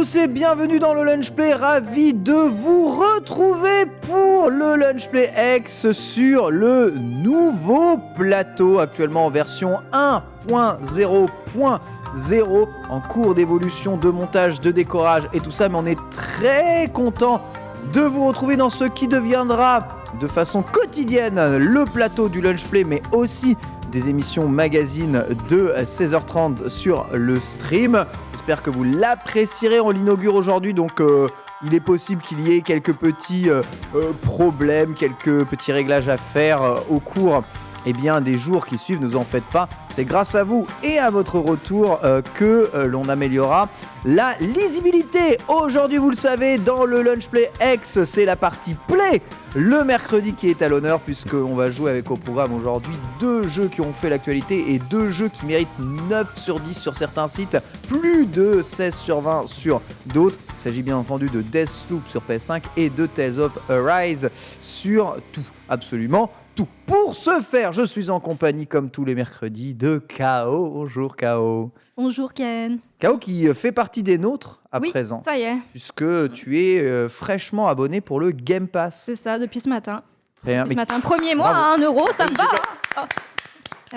tous et bienvenue dans le Lunch Play, ravi de vous retrouver pour le Lunch Play X sur le nouveau plateau, actuellement en version 1.0.0, en cours d'évolution, de montage, de décorage et tout ça, mais on est très content de vous retrouver dans ce qui deviendra de façon quotidienne le plateau du Lunch Play, mais aussi des émissions magazines de 16h30 sur le stream. J'espère que vous l'apprécierez. On l'inaugure aujourd'hui, donc il est possible qu'il y ait quelques petits problèmes, quelques petits réglages à faire au cours des jours qui suivent. Ne vous en faites pas, c'est grâce à vous et à votre retour que l'on améliorera la lisibilité. Aujourd'hui, vous le savez, dans le Lunch Play X, c'est la partie Play, le mercredi qui est à l'honneur, puisqu'on va jouer avec au programme aujourd'hui 2 jeux qui ont fait l'actualité et 2 jeux qui méritent 9 sur 10 sur certains sites, plus de 16 sur 20 sur d'autres. Il s'agit bien entendu de Deathloop sur PS5 et de Tales of Arise sur tout, absolument tout. Pour ce faire, je suis en compagnie, comme tous les mercredis, de K.O. Bonjour K.O. Bonjour Ken. K.O. qui fait partie des nôtres à présent. Ça y est. Puisque tu es fraîchement abonné pour le Game Pass. C'est ça, depuis ce matin. Très bien. Depuis ce matin, premier mois à 1 euro, ça me va.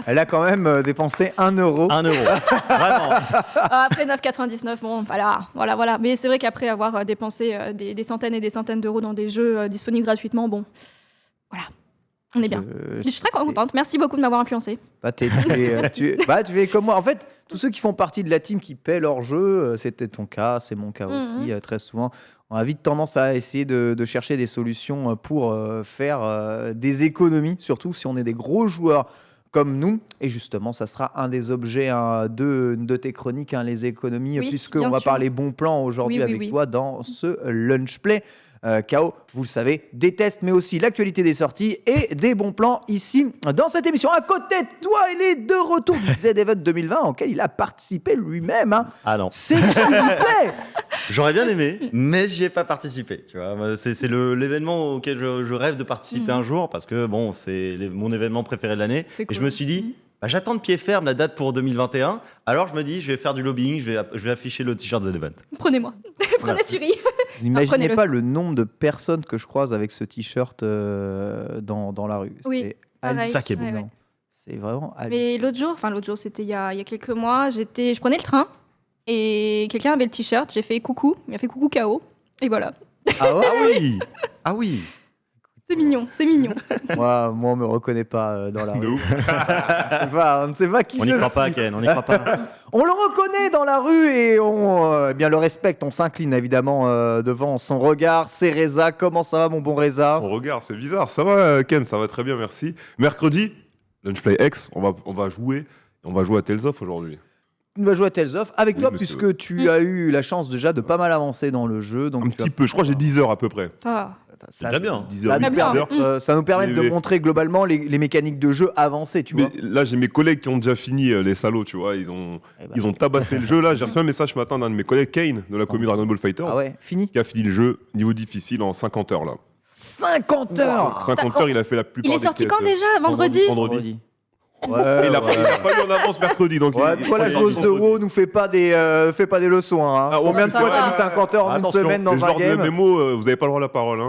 Elle a quand même dépensé 1 euro. 1 euro, vraiment. Après 9,99, bon, voilà. Mais c'est vrai qu'après avoir dépensé des centaines et des centaines d'euros dans des jeux disponibles gratuitement, bon, voilà. On est bien. Je suis très contente. Merci beaucoup de m'avoir influencé. Tu es comme moi. En fait, tous ceux qui font partie de la team qui paient leur jeu, c'était ton cas, c'est mon cas aussi, très souvent. On a vite tendance à essayer de chercher des solutions pour faire des économies, surtout si on est des gros joueurs comme nous. Et justement, ça sera un des objets de tes chroniques, les économies, puisqu'on va parler bon plan aujourd'hui avec toi dans ce Lunch Play. K.O., vous le savez, déteste mais aussi l'actualité des sorties et des bons plans ici dans cette émission. À côté de toi, il est de retour du Z-Event 2020 auquel il a participé lui-même. Ah non. C'est s'il vous plaît. J'aurais bien aimé, mais j'y ai pas participé. Tu vois, c'est l'événement auquel je rêve de participer un jour parce que bon, c'est mon événement préféré de l'année. Cool. Et je me suis dit, j'attends de pied ferme la date pour 2021. Alors je me dis, je vais faire du lobbying, je vais afficher le t-shirt Z-Event. Prenez-moi. Prenez Suri. N'imaginez pas le nombre de personnes que je croise avec ce t-shirt dans la rue. Oui, c'est ça qui est beau. Ouais. C'est vraiment Mais l'autre jour, c'était il y a quelques mois, je prenais le train et quelqu'un avait le t-shirt, j'ai fait coucou, il m'a fait coucou K.O. Et voilà. Ah ouais. Ah oui. C'est mignon, c'est mignon. Moi, on me reconnaît pas dans la rue. On ne sait pas qui On n'y croit pas, Ken, on n'y croit pas. On le reconnaît dans la rue et on bien le respecte. On s'incline évidemment devant son regard. C'est Reza. Comment ça va, mon bon Reza? Mon regard, c'est bizarre. Ça va, Ken? Ça va très bien, merci. Mercredi, Lunch Play X, on va jouer. On va jouer à Tales of aujourd'hui. On va jouer à Tales of avec toi, monsieur. puisque tu as eu la chance déjà de pas mal avancer dans le jeu. Donc Un petit peu, je crois que j'ai 10 heures à peu près. C'est déjà bien. 10 Ça heures, nous 8 permet, heures. ça nous permet de Oui. montrer globalement les mécaniques de jeu avancées, tu vois. Mais là, j'ai mes collègues qui ont déjà fini, les salauds, tu vois. Ils ont tabassé le jeu. Là, j'ai reçu un message ce matin d'un de mes collègues, Kane, de la commune Dragon Ball Fighter, Ah ouais, fini. qui a fini le jeu niveau difficile en 50 heures là. 50 heures. 50 heures, il a fait la plupart Il est des sorti quêtes. quand déjà? Vendredi? Vendredi. Ouais, Et il a pas eu en avance mercredi, donc toi, la joueuse de WoW nous fait pas des leçons. Hein. Ah, Combien de ça fois va. t'as mis 50 heures en une Attention, semaine dans le un genre de game? mémo, vous avez pas le droit à la parole. Hein.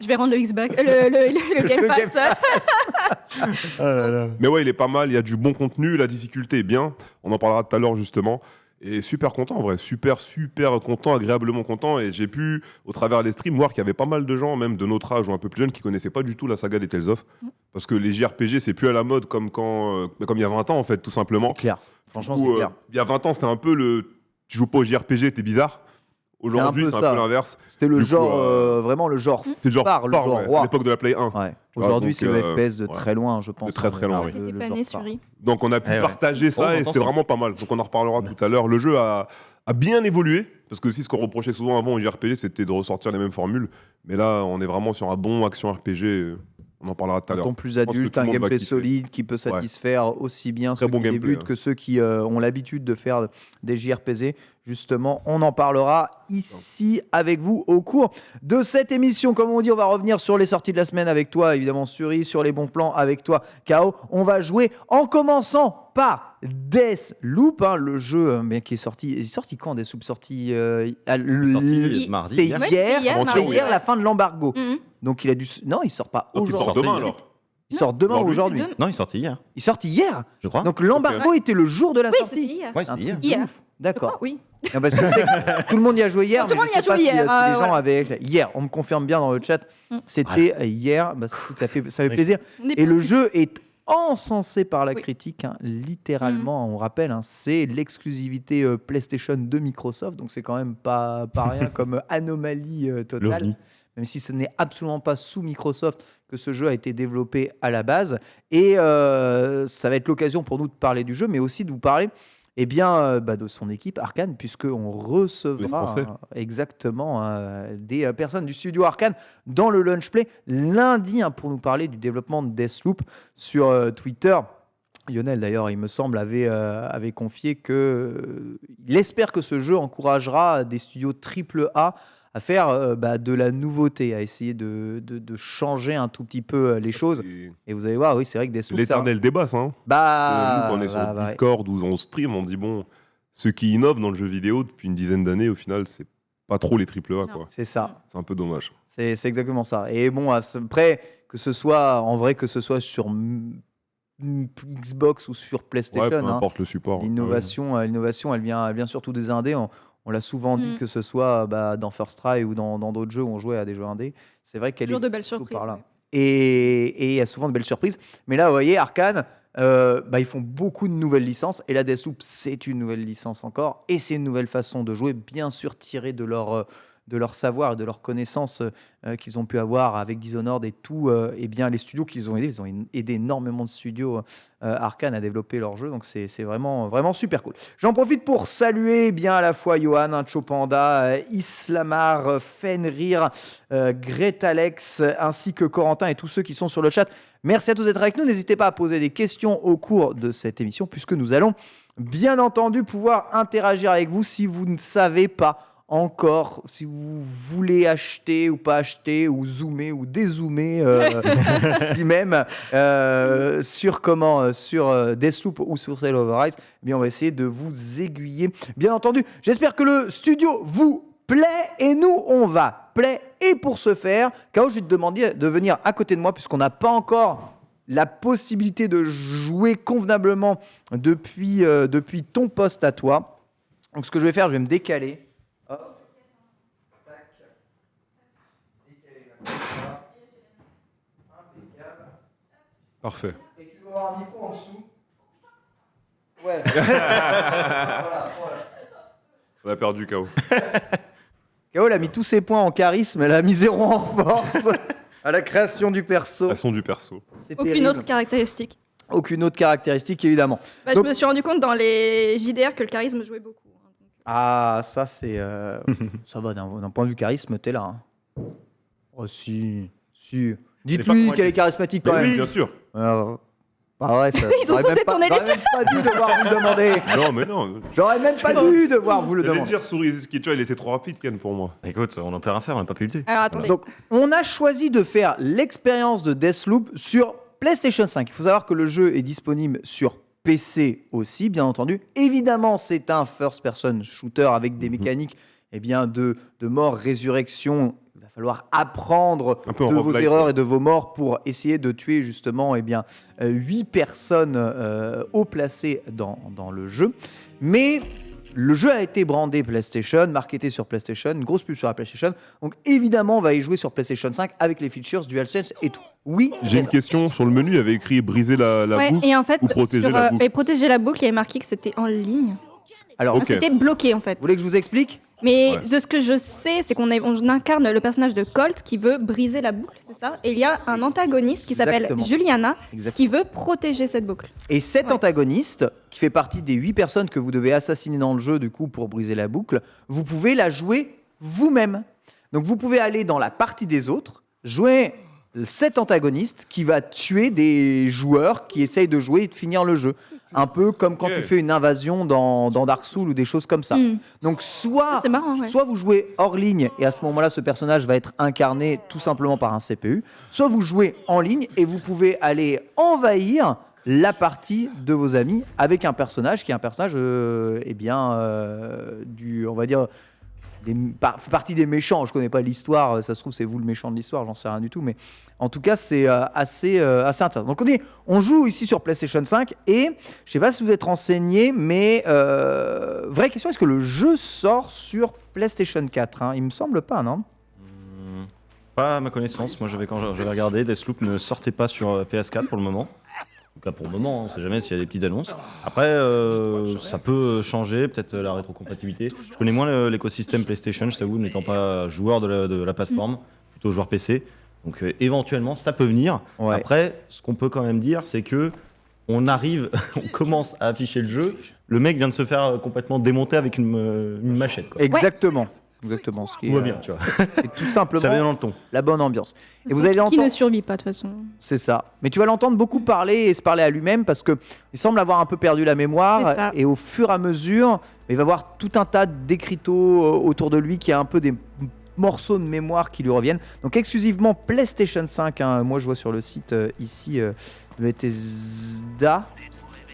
Je vais rendre le X-Back, le Game Game Pass. Mais ouais, il est pas mal, il y a du bon contenu, la difficulté est bien. On en parlera tout à l'heure justement. Et super content en vrai, super content, agréablement content. Et j'ai pu, au travers des streams, voir qu'il y avait pas mal de gens, même de notre âge ou un peu plus jeunes, qui connaissaient pas du tout la saga des Tales of. Parce que les JRPG, c'est plus à la mode comme il y a 20 ans en fait, tout simplement. Clair. Franchement, Du coup, c'est clair. il y a 20 ans, c'était un peu tu joues pas au JRPG, t'es bizarre. Aujourd'hui, c'est un peu l'inverse. C'était le Du genre, coup, vraiment le genre C'est le genre phare, le genre ouais, roi. à l'époque de la Play 1. Ouais. Aujourd'hui, donc, c'est le FPS de ouais. très loin, je pense. De très, très loin, oui. T'étais pas né, Suri. Donc on a pu Eh ouais. partager ça Oh, et attention. c'était vraiment pas mal. Donc on en reparlera tout à l'heure. Le jeu a bien évolué, parce que aussi ce qu'on reprochait souvent avant au JRPG, c'était de ressortir les mêmes formules. Mais là, on est vraiment sur un bon action RPG On en parlera tout à Un l'heure. ton plus pense que adulte, tout le un monde va gameplay kiffer. solide qui peut satisfaire aussi bien Très ceux bon qui gameplay, débutent hein. que ceux qui ont l'habitude de faire des JRPG. Justement, on en parlera ici avec vous au cours de cette émission. Comme on dit, on va revenir sur les sorties de la semaine avec toi, évidemment Suri, sur les bons plans avec toi, KO. On va jouer en commençant par Deathloop, le jeu qui est sorti. Il est sorti quand Deathloop? Sorti mardi, C'était hier. Ouais, hier, c'était hier, Avant-hier, c'était mardi, hier ouais. la fin de l'embargo. Mhm. Donc il a dû. Non, il sort pas Donc, il sort aujourd'hui. demain alors. Il sort demain ou aujourd'hui. Demain. Non, il est sorti hier, Il sort hier. je crois. Donc l'embargo était le jour de la Oui, c'était sortie. hier. Ouais, Un c'était hier. truc de Hier. ouf. Je D'accord. crois, oui. Non, parce que je sais que tout le monde y a joué hier. Tout le mais monde je y a sais pas joué si, hier, si les gens voilà. avaient. Hier, on me confirme bien dans le chat. Mm. C'était hier. Bah, ça fait plaisir. On est Et pas- le jeu est encensé par la critique, littéralement. On rappelle, c'est l'exclusivité PlayStation de Microsoft. Donc c'est quand même pas rien comme anomalie totale. L'OVNI. Même si ce n'est absolument pas sous Microsoft que ce jeu a été développé à la base. Et ça va être l'occasion pour nous de parler du jeu, mais aussi de vous parler de son équipe Arkane, puisqu'on recevra Français. exactement des personnes du studio Arkane dans le Lunch Play lundi pour nous parler du développement de Deathloop sur Twitter. Lionel, d'ailleurs, il me semble, avait confié qu'il espère que ce jeu encouragera des studios AAA à faire de la nouveauté, à essayer de changer un tout petit peu les choses. Et vous allez voir, oui, c'est vrai que C'est Deathloop, l'éternel débat, ça. Hein. Nous, quand on est sur Discord ou on stream, on dit bon, ceux qui innovent dans le jeu vidéo depuis une dizaine d'années, au final, c'est pas trop les AAA, Non. quoi. c'est ça. C'est un peu dommage. C'est exactement ça. Et bon, après, que ce soit sur Xbox ou sur PlayStation, Ouais, peu importe le support. l'innovation, elle vient surtout des indés. On l'a souvent dit, Mm. que ce soit dans First Try ou dans d'autres jeux où on jouait à des jeux indés. C'est vrai qu'elle Toujours est de belles plutôt surprises. par là. ouais. Et il y a souvent de belles surprises. Mais là, vous voyez, Arkane, ils font beaucoup de nouvelles licences. Et là, Deathloop, c'est une nouvelle licence encore. Et c'est une nouvelle façon de jouer, bien sûr, tirée de leur savoir et de leurs connaissances qu'ils ont pu avoir avec Dishonored et tout. Les studios qu'ils ont aidés, ils ont aidé énormément de studios Arkane à développer leurs jeux. Donc, c'est vraiment, vraiment super cool. J'en profite pour saluer bien à la fois Johan, Chopanda, Islamar, Fenrir, Gretalex, ainsi que Corentin et tous ceux qui sont sur le chat. Merci à tous d'être avec nous. N'hésitez pas à poser des questions au cours de cette émission, puisque nous allons bien entendu pouvoir interagir avec vous si vous ne savez pas encore, si vous voulez acheter ou pas acheter, ou zoomer ou dézoomer, si même, sur Deathloop ou sur Tale of Arise, on va essayer de vous aiguiller. Bien entendu, j'espère que le studio vous plaît et nous, on va plaît. Et pour ce faire, Kao, je vais te demander de venir à côté de moi, puisqu'on n'a pas encore la possibilité de jouer convenablement depuis ton poste à toi. Donc, ce que je vais faire, je vais me décaler. Hop. Tac. Décaler là, comme ça. Impeccable. Parfait. Et tu vas avoir un micro en dessous. Ouais. Voilà. On a perdu KO. Kao, elle a mis tous ses points en charisme, elle a mis 0 en force à la création du perso. La son du perso. C'est Aucune terrible. autre caractéristique. Aucune autre caractéristique, évidemment. Bah, Donc- je me suis rendu compte dans les JDR que le charisme jouait beaucoup. Ah, ça, c'est. Ça va, d'un point de vue charisme, t'es là. Hein. Oh, si. pas Dites-lui convaincu. qu'elle est charismatique quand Mais même. oui, bien sûr. Bah ouais, ça. Ils ont j'aurais tous même détourné les j'aurais même pas dû devoir vous le demander. Non, mais non. J'aurais même pas dû devoir vous le J'allais demander. dire souris, tu vois, il était trop rapide, Ken, pour moi. Écoute, on en peut rien faire, on n'a pas pu lutter. Alors attendez. Donc, on a choisi de faire l'expérience de Deathloop sur PlayStation 5. Il faut savoir que le jeu est disponible sur PC aussi, bien entendu. Évidemment, c'est un first-person shooter avec des mécaniques de mort, résurrection. Il va falloir apprendre Un peu en de vos roguelike, erreurs quoi. et de vos morts pour essayer de tuer justement 8 personnes haut placées dans le jeu. Mais le jeu a été brandé PlayStation, marketé sur PlayStation, une grosse pub sur la PlayStation. Donc évidemment, on va y jouer sur PlayStation 5 avec les features DualSense et tout. Oui, J'ai une question sur le menu, il y avait écrit briser la Ouais, boucle. et en fait, ou protéger la boucle. et protéger la boucle, il y avait marqué que c'était en ligne. Alors, Ok. vous C'était bloqué en fait. voulez que je vous explique? Mais Ouais. de ce que je sais, c'est qu'on incarne le personnage de Colt qui veut briser la boucle, c'est ça? Et il y a un antagoniste qui s'appelle Exactement. Juliana Exactement. qui veut protéger cette boucle. Et cet Ouais. antagoniste, qui fait partie des 8 personnes que vous devez assassiner dans le jeu, du coup, pour briser la boucle, vous pouvez la jouer vous-même. Donc, vous pouvez aller dans la partie des autres, jouer cet antagoniste qui va tuer des joueurs qui essayent de jouer et de finir le jeu. Un peu comme quand tu fais une invasion dans Dark Souls ou des choses comme ça. Donc C'est marrant, ouais. soit vous jouez hors ligne et à ce moment-là ce personnage va être incarné tout simplement par un CPU, soit vous jouez en ligne et vous pouvez aller envahir la partie de vos amis avec un personnage qui est un personnage on va dire fait partie des méchants. Je connais pas l'histoire, ça se trouve c'est vous le méchant de l'histoire, j'en sais rien du tout, mais en tout cas c'est assez intéressant. Donc on joue ici sur PlayStation 5 et je sais pas si vous êtes renseigné, mais vraie question, est-ce que le jeu sort sur PlayStation 4 hein? Il me semble pas, non? Pas à ma connaissance. Moi, quand j'avais regardé, Deathloop ne sortait pas sur PS4 pour le moment. En tout cas, pour le moment, on sait jamais s'il y a des petites annonces. Après, ça peut changer, peut-être la rétrocompatibilité. Je connais moins l'écosystème PlayStation, je t'avoue, n'étant pas joueur de la plateforme, plutôt joueur PC. Donc, éventuellement, ça peut venir. Ouais. Après, ce qu'on peut quand même dire, c'est que on commence à afficher le jeu. Le mec vient de se faire complètement démonter avec une machette. Quoi. Exactement. Exactement. Ce qui Tout va est, bien, tu vois. c'est tout simplement Ça va bien dans le ton. la bonne ambiance. Et vous allez Qui l'entendre. ne survit pas de toute façon. C'est ça. Mais tu vas l'entendre beaucoup parler et se parler à lui-même parce que il semble avoir un peu perdu la C'est mémoire ça. et au fur et à mesure, il va avoir tout un tas d'écriteaux autour de lui qui a un peu des morceaux de mémoire qui lui reviennent. Donc exclusivement PlayStation 5. Hein. Moi, je vois sur le site ici Bethesda.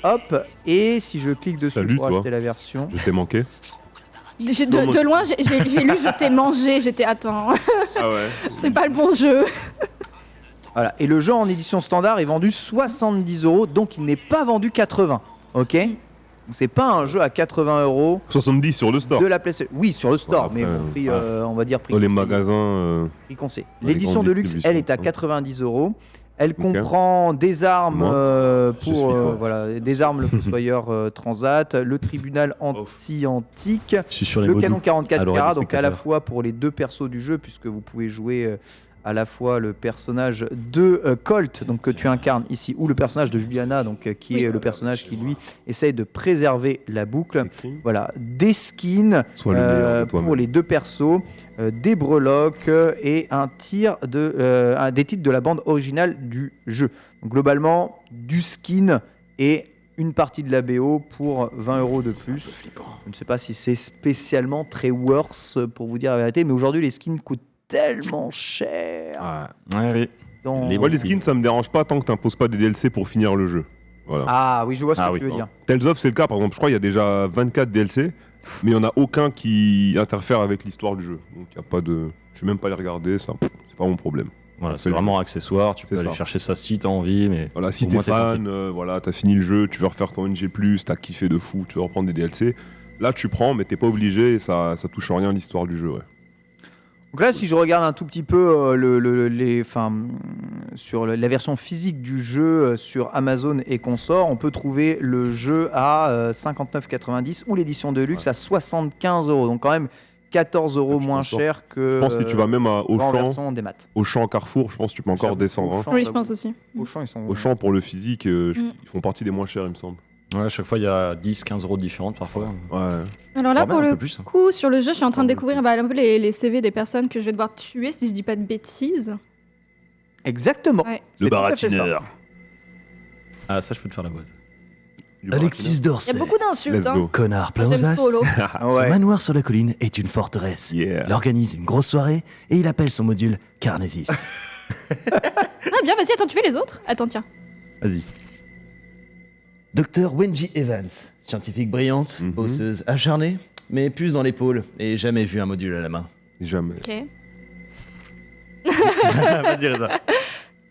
Hop. Et si je clique dessus Salut, pour toi. acheter la version. Je t'ai manqué. De loin, j'ai lu Je t'ai mangé, j'étais attends, Ah ouais. c'est pas le bon jeu. Voilà. Et le jeu en édition standard est vendu 70 €, donc il n'est pas vendu 80. Ok. Donc c'est pas un jeu à 80 € 70 sur le store. de la PlayStation. Oui, sur le store, Ouais, mais après, prix, on va dire prix. Dans les conseillé. magasins. Prix conseillé. dans les L'édition grandes de luxe, elle est à distributions. 90 €. Elle comprend des armes Moi, je suis pour toi. voilà, des armes le Fossoyeur Transat, le tribunal anti-antique, Je suis sur les le mots canon d'ouf. 44 à l'oreille carats, des donc à la spectateurs. fois pour les deux persos du jeu, puisque vous pouvez jouer à la fois le personnage de Colt, donc que tu incarnes ici, ou le personnage de Juliana, donc qui est le personnage qui lui essaye de préserver la boucle. Voilà, des skins Sois le meilleur de pour toi-même. les deux persos, des breloques et un tir des titres de la bande originale du jeu. Donc, globalement, du skin et une partie de la BO pour 20 € de plus. Je ne sais pas si c'est spécialement très worth pour vous dire la vérité, mais aujourd'hui les skins coûtent tellement cher. Ouais, oui. dans- Les Moi, les skins, ça me dérange pas tant que t'imposes pas des DLC pour finir le jeu. Voilà. Ah oui, je vois ce Ah que oui, tu veux non. dire. Tales of, c'est le cas. Par exemple, je crois qu'il y a déjà 24 DLC, mais il n'y en a aucun qui interfère avec l'histoire du jeu. Donc, il y a pas de. Je vais même pas les regarder, ça, c'est pas mon problème. Voilà, C'est c'est le vraiment accessoire. Tu peux C'est aller ça. chercher ça si t'as envie, mais Voilà, si au t'es moins, t'es fan, tranquille. voilà, t'as fini le jeu, tu veux refaire ton NG+, t'as kiffé de fou, tu veux reprendre des DLC. Là, tu prends, mais t'es pas obligé et ça touche en rien à l'histoire du jeu, ouais. Donc là, si je regarde un tout petit peu sur la version physique du jeu sur Amazon et consorts, on peut trouver le jeu à 59,90 ou l'édition de luxe à 75 €. Donc quand même 14 € tu moins t'en sors. cher que Je pense que si tu vas même à en Auchan, version des maths. Carrefour, je pense que tu peux encore J'avoue, descendre. Hein. Auchan, Oui, je j'avoue. pense aussi. Auchan, ils sont... Auchan, pour le physique, ils font partie des moins chers, il me semble. Ouais, à chaque fois, il y a 10-15 € de différence parfois. Ouais. Alors là, Voire même pour un le peu plus, hein. coup, sur le jeu, je suis en train de Voire découvrir un peu les CV des personnes que je vais devoir tuer, si je dis pas de bêtises. Exactement. Ouais. C'est tout à fait ça. Ah, ça, je peux te faire la voix. Du Alexis Il y Dorsey, a beaucoup d'insultes. Let's Hein. go. connard plein Moi, aux j'aime as. Solo. Ah Son ouais. manoir sur la colline est une forteresse. Yeah. Il organise une grosse soirée et il appelle son module Carnesis. Ah bien, vas-y, attends, tu fais les autres? Attends, tiens. Vas-y. Docteur Wenji Evans, scientifique brillante, Mhm. bosseuse acharnée, mais puce dans l'épaule et jamais vu un module à la main. Jamais. Ok. Vas-y, Reza.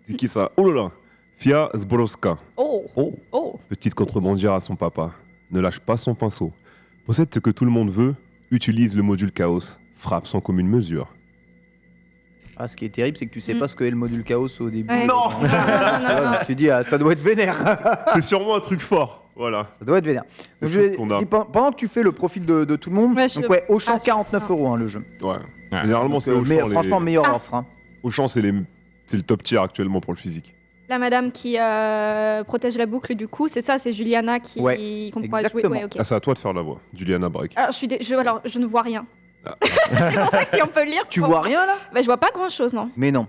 C'est qui ça? Oh là là. Fia Zborowska, Oh. Oh. petite contrebandière à son papa. Ne lâche pas son pinceau. Possède ce que tout le monde veut. Utilise le module Chaos. Frappe sans commune mesure. Ah, ce qui est terrible, c'est que tu sais pas ce qu'est le module chaos au début. Ouais. Non, non. Tu dis, ah, ça doit être vénère. C'est sûrement un truc fort. Voilà. Ça doit être vénère. Donc, Quelque chose qu'on a. pendant que tu fais le profil de tout le monde, Ouais, donc ouais, Auchan, Ah, 49 € le jeu. Ouais. Ouais. Généralement, c'est Donc, Auchan. franchement, meilleure Ah. offre. Hein. Auchan, c'est le top tier actuellement pour le physique. La madame qui protège la boucle du coup, c'est ça, c'est Juliana qui Ouais, qu'on pourra jouer. exactement. Ouais, ok. Ah, c'est à toi de faire la voix. Juliana Break. Alors, je ne vois rien. Ah. C'est pour ça que si on peut le lire. Tu bon. vois rien là? Bah, je vois pas grand chose, non. Mais non.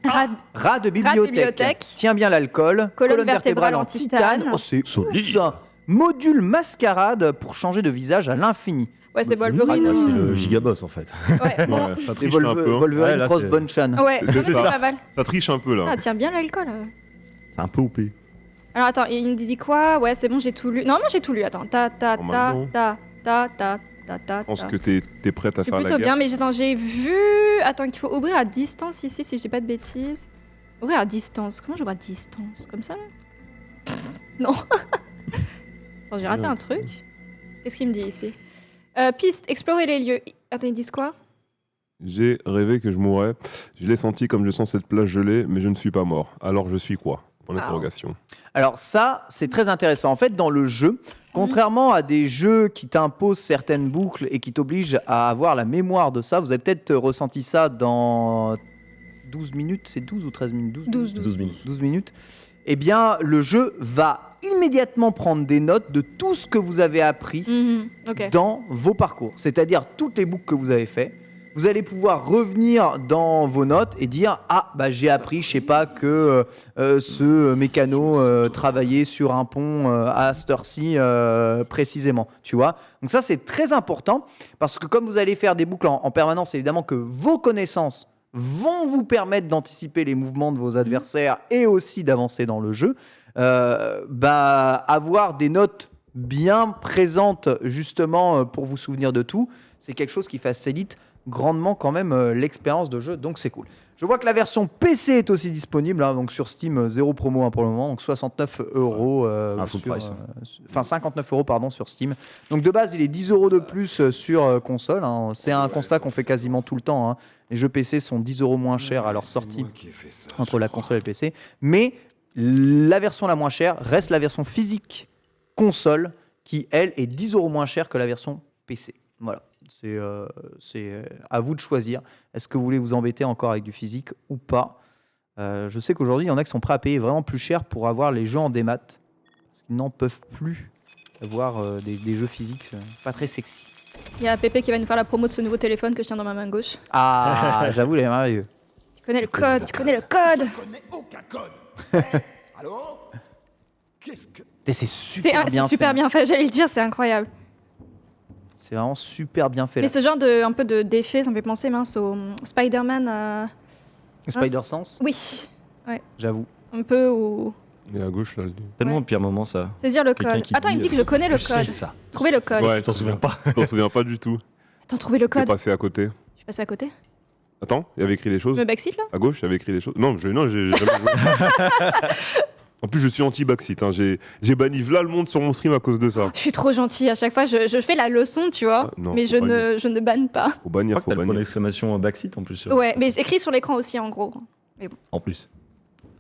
Rat de bibliothèque. bibliothèque. Tiens bien l'alcool. Colonne vertébrale en titane. Oh, c'est Solide. ça. Module mascarade pour changer de visage à l'infini. Ouais, c'est Wolverine. Ah, hein. c'est le gigaboss en fait. Ouais, bon. Ouais, ça Et triche un peu. hein. Wolverine Ouais, là, Cross c'est- Bonchan. Ouais, C'est c'est ça. pas mal. Ça triche un peu là. Ah, tiens bien l'alcool. C'est un peu OP. Alors attends, il me dit quoi? Ouais, c'est bon, j'ai tout lu. Non, moi j'ai tout lu. Attends. Normalement. Je pense que t'es prête à C'est faire la plutôt guerre. bien, mais j'ai vu. Attends, qu'il faut ouvrir à distance ici, si je dis pas de bêtises. Ouvrir à distance. Comment j'ouvre à distance? Comme ça là? Non. Attends, j'ai raté un truc. Qu'est-ce qu'il me dit ici? Piste, explorer les lieux. Attends, ils disent quoi? J'ai rêvé que je mourrais. Je l'ai senti comme je sens cette plage gelée, mais je ne suis pas mort. Alors je suis quoi? Point d'interrogation. Alors ça, c'est très intéressant. En fait, dans le jeu, contrairement à des jeux qui t'imposent certaines boucles et qui t'obligent à avoir la mémoire de ça, vous avez peut-être ressenti ça dans 12 minutes, c'est 12 ou 13 minutes? 12. 12 minutes. 12 minutes. Eh bien, le jeu va immédiatement prendre des notes de tout ce que vous avez appris Ok. dans vos parcours. C'est-à-dire toutes les boucles que vous avez fait. Vous allez pouvoir revenir dans vos notes et dire « Ah, bah, j'ai appris, je sais pas, que ce mécano travaillait sur un pont à cette heure-ci précisément. » Tu vois? Donc ça, c'est très important parce que comme vous allez faire des boucles en permanence, évidemment que vos connaissances vont vous permettre d'anticiper les mouvements de vos adversaires et aussi d'avancer dans le jeu. Avoir des notes bien présentes justement pour vous souvenir de tout, c'est quelque chose qui facilite grandement quand même l'expérience de jeu, donc c'est cool. Je vois que la version PC est aussi disponible, hein, donc sur Steam, 0 promo pour le moment, donc 69 euros. full price. Enfin 59 euros pardon sur Steam. Donc de base, il est 10 euros de plus sur console. Hein. C'est un constat qu'on fait quasiment tout le temps. Hein. Les jeux PC sont 10 euros moins chers à leur sortie entre la console et le PC. Mais la version la moins chère reste la version physique console qui, elle, est 10 euros moins chère que la version PC. Voilà. C'est à vous de choisir. Est-ce que vous voulez vous embêter encore avec du physique ou pas? Je sais qu'aujourd'hui, il y en a qui sont prêts à payer vraiment plus cher pour avoir les jeux en démat. Parce qu'ils n'en peuvent plus avoir des jeux physiques pas très sexy. Il y a Pépé qui va nous faire la promo de ce nouveau téléphone que je tiens dans ma main gauche. Ah, j'avoue, il est merveilleux. Tu connais le code, tu connais le code. Je connais aucun code. Allô? Qu'est-ce que... Et c'est super bien C'est super fait. bien fait, j'allais le dire, c'est incroyable. C'est vraiment super bien fait. Mais Là. ce genre de, un peu d'effet, ça me fait penser mince au Spider-Man. Spider-Sense, Oui, j'avoue. un peu au. Il est à gauche là. Tellement Ouais. le pire moment ça. Saisir le Quelqu'un code. qui Attends, il me dit que je connais le Tu sais code. ça. Trouvez le code. Ouais, Tu t'en souviens pas. Je t'en souviens pas du tout. Attends, trouvez le T'es code. passé à côté. Je suis passé à côté. Attends, il y avait écrit les Je choses. me backseat là? À gauche, il y avait écrit les choses. Non, j'ai jamais joué. En plus, je suis anti-backseat. Hein. J'ai banni Vla le monde sur mon stream à cause de ça. Je suis trop gentille. À chaque fois, je fais la leçon, tu vois. Ah, non, mais faut bannir. je ne banne pas. Faut Je bannir, crois que faut t'as le point bannir. d'exclamation backseat en plus. Ouais, mais c'est écrit sur l'écran aussi en gros. En plus.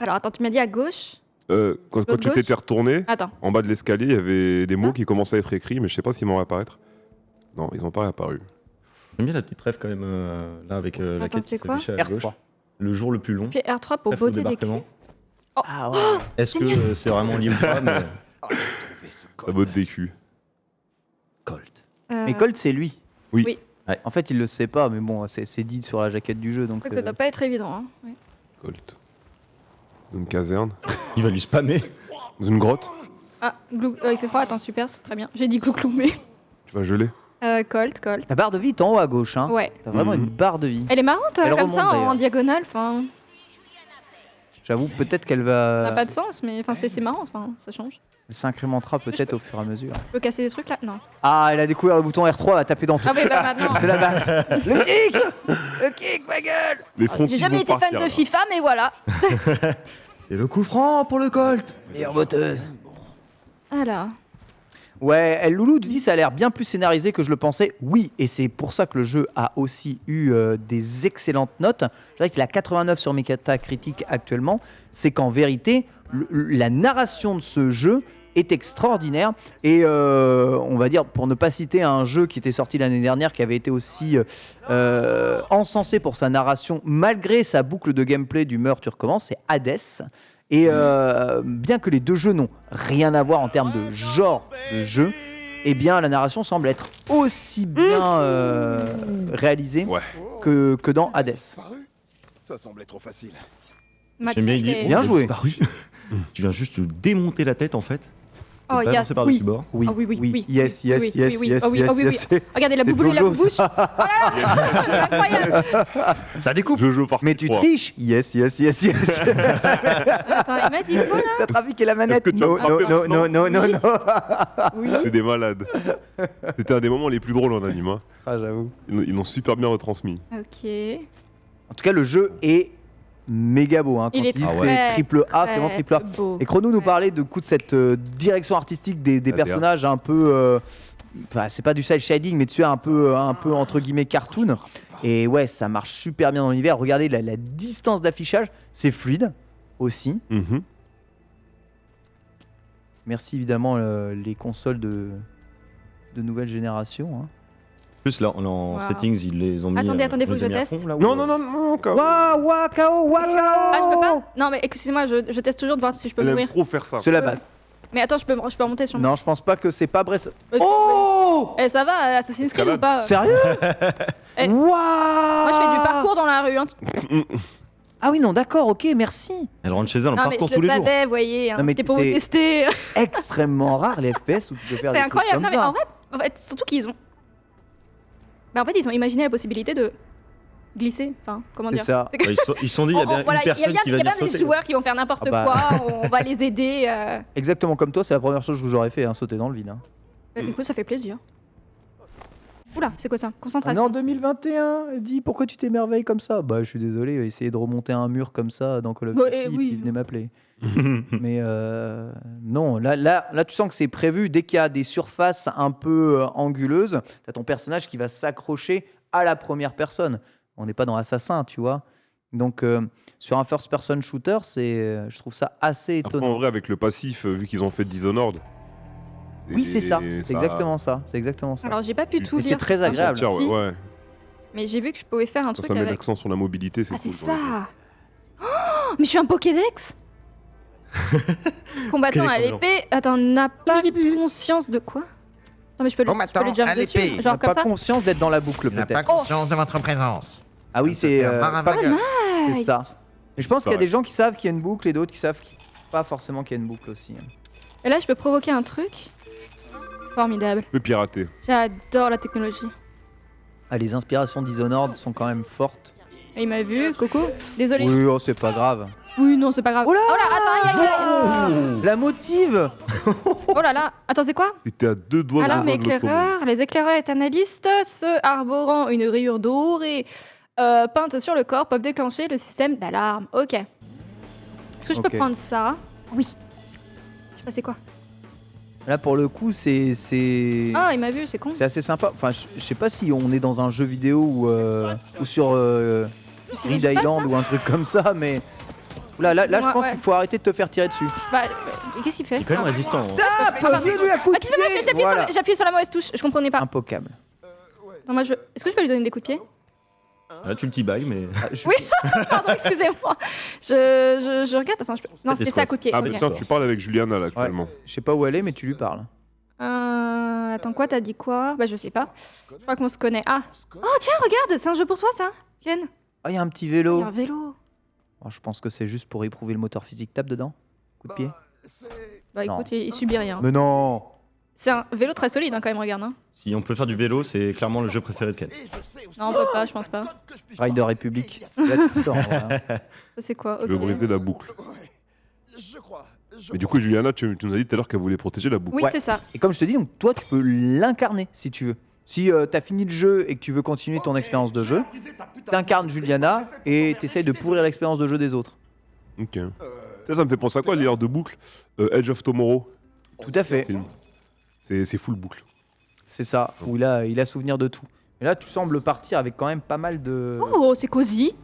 Alors attends, tu m'as dit à gauche? Quand tu gauche t'étais retourné, Attends. en bas de l'escalier, il y avait des mots Ah. qui commençaient à être écrits, mais je sais pas s'ils vont réapparaître. Non, ils n'ont pas réapparu. J'aime bien la petite rêve quand même là avec la Attends, quête qui c'est quoi s'affiche à gauche. R3. Le jour le plus long. Puis R3 pour Trêve au beauté des débarquement. Ah ouais. Est-ce que c'est vraiment lié ou pas mais... trouver ce Ça code? botte des culs. Colt. Mais Colt, c'est lui. Oui. Oui. Ouais. En fait, il le sait pas, mais bon, c'est dit sur la jaquette du jeu. Donc, Ça doit pas être évident. Hein. Ouais. Colt. Dans une caserne. Il va lui spammer. Dans une grotte. Ah, il fait froid. Attends, super, c'est très bien. J'ai dit glouglou, mais. Tu vas geler. Colt. Ta barre de vie est en haut à gauche. Hein. Ouais. T'as vraiment Mhm. une barre de vie. Elle est marrante Elle comme remonte, ça en d'ailleurs. diagonale. Enfin, J'avoue, peut-être qu'elle va. ça n'a pas de sens, mais enfin, c'est marrant. Enfin, ça change. Elle s'incrémentera peut-être au fur et à mesure. Je peux casser des trucs là? Non. Ah, elle a découvert le bouton R3, elle va taper dans tout. Ah oui, bah maintenant. C'est la base. Le kick. Le kick, ma gueule. Les fronts J'ai jamais été fan de FIFA, mais voilà. Et le coup franc pour le Colt. Meilleure boteuse. Alors. Ouais, El Loulou dit ça a l'air bien plus scénarisé que je le pensais. Oui, et c'est pour ça que le jeu a aussi eu des excellentes notes. Je dirais qu'il a 89 sur Metacritic actuellement. C'est qu'en vérité, la narration de ce jeu est extraordinaire. Et on va dire, pour ne pas citer un jeu qui était sorti l'année dernière, qui avait été aussi encensé pour sa narration, malgré sa boucle de gameplay du meurtre, tu recommences, c'est Hades. Et bien que les deux jeux n'ont rien à voir en termes de genre de jeu, eh bien la narration semble être aussi bien réalisée Ouais. que dans Hades. Paru? Ça semblait trop facile. J'aime bien, il dit, Match, Bien oh, joué. disparu. Tu viens juste démonter la tête en fait. Oh, Pas yes, lancer par-dessus oui. bord. Oui, Ah oui, oui, oui, yes, oui, yes, oui, yes, oui, yes, oh oui, yes, oh oui, yes. Regardez la C'est bouboule et la Jojo, bouche. ça. Oh là là, c'est incroyable. Ça découpe. Jojo partie Mais tu 3. triches. Yes, yes, yes, yes. Attends, il m'a dit quoi là? T'as trafiqué la manette. Est-ce que tu as Non, frappé non, non, non, non, non. Oui. C'est des malades. C'était un des moments les plus drôles en anime. Hein. Ah, j'avoue. Ils l'ont super bien retransmis. Ok. En tout cas, le jeu est méga beau. Hein. Quand Il est ils disent très, c'est triple A, c'est vraiment triple A. beau. Et Chrono nous Ouais. parlait de coup de cette direction artistique des La personnages un peu. Enfin, c'est pas du cel shading, mais tu sais, un peu entre guillemets cartoon. Et ouais, ça marche super bien dans l'univers. Regardez la distance d'affichage, c'est fluide aussi. Mhm. Merci évidemment les consoles de nouvelle génération. Hein. En plus, là, en Wow. settings, ils les ont mis. Attendez, ils faut que les je ont mis à teste. fond, là, ou- Non, non, non, non, encore. Waouh, wakao, wakao. Ah, je peux pas? Non, mais excusez-moi, je teste toujours de voir si je peux Elle aime mourir. trop faire ça. C'est la base. Mais attends, je peux remonter sur Non, je pense pas que c'est pas Breath. Euh, Oh Eh, ça va, Assassin's Creed ou Escalade. pas? Sérieux Eh. Waouh. Moi, je fais du parcours dans la rue. Hein. Ah oui, non, d'accord, ok, merci. Elle rentre chez elle en Non, mais parcours je tous le les jours. savais, vous voyez. Hein. Non, mais C'était pour vous c'est- tester. Extrêmement rare les FPS où tu peux faire C'est des trucs incroyable. comme Non, mais ça. en fait, surtout qu'ils ont. Bah, en fait, ils ont imaginé la possibilité de glisser. Enfin, comment C'est dire? ça. C'est que- Ils se sont dit, il y a bien Voilà, une personne qui va il y a venir bien des sauter. joueurs qui vont faire n'importe Ah bah. quoi. On va les aider. Exactement comme toi, c'est la première chose que j'aurais fait, hein, sauter dans le vide. Hein. Bah, du coup, ça fait plaisir. Oula, c'est quoi ça? On est Concentration. en 2021, dis pourquoi tu t'émerveilles comme ça? Bah je suis désolé, essayer de remonter un mur comme ça dans Call of Bah, Duty, oui. puis venez m'appeler. Mais non, là tu sens que c'est prévu, dès qu'il y a des surfaces un peu anguleuses, t'as ton personnage qui va s'accrocher à la première personne. On n'est pas dans Assassin, tu vois. Donc sur un first person shooter, je trouve ça assez Après, étonnant. en vrai, avec le passif, vu qu'ils ont fait Dishonored. Oui, c'est ça, c'est exactement ça, c'est exactement ça. Alors, j'ai pas pu Mais tout Mais lire. c'est très tout ça. agréable. Tiens, Si. ouais. Mais j'ai vu que je pouvais faire un Quand truc ça met avec. l'accent sur la mobilité, c'est Ah, c'est cool. ça! Oh, mais je suis un Pokédex? Combattant à Pokédex l'épée. Attends, n'a pas conscience de quoi? Non, mais je peux le, je peux Combattant le jump à dessus, l'épée. On genre n'a comme pas ça. conscience d'être dans la boucle Il n'a pas peut-être. conscience de votre présence. Ah oui, c'est pas- Maravilla. c'est Nice. ça. Mais je pense qu'il y a Pareil. des gens qui savent qu'il y a une boucle et d'autres qui savent pas forcément qu'il y a une boucle aussi. Hein. Et là, je peux provoquer un truc. Formidable. Tu peux pirater. J'adore la technologie. Ah, les inspirations Dishonored sont quand même fortes. Et il m'a vu, coucou. Désolé. Oui, oh, c'est pas grave. Oui, non, c'est pas grave. Oh là attends, aïe, aïe, aïe. La motive. Oh là là. Attends, c'est quoi? T'étais à deux doigts de Alarme rejoindre l'autre monde. éclaireur. Les éclaireurs et analystes, ceux arborant une rayure dorée peinte sur le corps, peuvent déclencher le système d'alarme. Ok. Est-ce que je peux Ok. prendre ça? Oui. Je sais pas c'est quoi. Là, pour le coup, c'est Ah, il m'a vu, c'est con. c'est assez sympa. Enfin, je sais pas si on est dans un jeu vidéo ou sur Je sais Grid pas, Island ou un truc comme ça, mais là, je Excuse-moi, pense ouais. qu'il faut arrêter de te faire tirer dessus. Bah, qu'est-ce qu'il fait? Il est quand même résistant. hein. Tape, viens lui la coups Ah, de excusez-moi, pied. j'ai appuyé Voilà. j'ai appuyé sur la mauvaise touche, je comprenais pas. Impossible. Non, moi, est-ce que je peux lui donner des coups de pied? Là, tu le teabag, mais. Ah, je- Oui. Pardon, excusez-moi. Je regarde, attends, je peux... Non, c'était ça, coup de pied. Ah, ok. mais tiens, tu parles avec Juliana là actuellement. Je sais pas où elle est, mais tu lui parles. Attends, quoi, t'as dit quoi? Bah, je sais pas. Je crois qu'on se connaît. Ah! Oh, tiens, regarde, c'est un jeu pour toi, ça, Ken. Ah, il y a un petit Il y vélo. a un vélo. Oh, je pense que c'est juste pour éprouver le moteur physique. Tape dedans. Coup de pied. Bah, Non. écoute, il subit rien. Mais non. C'est un vélo très solide, hein, quand même, regarde. Hein. Si on peut faire du vélo, c'est clairement le jeu préféré de Ken. Non, on peut pas, je pense pas. Rider Republic. Là, tu sors, voilà. Ça, c'est quoi? Je veux Ok. briser la boucle. Je crois. Mais du coup, Juliana, tu nous as dit tout à l'heure qu'elle voulait protéger la boucle. Oui, Ouais. c'est ça. Et comme je te dis, donc toi, tu peux l'incarner si tu veux. Si t'as fini le jeu et que tu veux continuer ton expérience de jeu, t'incarnes Juliana et t'essayes de pourrir l'expérience de jeu des autres. Ok. Ça me fait penser à quoi, l'heure de boucle Edge of Tomorrow. Tout à fait. C'est full boucle. C'est ça, où il a souvenir de tout. Mais là, tu sembles partir avec quand même pas mal de... Oh, c'est cosy.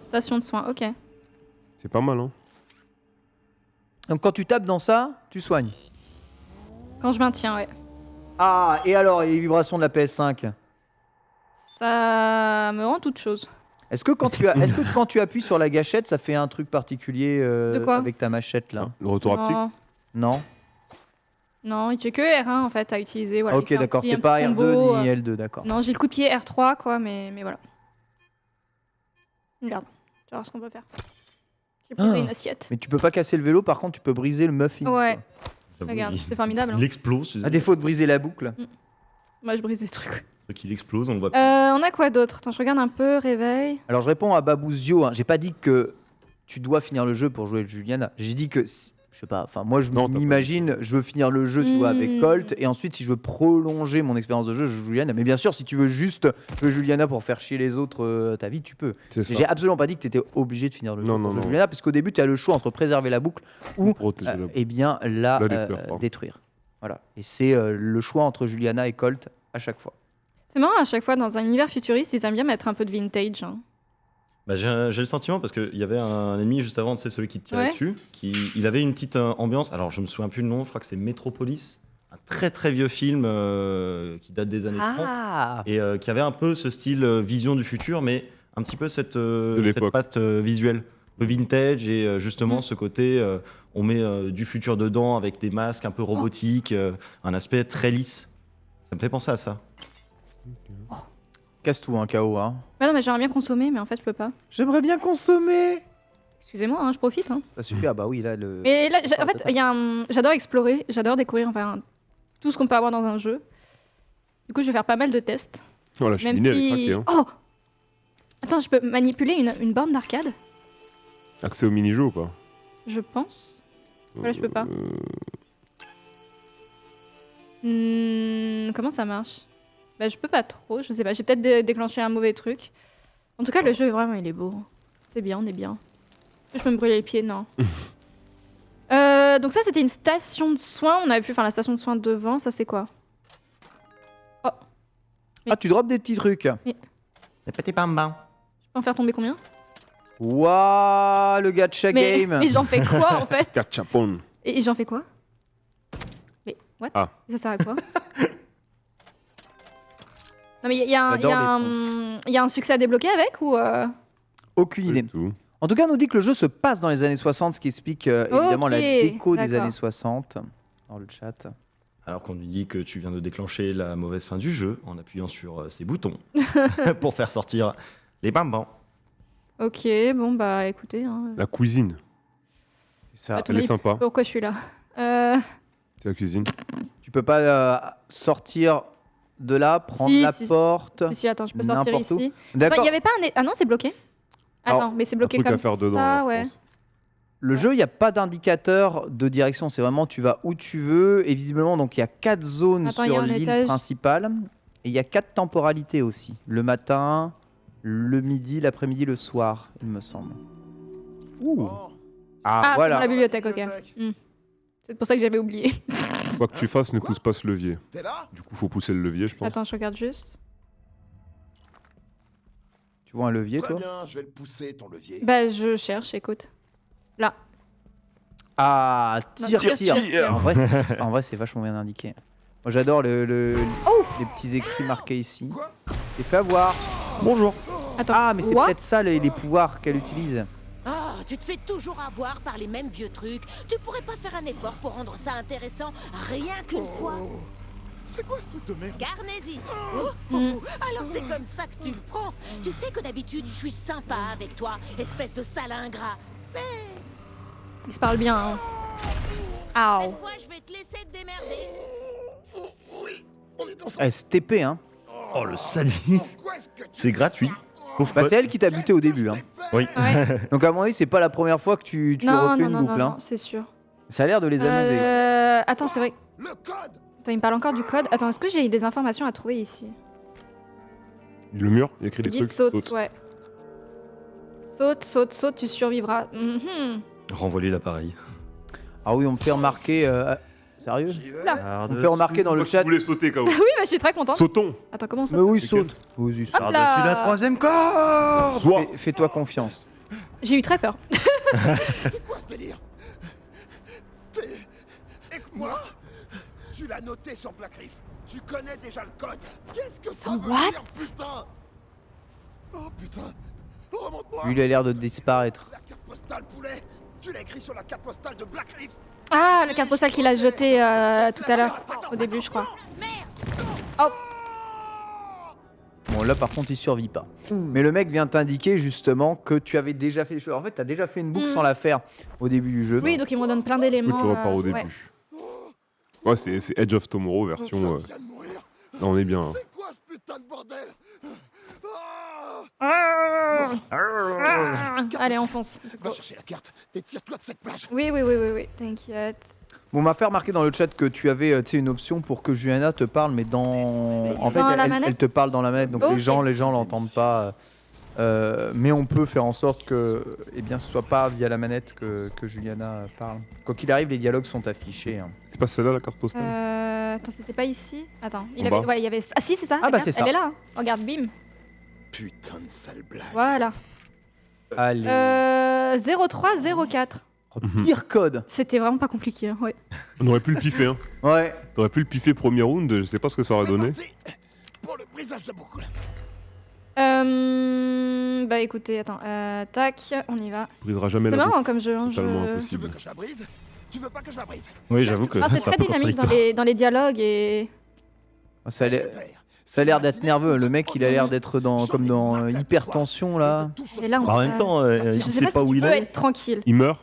Station de soins, ok. C'est pas mal, hein. Donc quand tu tapes dans ça, tu soignes. Quand je maintiens, ouais. Ah, et alors, et les vibrations de la PS5? Ça me rend toute chose. Est-ce que quand tu appuies sur la gâchette, ça fait un truc particulier De quoi avec ta machette là? Le retour haptique. Non, Non. non, j'ai que R1 en fait à utiliser. Voilà, Ok, il fait un d'accord, petit- c'est un pas petit R2 combo, ni L2, d'accord. Non, j'ai le coup de pied R3 quoi, mais voilà. Regarde, Tu vas voir ce qu'on peut faire. J'ai posé une assiette. Mais tu peux pas casser le vélo, par contre, tu peux briser le muffin. Ouais, J'avoue, regarde, c'est formidable. Hein. Il explose. À défaut de briser la boucle. Moi, je brise des trucs. Le truc, il explose, on le voit plus. On a quoi d'autre? Attends, je regarde un peu, réveil. Alors je réponds à Babouzio, hein. J'ai pas dit que tu dois finir le jeu pour jouer avec Juliana. J'ai dit que, je sais pas, enfin moi je Non, t'as pas m'imagine, je veux finir le jeu, tu vois, avec Hmm. Colt, et ensuite si je veux prolonger mon expérience de jeu, je joue Juliana. Mais bien sûr, si tu veux juste jouer Juliana pour faire chier les autres ta vie, tu peux. C'est ça. J'ai absolument pas dit que tu étais obligé de finir le jeu Non, pour non, jouer non. Juliana, parce qu'au début tu as le choix entre préserver la boucle ou Protéger la boucle. eh bien la La détruire, pardon. détruire. Voilà. Et c'est le choix entre Juliana et Colt à chaque fois. C'est marrant, à chaque fois, dans un univers futuriste, ils aiment bien mettre un peu de vintage. Hein. Bah, j'ai le sentiment parce qu'il y avait un ennemi juste avant, c'est celui qui te tirait Ouais. dessus, il avait une petite ambiance. Alors je me souviens plus le nom, je crois que c'est Metropolis, un très très vieux film qui date des années 30 Ah et qui avait un peu ce style vision du futur, mais un petit peu cette l'époque. patte visuelle, le vintage et justement ce côté, on met du futur dedans avec des masques un peu robotiques, un aspect très lisse. Ça me fait penser à ça. Casse tout, un KO. Hein. Ouais, non, mais j'aimerais bien consommer, mais en fait, je peux pas. J'aimerais bien consommer. Excusez-moi, hein, je profite. Hein. Ah, super, bah oui, là le. Mais là, en fait, il y a j'adore explorer, j'adore découvrir enfin, tout ce qu'on peut avoir dans un jeu. Du coup, je vais faire pas mal de tests. Oh, la Même cheminée, elle est si... craquée. Hein. Oh Attends, je peux manipuler une borne d'arcade? Accès au mini-jeu ou pas? Je pense. Voilà, je peux pas. Comment ça marche? Bah, je peux pas trop, je sais pas. J'ai peut-être déclenché un mauvais truc. En tout cas, le jeu, vraiment, il est beau. C'est bien, on est bien. Est-ce que je peux me brûler les pieds? Non. Donc ça, c'était une station de soins. On avait pu faire la station de soins devant. Ça, c'est quoi? Ah, tu drops des petits trucs. Les petits bambins. Je peux en faire tomber combien? Waouh, le gacha game. Mais j'en fais quoi, en fait? Gachapon. Et j'en fais quoi? Mais, what? Ah. Ça sert à quoi? Non, mais il y a un succès à débloquer avec ou... Aucune idée. Tout. En tout cas, on nous dit que le jeu se passe dans les années 60, ce qui explique évidemment la Ok, déco des d'accord. années 60 dans le chat. Alors qu'on lui dit que tu viens de déclencher la mauvaise fin du jeu en appuyant sur ces boutons pour faire sortir les bambins. Ok, bon, bah écoutez. Hein. La cuisine. C'est ça. À ton Elle est avis, sympa. pourquoi je suis là? C'est la cuisine. Tu peux pas sortir de là, prendre Si, la si. porte. Si, attends, je peux sortir N'importe où. ici. Attends, D'accord. il y avait pas un... Ah non, c'est bloqué. Attends, Alors, mais c'est Un bloqué truc comme à faire dedans. ça, je ouais. pense. Le jeu, il n'y a pas d'indicateur de direction. C'est vraiment tu vas où tu veux. Et visiblement, donc il y a 4 zones Attends, il y a sur un l'île étage. principale. Et il y a 4 temporalités aussi. Le matin, le midi, l'après-midi, le soir, il me semble. Oh, Ah, Ah, voilà. c'est dans la bibliothèque, ok. C'est pour ça que j'avais oublié. Quoi que tu fasses, ne pousse pas ce levier. T'es là? Du coup, faut pousser le levier, je pense. Attends, je regarde juste. Tu vois un levier, Très toi bien, je vais le pousser, ton levier. Bah, je cherche, écoute. Là. Ah, tire, Tire, tire. tire. En vrai, c'est vachement bien indiqué. Moi, j'adore Ouf. les petits écrits marqués ici. Et fait avoir. Bonjour. Attends. Ah, mais c'est What? peut-être ça les pouvoirs qu'elle utilise. Ah, tu te fais toujours avoir par les mêmes vieux trucs. Tu pourrais pas faire un effort pour rendre ça intéressant rien qu'une fois? Oh, c'est quoi ce truc de merde? Carnesis. Mm. Alors c'est comme ça que tu le prends. Tu sais que d'habitude je suis sympa avec toi, espèce de sale ingrat. Il se parle bien, hein. Aouh. Cette fois je vais te laisser te démerder. Oui, on est ensemble. STP, hein. Oh, le sadisme. Pourquoi est-ce que tu C'est fais gratuit. ça? Pauvre Bah, pote. c'est elle qui t'a buté au début, hein. Oui. Ouais. Donc, à mon avis, c'est pas la première fois que tu Non, refais non, une non, boucle, non, hein. non, c'est sûr. Ça a l'air de les amuser. Attends, c'est vrai. Le code! Attends, il me parle encore du code. Attends, est-ce que j'ai des informations à trouver ici? Le mur, il y a écrit Il des dit trucs. saute, ouais. Saute, saute, saute, tu survivras. Mhm. Renvoie-lui l'appareil. Ah oui, on me fait remarquer. Sérieux J'y vais. Là. On me fait remarquer dans le chat. Vous voulez sauter, Kao. Oui, bah je suis très contente. Sautons. Attends, comment ça? Mais oui, C'est saute. Vas-y, saute. Hop là. Par-dessus la troisième corde. Soit. Fais-toi confiance. J'ai eu très peur. C'est quoi ce délire? Écoute-moi! Tu l'as noté sur Black Reef. Tu connais déjà le code. Qu'est-ce que ça veut What? dire, putain? Oh putain! Remonte-moi! Lui, il a l'air de disparaître. La carte postale, poulet! Tu l'as écrit sur la carte postale de Black Reef! Ah, la carte postale qu'il a jetée tout à l'heure. Au début, je crois. Merde. Oh. Bon, là par contre, il survit pas. Mais le mec vient t'indiquer justement que tu avais déjà fait des choses. En fait, t'as déjà fait une boucle sans la faire au début du jeu. Oui, donc il me donne plein Du d'éléments. coup, tu repars au début. ouais. Ouais, c'est Edge of Tomorrow version. Ça vient de mourir. Là, on est bien. Hein. C'est quoi ce putain de bordel? Ah Allez, on fonce. Va chercher la carte et tire-toi de cette plage. Oui, t'inquiète. Bon, on m'a fait remarquer dans le chat que tu avais une option pour que Juliana te parle, mais dans. En fait, Dans la elle manette te parle dans la manette, donc Ok. les gens l'entendent pas. Mais on peut faire en sorte que ce soit pas via la manette que Juliana parle. Quoi qu'il arrive, les dialogues sont affichés. Hein. C'est pas celle-là la carte postale Attends, c'était pas ici? Attends, En bas. il y avait. Ah si, c'est ça. Ah bah, regarde, c'est ça. Elle est là. Hein. Regarde, bim. Putain de sale blague. Voilà. Allez. 0304. Oh, pire code. C'était vraiment pas compliqué. Hein. Ouais. On aurait pu le piffer, hein. Ouais. T'aurais pu le piffer premier round, je sais pas ce que ça aurait C'est donné. parti pour le brisage de boucle. Bah écoutez, attends. Tac, on y va. On brisera jamais C'est la boucle. marrant comme jeu. Hein, Totalement Tu veux impossible. que je la brise? Tu veux pas que je la brise? Oui, j'avoue que Ah, c'est c'est un très peu dynamique contradictoire. dans les dialogues et. Ça a l'air- Super. Ça a l'air d'être nerveux. Le mec, il a l'air d'être comme dans Hypertension là. Et là, on En même temps, je il sais sait pas pas si où tu il peux est. être tranquille. Il meurt.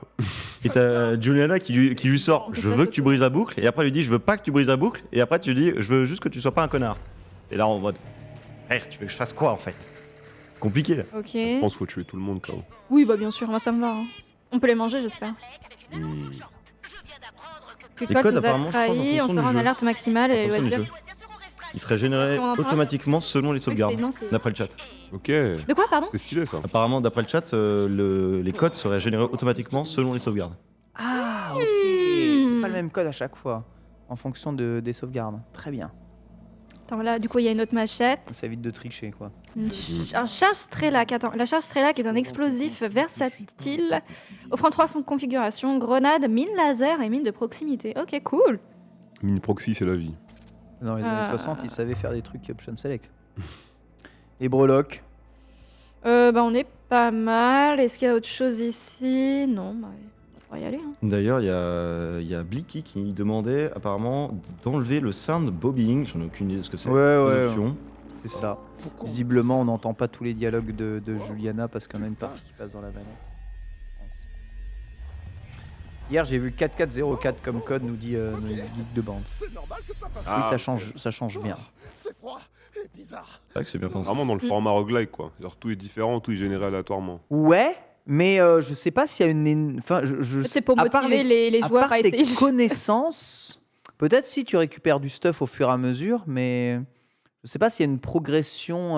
Et t'as Juliana qui lui sort je veux que tu brises la boucle, et après lui dit je veux pas que tu brises la boucle, et après tu dis je veux juste que tu sois pas un connard. Et là en mode frère, tu veux que je fasse quoi en fait? C'est compliqué là. Ok. Je pense qu'il faut tuer tout le monde, KO. Oui, bah bien sûr, moi ça me va. Hein. On peut les manger, j'espère. Que Les Colt codes, nous a apparemment, je crois, trahi, en on fonction sera du en jeu. alerte maximale et En fonction du loisirs. jeu. Il serait généré On entend automatiquement selon les sauvegardes, Non, c'est- d'après le chat. Ok. De quoi, pardon? C'est stylé ça. Apparemment, d'après le chat, les codes seraient générés automatiquement selon les sauvegardes. Ah, ok. C'est pas le même code à chaque fois. En fonction des sauvegardes. Très bien. Attends, là, du coup, il y a une autre machette. Ça évite de tricher quoi. Un charge Strelak. Attends, la charge Strelak est un explosif versatile offrant 3 configurations grenade, mine laser et mine de proximité. Ok, cool. Mine proxy, c'est la vie. Dans les années 60, ils savaient faire des trucs option select. Les breloques. Bah, on est pas mal. Est-ce qu'il y a autre chose ici? Non, bah, on va y aller. Hein. D'ailleurs, il y a Blicky qui demandait apparemment d'enlever le sound bobbing. J'en ai aucune idée de ce que c'est. Ouais, Les ouais. options. C'est ça. Visiblement, on n'entend pas tous les dialogues de Juliana parce qu'on a une partie qui passe dans la manette. Hier, j'ai vu 4404 comme code, nous dit le guide de bande. C'est normal que ça fasse. Oui, ça change bien. C'est froid et bizarre. C'est vrai que c'est bien pensé. Vraiment dans le format roguelike, quoi. Genre, tout est différent, tout est généré aléatoirement. Ouais, mais je sais pas s'il y a une. Enfin, C'est pour à part motiver les à joueurs part à tes essayer. connaissances, peut-être si tu récupères du stuff au fur et à mesure, mais je sais pas s'il y a une progression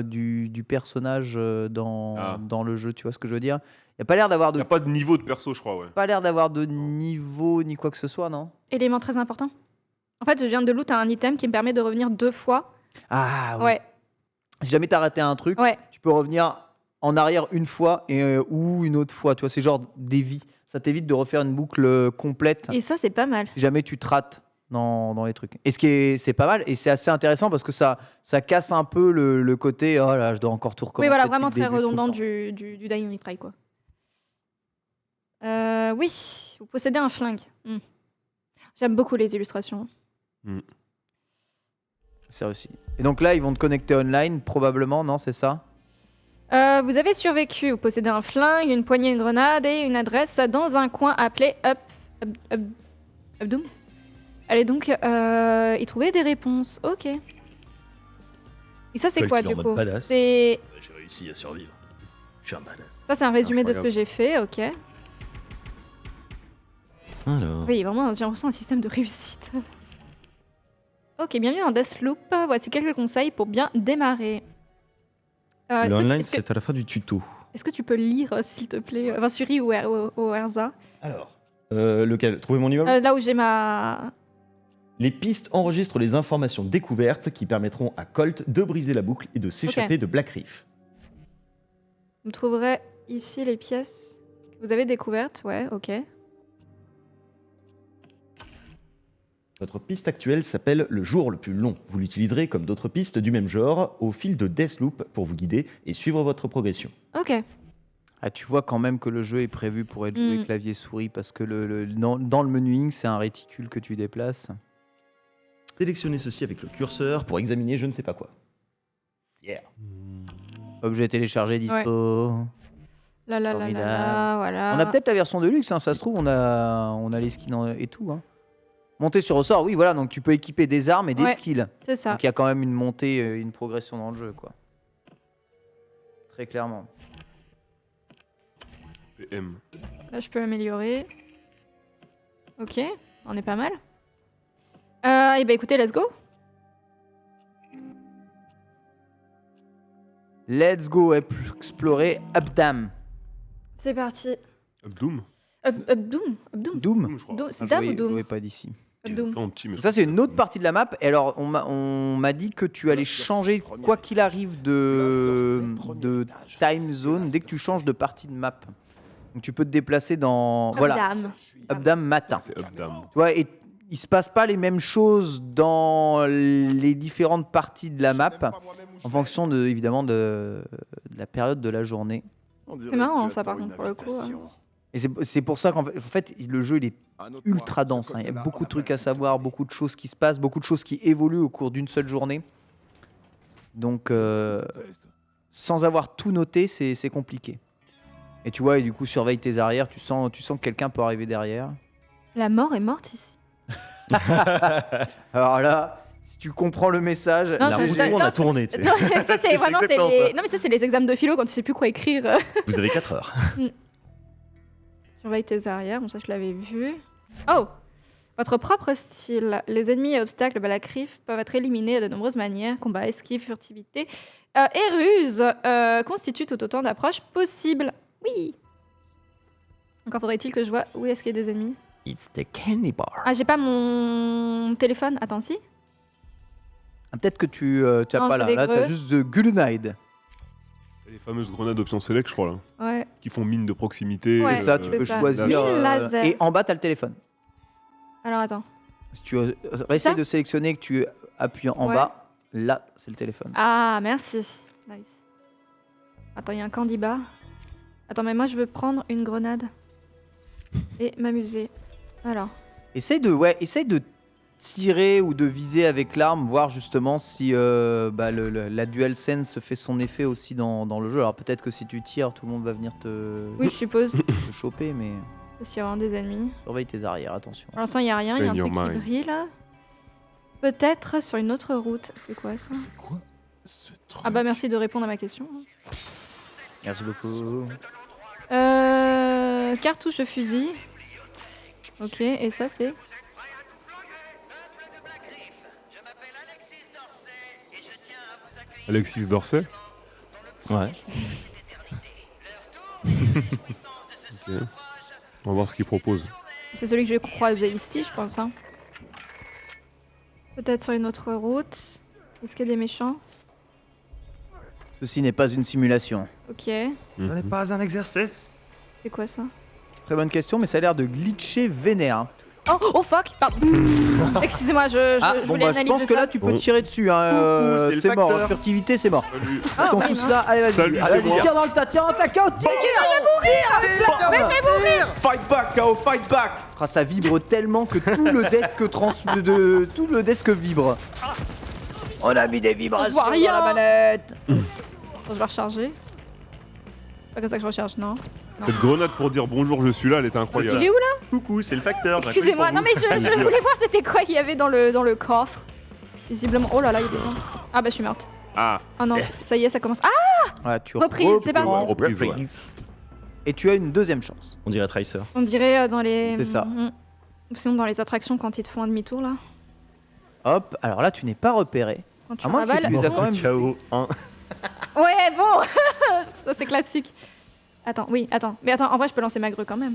du personnage dans le jeu. Tu vois ce que je veux dire? Il y a pas l'air d'avoir Y a pas de niveau de perso, je crois, ouais. pas l'air d'avoir de niveau ni quoi que ce soit, non? Élément très important. En fait, je viens de loot un item qui me permet de revenir 2 fois. Ah oui. Ouais, Si jamais t'as raté un truc, ouais. tu peux revenir en arrière une fois ou une autre fois. Tu vois, c'est genre des vies. Ça t'évite de refaire une boucle complète Et ça, c'est pas mal. si jamais tu te rates dans les trucs. Et c'est pas mal et c'est assez intéressant parce que ça casse un peu le côté oh là, je dois encore tout recommencer. Oui, voilà, depuis vraiment le très début, tout le redondant temps. du Dying Retry, quoi. Oui, vous possédez un flingue. J'aime beaucoup les illustrations. C'est réussi. Et donc là, ils vont te connecter online, probablement, non? C'est ça? Vous avez survécu. Vous possédez un flingue, une poignée de grenades et une adresse dans un coin appelé Updoom. Allez donc y trouver des réponses. Ok. Et ça, c'est Colt, quoi il est en du mode coup? badass. C'est J'ai réussi à survivre. Je suis un badass. ça, c'est un résumé de ce que Incroyable. j'ai fait. Ok. Alors. Oui, vraiment, j'ai l'impression un système de réussite. Ok, bienvenue dans Deathloop. Voici quelques conseils pour bien démarrer. Le Est-ce que- online, est-ce que- c'est à la fin du tuto. Est-ce que tu peux lire, s'il te plaît, enfin, Suri ou Erza Alors. Lequel? Trouvez mon immeuble? Là où j'ai ma... Les pistes enregistrent les informations découvertes qui permettront à Colt de briser la boucle et de s'échapper de Black Reef. Vous trouverez ici les pièces que vous avez découvertes. Ouais, ok. Votre piste actuelle s'appelle le jour le plus long. Vous l'utiliserez comme d'autres pistes du même genre au fil de Deathloop pour vous guider et suivre votre progression. Ok. Ah, tu vois quand même que le jeu est prévu pour être joué clavier-souris parce que dans le menuing, c'est un réticule que tu déplaces. Sélectionnez ceci avec le curseur pour examiner je ne sais pas quoi. Objet téléchargé, dispo. Là, Formidable. voilà. On a peut-être la version de luxe, hein, ça se trouve, on a les skins et tout. Hein. Monter sur ressort, oui, voilà, donc tu peux équiper des armes et des Ouais. skills. C'est ça. Donc il y a quand même une montée, une progression dans le jeu, quoi. Très clairement. PM. Là, je peux améliorer. Ok, on est pas mal. Et bah écoutez, let's go. Let's go explorer Updam. C'est parti. Doom. Doom. Doom. Doom, je crois. Doom. C'est Je Dam ou voyais- je Doom voyais pas d'ici. Doom. En petit, mais Ça, c'est une autre partie de la map. Et alors, on m'a dit que tu allais changer, quoi qu'il arrive, de time zone dès que tu changes de partie de map. Donc, tu peux te déplacer dans. Voilà. Dame. Updam matin. c'est Updam. Tu vois, et il se passe pas les mêmes choses dans les différentes parties de la map, en fonction de, évidemment de la période de la journée. C'est marrant, ça, par contre, pour le coup, Et c'est pour ça qu'en fait, le jeu il est ultra dense. Hein. Il y a beaucoup de trucs à savoir, beaucoup de choses qui se passent, beaucoup de choses qui évoluent au cours d'une seule journée. Donc, sans avoir tout noté, c'est compliqué. Et tu vois, et du coup, surveille tes arrières. Tu sens que quelqu'un peut arriver derrière. La mort est morte ici. Alors là, si tu comprends le message, Non, La ça- roue ça- tourne, non, a ça- tourné, tu sais. Non, ça c'est vraiment exactement ça. non mais ça c'est les examens de philo quand tu sais plus quoi écrire. Vous avez 4 heures. Surveille tes arrières, bon ça je l'avais vu. Oh, votre propre style. Les ennemis et obstacles Balakriff peuvent être éliminés de nombreuses manières. Combat, esquive, furtivité et ruse constituent tout autant d'approches possibles. Oui. Encore faudrait-il que je vois où est-ce qu'il y a des ennemis. It's the candy bar. Ah j'ai pas mon téléphone. Attends si. Ah, peut-être que tu as Non, pas j'ai là. des Là, tu as greux. juste de Gullenide. Les fameuses grenades option select, je crois, là. Ouais. Qui font mine de proximité. Ouais, C'est ça, tu c'est peux ça. choisir. Mine laser. Et en bas, tu as le téléphone. Alors attends. Si tu essaies Ça de sélectionner que tu appuies en Ouais. bas, là, c'est le téléphone. Ah, merci. Nice. Attends, il y a un candy bar. Attends, mais moi je veux prendre une grenade et m'amuser. Alors, Essaye de tirer ou de viser avec l'arme, voir justement si la DualSense fait son effet aussi dans le jeu. Alors peut-être que si tu tires, tout le monde va venir oui, je suppose. te choper, mais S'il y a vraiment des ennemis. surveille tes arrières, attention. Pour l'instant, il n'y a rien. Il y a un Stay in truc your qui mind. brille là. Peut-être sur une autre route. C'est quoi ça? C'est quoi ce truc? Ah bah merci de répondre à ma question. Merci beaucoup. Cartouche de fusil. Ok, et ça c'est... Alexis Dorset. Ouais. Ok. On va voir ce qu'il propose. C'est celui que j'ai croisé ici, je pense. Hein. Peut-être sur une autre route. Est-ce qu'il y a des méchants? Ceci n'est pas une simulation. Ok. Ce n'est pas un exercice. C'est quoi ça? Très bonne question, mais ça a l'air de glitcher vénère. Oh fuck! Pardon. Excusez-moi, je Bon, voulais je analyser pense que ça. là, tu peux Bon. tirer dessus. Hein. c'est le C'est mort. facteur. Furtivité, c'est mort. Salut. Ils sont oui, tous mince. là. Allez, vas-y. Salut, Allez, c'est moi. tire dans le tas. Tire dans le tas. KO. Tire. Fight back, KO, fight back. Ah, ça vibre tellement que tout le desk vibre. On a mis des vibrations Je vois dans rien. la manette. Attends, je vais recharger. C'est pas comme ça que je recharge, non? Cette grenade pour dire bonjour, je suis là, elle était Il incroyable. est où là? Coucou, c'est le facteur. j'ai Excusez-moi, appelé non pour mais vous. je voulais voir c'était quoi qu'il y avait dans le coffre. Visiblement. Oh là là, il y a des gens. Ah bah je suis morte. Ah, Oh non, ça y est, ça commence. Ah! Ouais, tu Reprise, c'est parti. reprends. reprise, ouais. Reprise. Et tu as une deuxième chance. On dirait Tracer. On dirait dans les. C'est ça. Ou sinon dans les attractions quand ils te font un demi-tour là. Hop. Alors là, tu n'es pas repéré. Quand tu À moins que ravales. tu les as quand même. KO 1. Ouais, bon. Ça c'est classique. Attends, oui, attends. Mais attends, en vrai, je peux lancer ma grue quand même.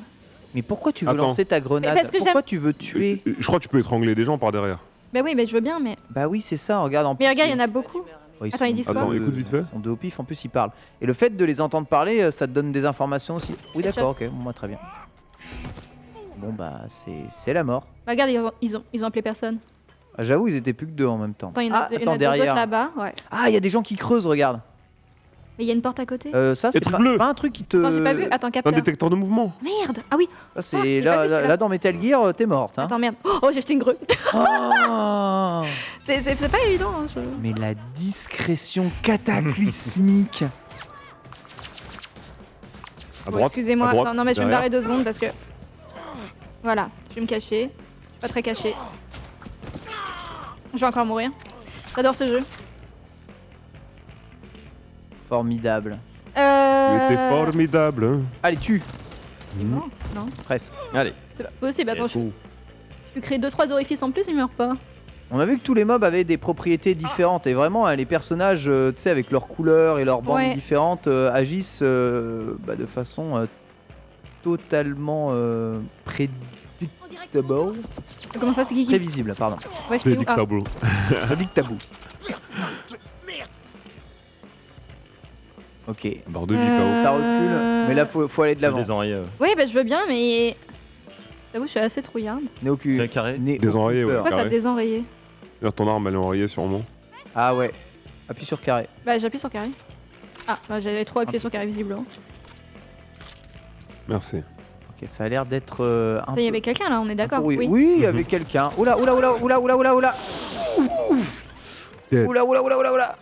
Mais pourquoi tu veux Attends. lancer ta grenade? Mais parce que Pourquoi tu veux tuer? Je crois que tu peux étrangler des gens par derrière. Bah oui, mais je veux bien, mais. Bah oui, c'est ça. Regarde en plus. Mais regarde, il y en a beaucoup. Ouais, Attends, ils disent quoi Attends, écoute vite fait. Ils sont deux au pif. En plus, ils parlent. Et le fait de les entendre parler, ça te donne des informations aussi. Oui, d'accord. Ok. Bon, moi, très bien. Bon bah, c'est la mort. Bah regarde, ils ont appelé personne. Ah, j'avoue, ils étaient plus que deux en même temps. Attends, il y en a, Ah, il y en a attends, deux autres derrière. là-bas. Ouais. Ah, il y a des gens qui creusent, regarde. Mais il y a une porte à côté. Ça, c'est trucs pas, bleus. c'est pas un truc qui te. Attends, j'ai pas vu. Attends, Un capteur. détecteur de mouvement. Merde. Ah oui. Ça, c'est j'ai pas vu celui-là. là dans Metal Gear, t'es morte. Hein. Attends, merde. Oh, j'ai jeté une grue. Oh C'est pas évident. Hein, Mais la discrétion cataclysmique. À Bon, droite. excusez-moi. à droite, Non, mais je vais me derrière. barrer 2 secondes parce que. Voilà, je vais me cacher. Pas très caché. Je vais encore mourir. J'adore ce jeu. Formidable. Il était formidable. Hein. Allez, tue. Non, non. Presque. Allez. C'est pas possible. Attends, Let's go. je peux créer 2-3 orifices en plus, il meurt pas. On a vu que tous les mobs avaient des propriétés différentes et vraiment hein, les personnages, tu sais, avec leurs couleurs et leurs bandes Ouais. différentes, agissent de façon totalement prédictable. Comment ça, c'est qui Prévisible, pardon. Ouais, je t'ai où Ah, Prédictable. Prédictable. Ok. Barre de vie, chaos. Ça recule, mais là faut aller de Je l'avant. désenrayer. Oui, bah je veux bien, mais. J'avoue, je suis assez trouillarde. Néocu. Très carré. Désenrayé, ouais. Pourquoi ça a Carré. désenrayé Regarde, ton arme, elle est enrayée sûrement. Ah ouais. Appuie sur carré. Bah j'appuie sur carré. Ah, bah j'avais trop appuyé sur carré visiblement. Merci. Ok, ça a l'air d'être un Il y peu- avait quelqu'un là, on est d'accord. Oui, il y avait quelqu'un. Oula, oula, oula, oula, oula, oula, oula. Dead. Oula, oula, oula, oula, oula.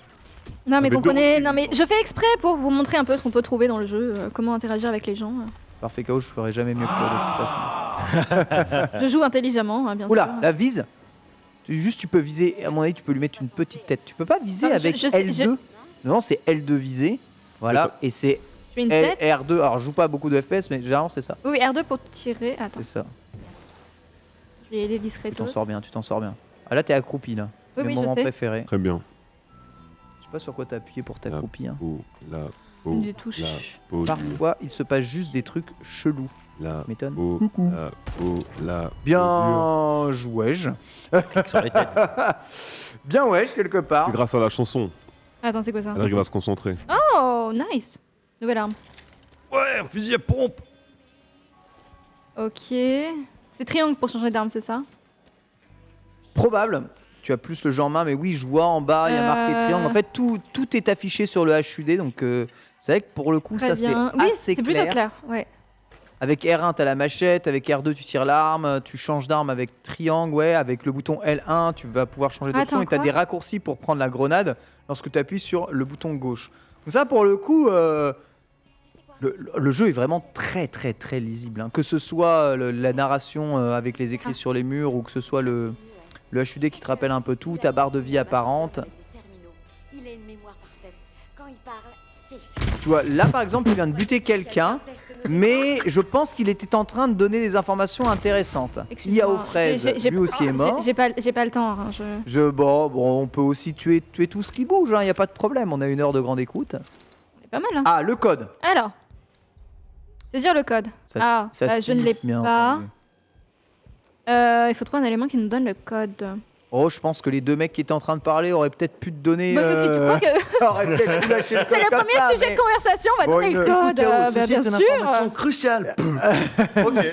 Non mais Avec comprenez, deux non mais je fais exprès pour vous montrer un peu ce qu'on peut trouver dans le jeu, comment interagir avec les gens. Parfait KO, je ferai jamais mieux que toi de toute façon. Je joue intelligemment, hein, bien Oula, sûr. la vise. Tu peux viser, à mon avis, tu peux lui mettre une petite tête. Tu peux pas viser Non, je- avec je sais- L2. Non, c'est L2 visé. Voilà, et c'est Je fais une tête. R2. Alors, je joue pas beaucoup de FPS, mais généralement, c'est ça. Oui, R2 pour tirer. Attends, C'est ça. je vais aller Tu discretos. t'en sors bien, tu t'en sors bien. Ah là, t'es accroupi là. Oui, Mon oui, je moment sais. préféré. Très bien. Je sais pas sur quoi t'as appuyé pour t'accroupir. Oh, la Une oh, des touches. la pause. Parfois, il se passe juste des trucs chelous. La M'étonne. oh, Coucou. la oh, la Bien joué-je. Clique sur les têtes. Bien ouais, quelque part. C'est grâce à la chanson. Attends, c'est quoi ça Elle arrive à se concentrer. Oh, nice. Nouvelle arme. Ouais, un fusil à pompe. Ok. C'est triangle pour changer d'arme, c'est ça Probable. Tu as plus le jeu en main, mais oui, je vois en bas, il y a marqué triangle. En fait, tout est affiché sur le HUD, donc c'est vrai que pour le coup, Très ça c'est bien. Oui, assez c'est plutôt clair. Ouais. Avec R1, t'as la machette, avec R2, tu tires l'arme, tu changes d'arme avec triangle, ouais, avec le bouton L1, tu vas pouvoir changer d'option Attends, et t'as quoi des raccourcis pour prendre la grenade lorsque tu appuies sur le bouton gauche. Donc ça, pour le coup, le jeu est vraiment très très très lisible. Hein. Que ce soit la narration avec les écrits sur les murs ou que ce soit le HUD qui te rappelle un peu tout, ta barre de vie apparente. Il a une mémoire parfaite. Quand il parle, c'est le film. Tu vois, là par exemple, tu viens de buter quelqu'un, mais je pense qu'il était en train de donner des informations intéressantes. Excuse-moi. IA aux fraises, J'ai- lui aussi est mort. J'ai pas le temps. Hein, Bon, on peut aussi tuer tout ce qui bouge, il n'y a pas de problème, on a 1 heure de grande écoute. C'est pas mal. Hein. Ah, le code. Alors. Saisir le code. Ça je ne se l'ai piffe, bien pas. entendu. Il faut trouver un élément qui nous donne le code. Oh, je pense que les 2 mecs qui étaient en train de parler auraient peut-être pu te donner. Bah, tu crois que auraient peut-être pu lâcher le c'est code le comme premier ça, sujet mais- de conversation, on va Bon, donner une- le code. Bah, bien sûr. cruciale. Ok.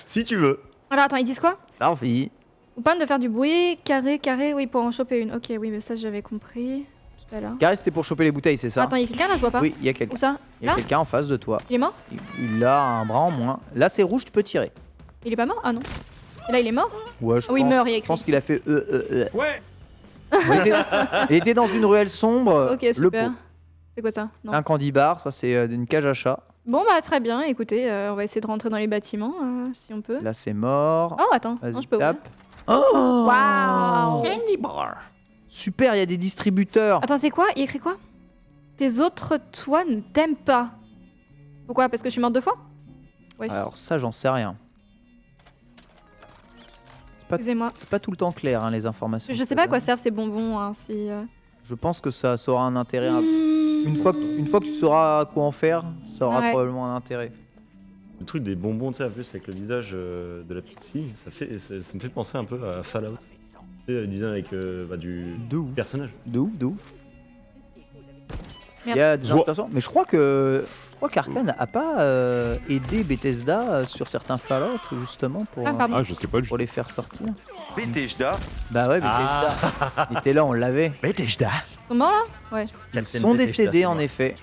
Si tu veux. Alors attends, ils disent quoi Parfait. Ou pas de faire du bruit, carré, oui, pour en choper une. Ok, oui, mais ça j'avais compris tout à l'heure. Carré, c'était pour choper les bouteilles, c'est ça? Attends, il y a quelqu'un là, je vois pas. Oui, il y a quelqu'un. Où ça Il y a Là quelqu'un en face de toi. Il est mort Il a un bras en moins. Là, c'est rouge, tu peux tirer. Il est pas mort Ah non. Et là, il est mort Ouais, je Oui, il pense, meurt, il y a je écrit. pense qu'il a fait. Ouais. Il était dans une ruelle sombre. Ok, le super. pot. C'est quoi ça Non. Un candy bar, ça c'est une cage à chat. Bon, bah très bien, écoutez, on va essayer de rentrer dans les bâtiments si on peut. Là, c'est mort. Oh, attends, non, Vas-y, je peux ouvrir. tape. Oh Waouh Candy bar. Super, il y a des distributeurs. Attends, c'est quoi Il écrit quoi Tes autres toi ne t'aiment pas. Pourquoi Parce que je suis morte 2 fois Ouais. Alors ça, j'en sais rien. Excusez-moi. C'est pas tout le temps clair, hein, les informations. Je sais pas à quoi servent ces bonbons, hein, si... Je pense que ça aura un intérêt. Une fois que tu sauras quoi en faire, ça aura Ouais. probablement un intérêt. Le truc des bonbons, tu sais, en plus avec le visage de la petite fille, ça me fait penser un peu à Fallout. Tu sais, le design avec du De ouf. personnage. De ouf, de ouf. Il y a des intéressants. Mais je crois qu'Arkane a pas aidé Bethesda sur certains Fallout justement pour, Ah, pardon. Ah, je sais pas du pour tout. les faire sortir. Bethesda. Bah ouais, Bethesda. Il était là, on l'avait. Bethesda. Ils sont morts là? Ouais. Ils sont décédés en effet.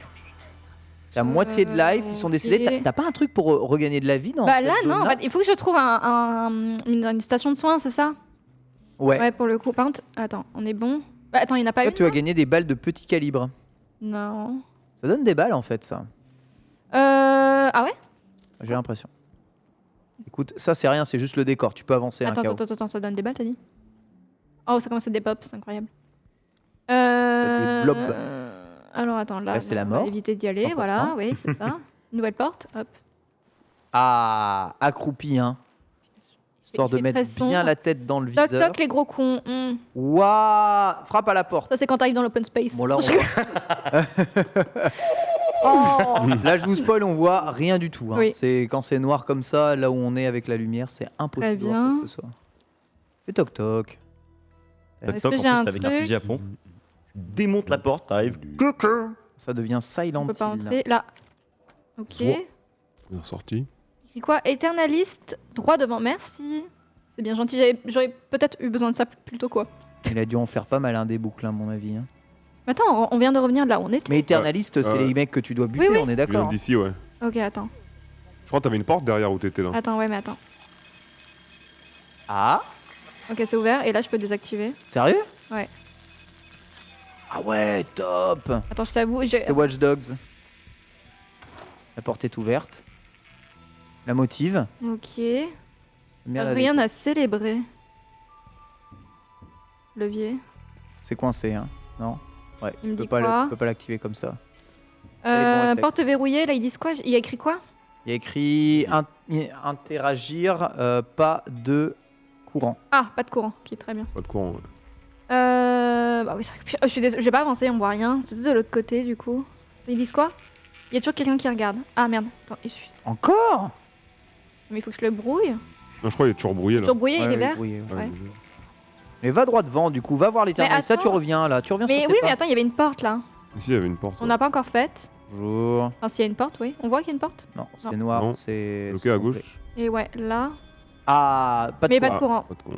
La moitié de life, ils sont décédés. ok. T'as pas un truc pour regagner de la vie dans Bah cette là, non, en zone-là fait, il faut que je trouve une station de soins, c'est ça? Ouais. Ouais, pour le coup. Par contre, attends, on est bon? Bah attends, il n'y en a pas Toi, une tu vas là gagner des balles de petit calibre. Non. Ça donne des balles en fait, ça. Ah ouais? J'ai l'impression. Écoute, ça c'est rien, c'est juste le décor. Tu peux avancer un Attends, KO. attends, ça donne des balles, t'as dit? Oh, ça commence à des pop, c'est incroyable. des blobs. Alors attends, là, Là, c'est la on va mort. éviter d'y aller, 100%. voilà, oui, c'est ça. Nouvelle porte, hop. Ah, accroupi, hein. Histoire Il de fait mettre très bien sombre. la tête dans le Toc viseur. toc, les gros cons. Waouh, frappe à la porte. Ça, c'est quand t'arrives dans l'open space. Bon là, on voit- Oh. là, je vous spoil, on voit rien du tout. Hein. Oui. C'est quand c'est noir comme ça, là où on est avec la lumière, c'est impossible de voir bien. quoi que ce soit. Fais toc toc. Toc Est-ce toc, que en j'ai un plus, t'avais un truc fusil à pompe. Tu démontes la porte, t'arrives. Coucou. Ça devient Silent On peut pas Hill. entrer. Là. Ok. Soit. Bien sorti. Et quoi? Éternaliste, droit devant. Merci. C'est bien gentil. J'aurais peut-être eu besoin de ça plus tôt, quoi. Il a dû en faire pas mal hein, des boucles, à mon avis. Hein. Mais attends, on vient de revenir de là où on était. Mais Éternaliste, c'est Ouais. les mecs que tu dois buter, Oui, oui. on est Il vient d'accord. hein. d'ici, ouais. Ok, attends. Je crois que t'avais une porte derrière où t'étais là. Attends, ouais, mais attends. Ah, Ok, c'est ouvert. Et là, je peux désactiver. sérieux? Ouais. Ah ouais, top. Attends, je t'avoue, j'ai. C'est Watch Dogs. La porte est ouverte. La motive. Ok. J'aime bien la Rien déco. à célébrer. Levier. C'est coincé, hein. Non? Ouais, Il me tu dit peux quoi pas l'activer comme ça. Allez, bon réflexe. Porte verrouillée, là ils disent quoi? Il y a écrit quoi? Il y a écrit interagir, pas de courant. Ah, pas de courant. Ok, très bien. Pas de courant, ouais. Bah oui, je suis désolée, j'ai pas avancé, on voit rien. C'est de l'autre côté du coup. Ils disent quoi? Il y a toujours quelqu'un qui regarde. Ah merde, attends, il suffit. Encore? Mais il faut que je le brouille. Non, je crois qu'il est toujours brouillé là. Toujours brouillé, il est vert. brouillé, ouais. Ouais. Ouais. Mais va droit devant, du coup, va voir l'éternel. Ça, tu attends. reviens là. Tu reviens Mais sur tes oui, pas. mais attends, il y avait une porte là. Ici, il y avait une porte. On n'a pas encore faite. Bonjour. Enfin, s'il y a une porte, oui. On voit qu'il y a une porte. Non, c'est Non. noir, Non. c'est. Ok, c'est à complet. gauche. Et ouais, là. Ah, pas de Mais courant. pas de courant. Pas de courant.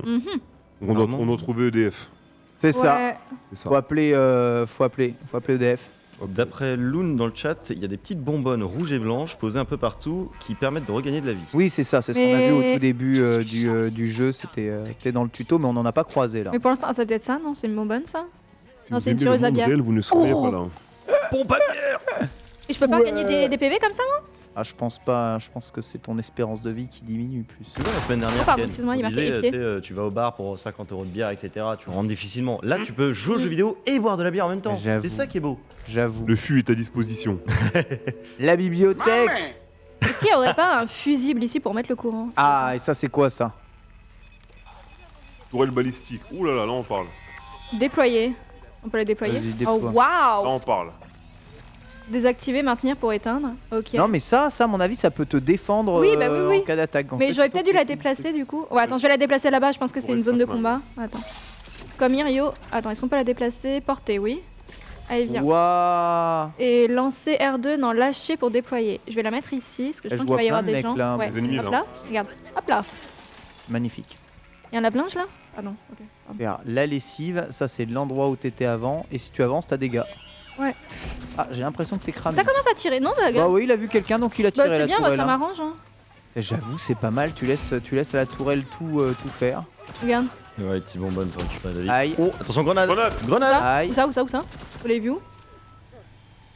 Mhm. On doit trouver EDF. C'est ça. Ouais. C'est ça. Faut appeler EDF. D'après Loon dans le chat, il y a des petites bonbonnes rouges et blanches posées un peu partout qui permettent de regagner de la vie. Oui, c'est ça. C'est ce qu'on a Mais- vu au tout début du jeu. C'était dans le tuto, mais on n'en a pas croisé là. Mais pour l'instant, ça peut être ça, non? C'est une bonbonne ça? Si Non, vous c'est une aimez le tueuse à monde bière. réel, vous ne seriez Oh. pas là. Pompe à bière. Et je peux pas Ouais. gagner des PV comme ça, moi? Ah, je pense pas. Je pense que c'est ton espérance de vie qui diminue plus. Tu vois, la semaine dernière, Oh, pardon, Ken, excuse-moi, on il m'a fait disait, épier. tu sais, tu vas au bar pour 50 € de bière, etc. Tu rentres difficilement. Là, tu peux jouer aux jeux vidéo et boire de la bière en même temps. J'avoue. C'est ça qui est beau. J'avoue. Le fût est à disposition. La bibliothèque. Est-ce qu'il y aurait pas un fusible ici pour mettre le courant? Ah, et ça, c'est quoi ça? Tourelle balistique. Ouh là là, là on parle. Déployer. On peut la déployer? Vas-y, Oh déploie. Là waouh! on parle. Désactiver, maintenir pour éteindre. Ok. Non, mais ça, à mon avis, ça peut te défendre Oui, bah oui, oui. en cas d'attaque. En Mais fait, j'aurais c'est peut-être ton dû la truc. déplacer du coup. Ouais, attends, je vais la déplacer là-bas. Je pense que c'est Ouais, une zone de pas mal. combat. Attends. Comme Irio. Attends, est-ce qu'on peut la déplacer? Porter, oui. Allez, viens. Waouh. Et lancer R2, non, lâcher pour déployer. Je vais la mettre ici, parce que je Là, sens je qu'il va y vois avoir plein de des gens. mecs, là, Ouais. des ennemis, Hop là. là, regarde. Hop là. Magnifique. Il y a un lave-linge là? Ah non, ok. Pardon. Regarde, la lessive, ça c'est l'endroit où t'étais avant. Et si tu avances, t'as des gars. Ouais. Ah, j'ai l'impression que t'es cramé. Ça commence à tirer, non? Bah, Bah regarde. oui, il a vu quelqu'un, donc il a Bah, tiré c'est la bien, bah, tourelle. ça hein. m'arrange. Hein. J'avoue, c'est pas mal. Tu laisses la tourelle tout faire. Regarde. Ouais, les petits bonbonnes pour récupérer la vie. Aïe. Oh, attention, grenade. Grenade. Grenade. Aïe. Où ça? Où ça? Où ça? Vous l'avez vu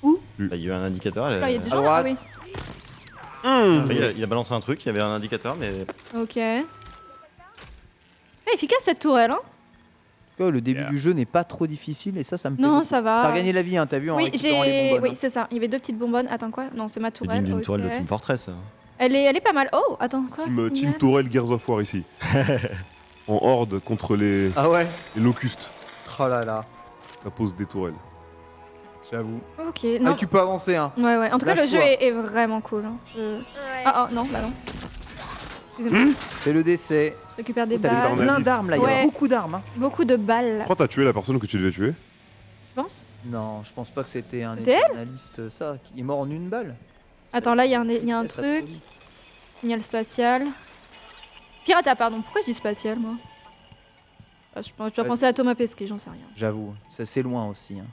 où? Bah, il y a eu un indicateur. Là, il y a des gens. droite. Ah oui. Après, il a balancé un truc, il y avait un indicateur, mais Ok. Efficace cette tourelle, hein? En tout cas, le début du jeu n'est pas trop difficile et ça me plaît. Non, beaucoup. ça va. T'as gagné la vie, hein, t'as vu en Oui, récupérant les j'ai. bonbonnes. Oui, hein. c'est ça. Il y avait deux petites bonbonnes. Attends, quoi? Non, c'est ma c'est tourelle. digne d'une ok. tourelle de Team Fortress. Elle est pas mal. Oh, attends, quoi? Team Tourelle Gears of War ici. En horde contre les Ah ouais. locustes. Oh là là. Ça pose des tourelles. J'avoue. Ok, Ah, non. tu peux avancer, hein. Ouais, ouais. En tout cas, le jeu Lâche-toi. est vraiment cool. Hein. Ah, oh, non, bah non. Excusez-moi, C'est le décès. je récupère des T'as balles. plein d'armes là, il y a Ouais. beaucoup d'armes. Hein. Beaucoup de balles, Je crois que t'as tué la personne que tu devais tuer. je pense. Non, je pense pas que c'était un C'était elle éternaliste, ça. Qui est mort en une balle. Attends, là, il y a un Ça truc. folie. Signal spatial. Pirata, pardon. Pourquoi je dis spatial, moi Je dois penser à Thomas Pesquet, j'en sais rien. J'avoue, ça c'est loin aussi. Hein.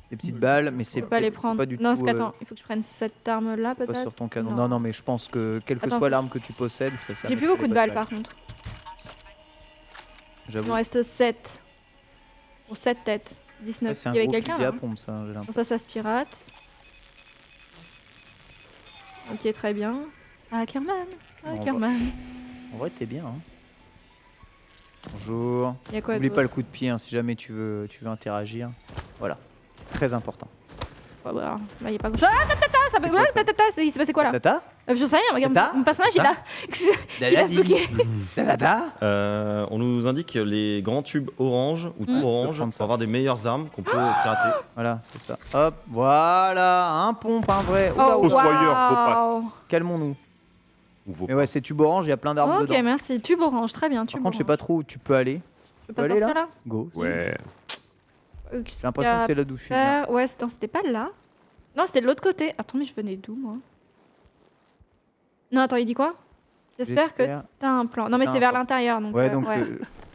Des petites balles, mais c'est Je peux pas les c'est prendre. pas du Non, tout, parce qu'attends, il faut que je prenne cette arme-là, pas peut-être. sur ton canon. Non. Non, non, mais je pense que quelle que Attends. soit l'arme que tu possèdes, ça J'ai plus beaucoup de balles, par contre. Il J'avoue. m'en reste 7. Pour 7 têtes. 19. Ouais, c'est un Il y avait gros quelqu'un fusil là à pompe, ça, j'ai Bon, l'impression. ça se pirate. Ok, très bien. Ackerman. On Ackerman. En vrai, t'es bien. Hein. Bonjour. Il y a quoi N'oublie pas d'autre le coup de pied hein, si jamais tu veux interagir. Voilà. Très important. Ouais, bah, là, il y a pas grand chose. Ah, tata, ça C'est fait quoi, quoi ça tata, il s'est passé quoi là Tata Je sais rien, regarde, Tata mon personnage il a. Il a Dada bugué. Tata On nous indique les grands tubes orange ou tout Mm. orange Je peux prendre pour ça. avoir des meilleures armes qu'on peut pirater. Voilà, c'est ça. Hop, voilà, un pompe, un vrai. Oula, Oh, oula. Fossoyeur, waouh. Calmons-nous. Ou vos Mais ouais, c'est tube orange, il y a plein d'armes Ok, dedans. merci. Tube orange, très bien. Par Tube contre, je sais orange. pas trop où tu peux aller. Je peux pas aller, sortir là Go. Ouais. J'ai l'impression que c'est là d'où je suis. bien. Ouais, c'était pas là. Non, c'était de l'autre côté. Attends, mais je venais d'où moi Non, attends, il dit quoi J'espère que t'as un plan. Non, mais T'as c'est un vers plan. l'intérieur. Donc, Ouais, donc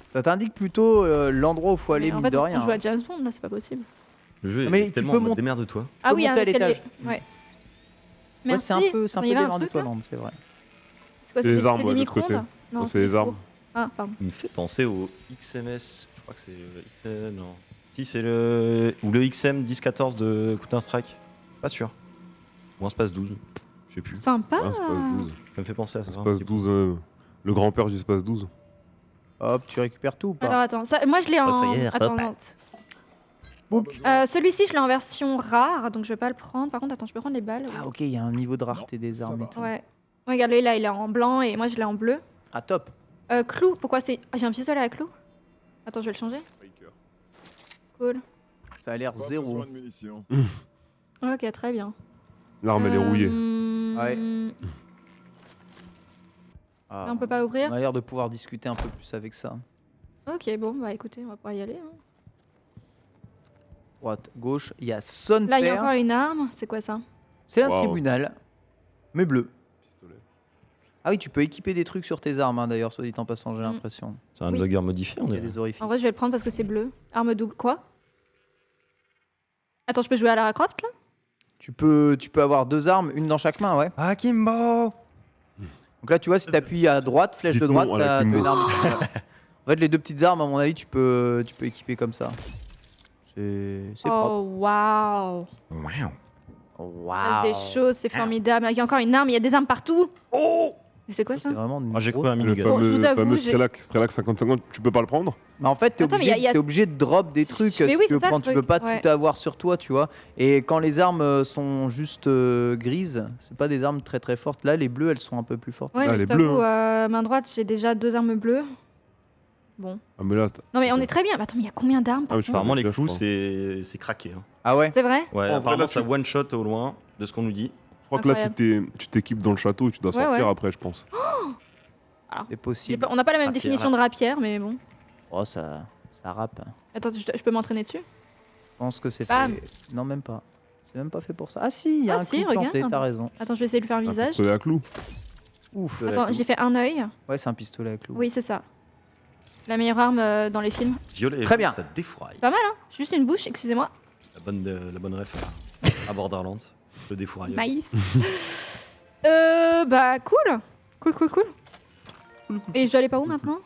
ça t'indique plutôt l'endroit où faut aller, Mais en mine fait, de on rien. joue à hein. James Bond là, c'est pas possible. Le jeu Mais est tu tellement peux en mode monter- démerde-toi. Ah oui, il y a un monter à escalier. l'étage. Ouais. Ouais, Merci. c'est un peu On y va, un démerde de truc, là toi, c'est vrai. C'est quoi, C'est les armes, c'est ouais, des de l'autre côté. micro-ondes Non, C'est les des armes. micros. Ah, pardon. Il me fait penser au XMS. Je crois que c'est le XM. Non. Si, c'est le. Ou le XM 10-14 de Counter-Strike. Pas sûr. Ou un Space 12. Je sais plus. Sympa. Ah, Space 12. Ça me fait penser à ça. Space 12, le grand-père du Space 12. Hop, tu récupères tout ou pas Alors attends, moi je l'ai en. ça y est, Attends, non. Celui-ci, je l'ai en version rare, donc je vais pas le prendre. Par contre, attends, je peux prendre les balles. Ah ok, il y a un niveau de rareté des armes et tout. Ouais. Regarde, là, il est en blanc et moi je l'ai en bleu. Ah top. Clou, pourquoi c'est. Ah, j'ai un pistolet à clou. Attends, je vais le changer. Cool. Ça a l'air zéro. Ok, très bien. L'arme, elle est rouillée. Ouais. Là, on peut pas ouvrir. On a l'air de pouvoir discuter un peu plus avec ça. Ok, bon, bah écoutez, on va pouvoir y aller. hein. Droite, gauche, il y a son Là, il y a père. encore une arme. C'est quoi ça C'est un Waouh. tribunal, mais bleu. Pistolet. Ah oui, tu peux équiper des trucs sur tes armes, hein, d'ailleurs, soit dit en passant, j'ai Mm. l'impression. C'est un Oui. dogger modifié, on Il y est a des orifices. En vrai, je vais le prendre parce que c'est bleu. Arme double. Quoi Attends, je peux jouer à Lara Croft là Tu peux avoir deux armes, une dans chaque main, ouais. Ah, Kimbo. Donc là, tu vois, si tu appuies à droite, flèche de Dites droite, non à la t'as Kimbo. une arme ici. En fait, les deux petites armes, à mon avis, tu peux équiper comme ça. C'est propre. Oh, waouh Wow. Waouh. Passe des choses, c'est formidable. Il y a encore une arme, il y a des armes partout. Oh Mais c'est quoi ça C'est vraiment une Ah, j'ai grosse- cru un Le minigun. Bon, je fameux, vous avoue, fameux j'ai- Strelac 50-50, tu peux pas le prendre Mais en fait, t'es Attends, mais obligé, y a- t'es obligé de drop des trucs Mais si oui, tu veux c'est ça, le prendre. Tu truc, peux pas ouais. tout avoir sur toi, tu vois. Et quand les armes sont juste grises, c'est pas des armes très très fortes. Là, les bleues, elles sont un peu plus fortes. Ouais, Ah, mais les je t'avoue, bleus, main droite, j'ai déjà 2 armes bleues. Bon. Ah, mais là, Non, mais on est très bien. Mais attends, mais il y a combien d'armes par Ah, mais tu contre Apparemment, les Là, je coups, crois. c'est craqué. hein. Ah ouais. C'est vrai Ouais, vrai, apparemment, là, ça tu- one shot au loin de ce qu'on nous dit. je crois que là, Incroyable. tu t'équipes dans le château et tu dois Ouais, sortir ouais. après, je pense. C'est J'ai possible. pas- On n'a pas la même Rapière. définition de rapière, mais bon. Oh, ça rappe. Attends, je peux m'entraîner dessus Je pense que c'est Bam. fait. Non, même pas. C'est même pas fait pour ça. Ah si, il y a Ah un si, clou regarde, planté, t'as attends. raison. Attends, je vais essayer de lui faire le Un visage. pistolet à clous. Ouf. Attends, j'ai fait un œil. Ouais, c'est un pistolet à clou. Oui, c'est ça. La meilleure arme dans les films. Violet, Très bien. ça défroille. Pas mal, hein Juste une bouche, excusez-moi. La bonne ref à Borderlands. Le défourailleur. Nice. Bah, cool. Cool. Et je dois aller par où maintenant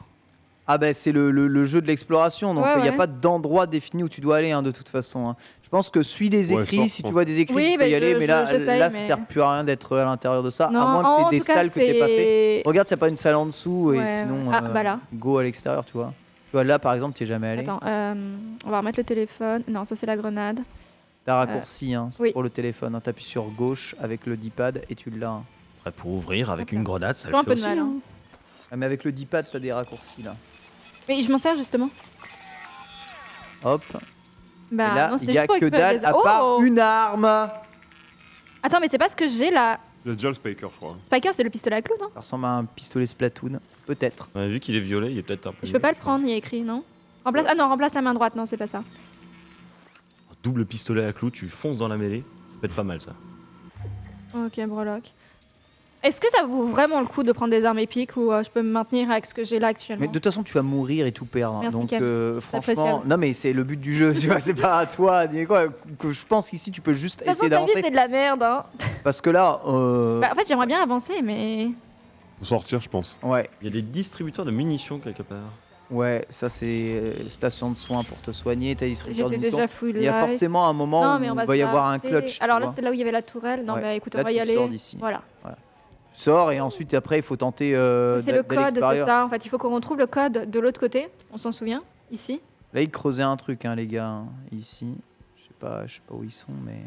Ah bah c'est le jeu de l'exploration, donc il Ouais, n'y a ouais. pas d'endroit défini où tu dois aller hein, de toute façon. hein. Je pense que suis les Ouais, écrits, sors, si sors. tu vois des écrits, Oui, tu bah, peux y aller, mais là, j'essaye, là ça mais- sert plus à rien d'être à l'intérieur de ça, Non, à moins que en tu aies des tout cas, salles que tu pas fait. c'est- Regarde, s'il n'y a pas une salle en dessous, et Ouais, sinon, ouais. Ah, bah là. go à l'extérieur, tu vois. Tu vois, là par exemple, tu es jamais allé. Attends, on va remettre le téléphone. Non, ça c'est la grenade. T'as raccourci, hein, c'est oui. pour le téléphone. Hein. T'appuies sur gauche avec le D-pad et tu l'as. hein. Prêt pour ouvrir avec une grenade, ça J'ai le un fait peu de aussi. mal. hein. Hein. Ah, mais avec le D-pad, t'as des raccourcis là. Mais je m'en sers justement. Hop. Bah, et là, non, il c'était n'y a juste pour que récupérer dalle des- à part Oh une arme. Attends, mais c'est pas ce que j'ai là. Il a déjà le Spiker, je crois. Spiker, c'est le pistolet à clous, non Ça ressemble à un pistolet Splatoon, peut-être. Ouais, vu qu'il est violet, il est peut-être un peu. Je peux pas le prendre, il y a écrit, non remplace... Ah non, remplace la main droite, non, c'est pas ça. double pistolet à clous, tu fonces dans la mêlée. Ça peut être pas mal ça. Ok, breloque. Est-ce que ça vaut vraiment le coup de prendre des armes épiques ou je peux me maintenir avec ce que j'ai là actuellement? Mais de toute façon, tu vas mourir et tout perdre. Merci, Donc, Ken. franchement, appréciable. non mais c'est le but du jeu, tu vois, c'est pas à toi. Quoi, que je pense qu'ici, tu peux juste De toute façon, essayer ta vie d'avancer. c'est de la merde. Hein. Parce que là, Bah, en fait, j'aimerais bien avancer, mais. Faut sortir, je pense. ouais, Il y a des distributeurs de munitions quelque part. ouais, ça c'est station de soins pour te soigner, t'as distributeur de J'étais munitions. déjà full Il y a life. forcément un moment Non, où mais on il va va se y avoir un barrer. clutch. tu Alors là, vois. c'est là où il y avait la tourelle. Non, Ouais. bah écoute, Là, on va y tu aller. sors d'ici. Voilà. Tu sors et ensuite après il faut tenter C'est le d'aller code, c'est extérieur. ça. En fait, il faut qu'on retrouve le code de l'autre côté. On s'en souvient ici. Là ils creusaient un truc hein, les gars, ici. Je sais pas où ils sont mais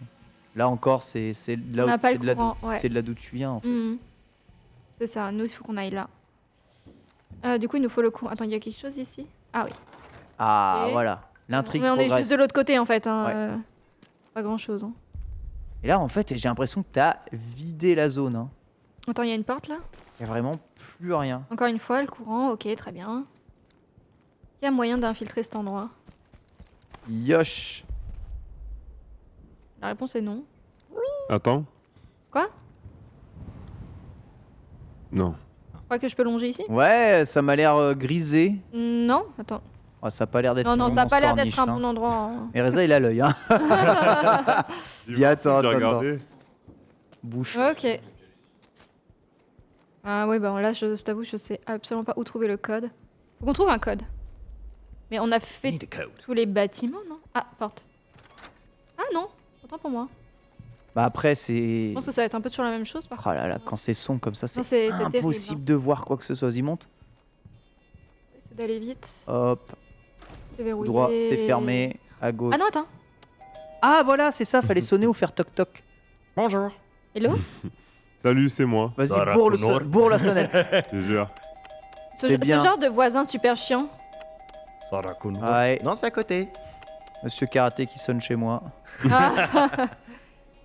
là encore c'est de là On n'a où pas c'est le de là courant. d'où Ouais. c'est de là d'où tu viens en fait. Mhm. C'est ça. Nous, il faut qu'on aille là. Du coup, il nous faut le courant. Attends, il y a quelque chose ici? Ah oui. Ah Ok. voilà, l'intrigue Mais on est progresse. juste de l'autre côté en fait. Hein. Ouais. Pas grand chose. Hein. Et là en fait j'ai l'impression que t'as vidé la zone. Hein. Attends, il y a une porte là? Il y a vraiment plus rien. Encore une fois, le courant. Ok, très bien. Il y a moyen d'infiltrer cet endroit. Yosh. La réponse est non. Attends. Quoi? Non. Je crois que je peux longer ici? Ouais, ça m'a l'air grisé. Non, attends. Oh, ça a pas l'air d'être Non, non, un ça a pas l'air corniche, d'être un hein. bon endroit. Hein. Mais Reza il a l'œil hein. Dis attends, J'ai attends, regardé. Bouche. Ok. Ah ouais, bah là, je t'avoue, je sais absolument pas où trouver le code. Faut qu'on trouve un code. Mais on a fait Need a code. tous les bâtiments, non? Ah, porte. Ah non, autant pour moi. Bah après Je c'est... pense que ça va être un peu toujours la même chose, par contre. Oh là là, quand c'est son comme ça, Non, c'est c'est impossible de voir quoi que ce soit. Vas-y, monte. C'est d'aller vite. Hop, C'est verrouillé. droit, c'est fermé. À gauche. Ah non, attends. Ah voilà, c'est ça, fallait sonner ou faire toc toc. Bonjour. Hello? Salut, c'est moi. Vas-y, Sarah Connor. bourre la sonnette. Je te jure. C'est bien. Ce genre de voisin super chiant. Sarah Connor. Ouais, Non, c'est à côté. monsieur karaté qui sonne chez moi. Ah.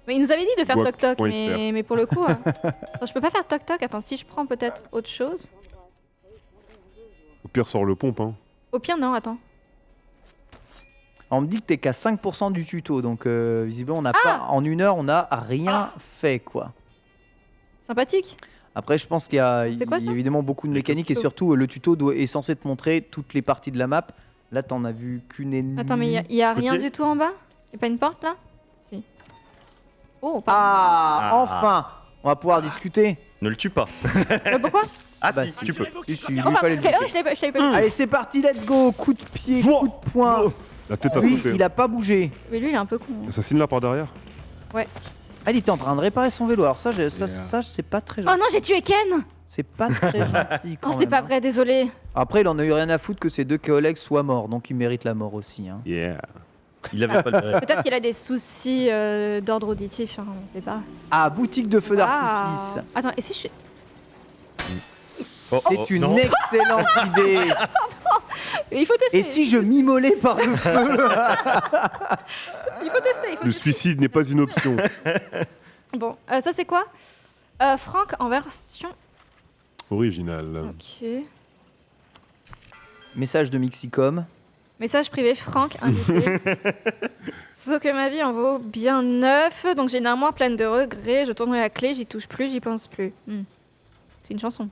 Mais il nous avait dit de faire Vois toc toc, point y faire. mais pour le coup. Attends, je peux pas faire toc toc. Attends, si je prends peut-être autre chose. Au pire, sors le pompe, hein. Au pire, non, attends. On me dit que t'es qu'à 5% du tuto, donc visiblement on n'a pas... En 1 heure, on n'a rien fait, quoi. Sympathique. Après, je pense qu'il y a, C'est quoi, il y a ça? évidemment beaucoup de mécanique et surtout le tuto est censé te montrer toutes les parties de la map. Là, t'en as vu qu'une et demie. Attends, mais il y a rien Ok. du tout en bas? Y a pas une porte là? Si. Oh, pardon. Ah, enfin, on va pouvoir discuter. Ne le tue pas. Pourquoi? Ah Bah, si, si. tu peux. Si, si, lui, Oh, pardon, fallait le ok, oh, buter. je l'avais pas vu. Allez, c'est parti, let's go. Coup de pied, Soit. coup de poing. La tête à Lui, sauter. il a pas bougé. Mais lui, il est un peu con. hein. Assassine là par derrière. Ah, il était en train de réparer son vélo. Alors ça, c'est pas très Oh gentil. non, j'ai tué Ken! C'est pas très gentil quand Oh, c'est même, pas hein. vrai, désolé. Après, il en a eu rien à foutre que ses deux collègues soient morts, donc il mérite la mort aussi. Hein. Yeah. Il avait pas le mérite. Peut-être qu'il a des soucis d'ordre auditif, hein, on sait pas. Ah, boutique de feu Ah. d'artifice. Attends, et si je fais. Oh, C'est oh, une non. excellente idée. Il faut tester. Et si je m'immolais par le feu? Il faut tester, il faut Le tester. suicide n'est pas une option. Bon, ça c'est quoi? Franck en version. Original. Ok. Message de Mixicom. Message privé, Franck invité. Sauf que ma vie en vaut bien 9, donc j'ai une armoire pleine de regrets. Je tournerai la clé, j'y touche plus, j'y pense plus. C'est une chanson.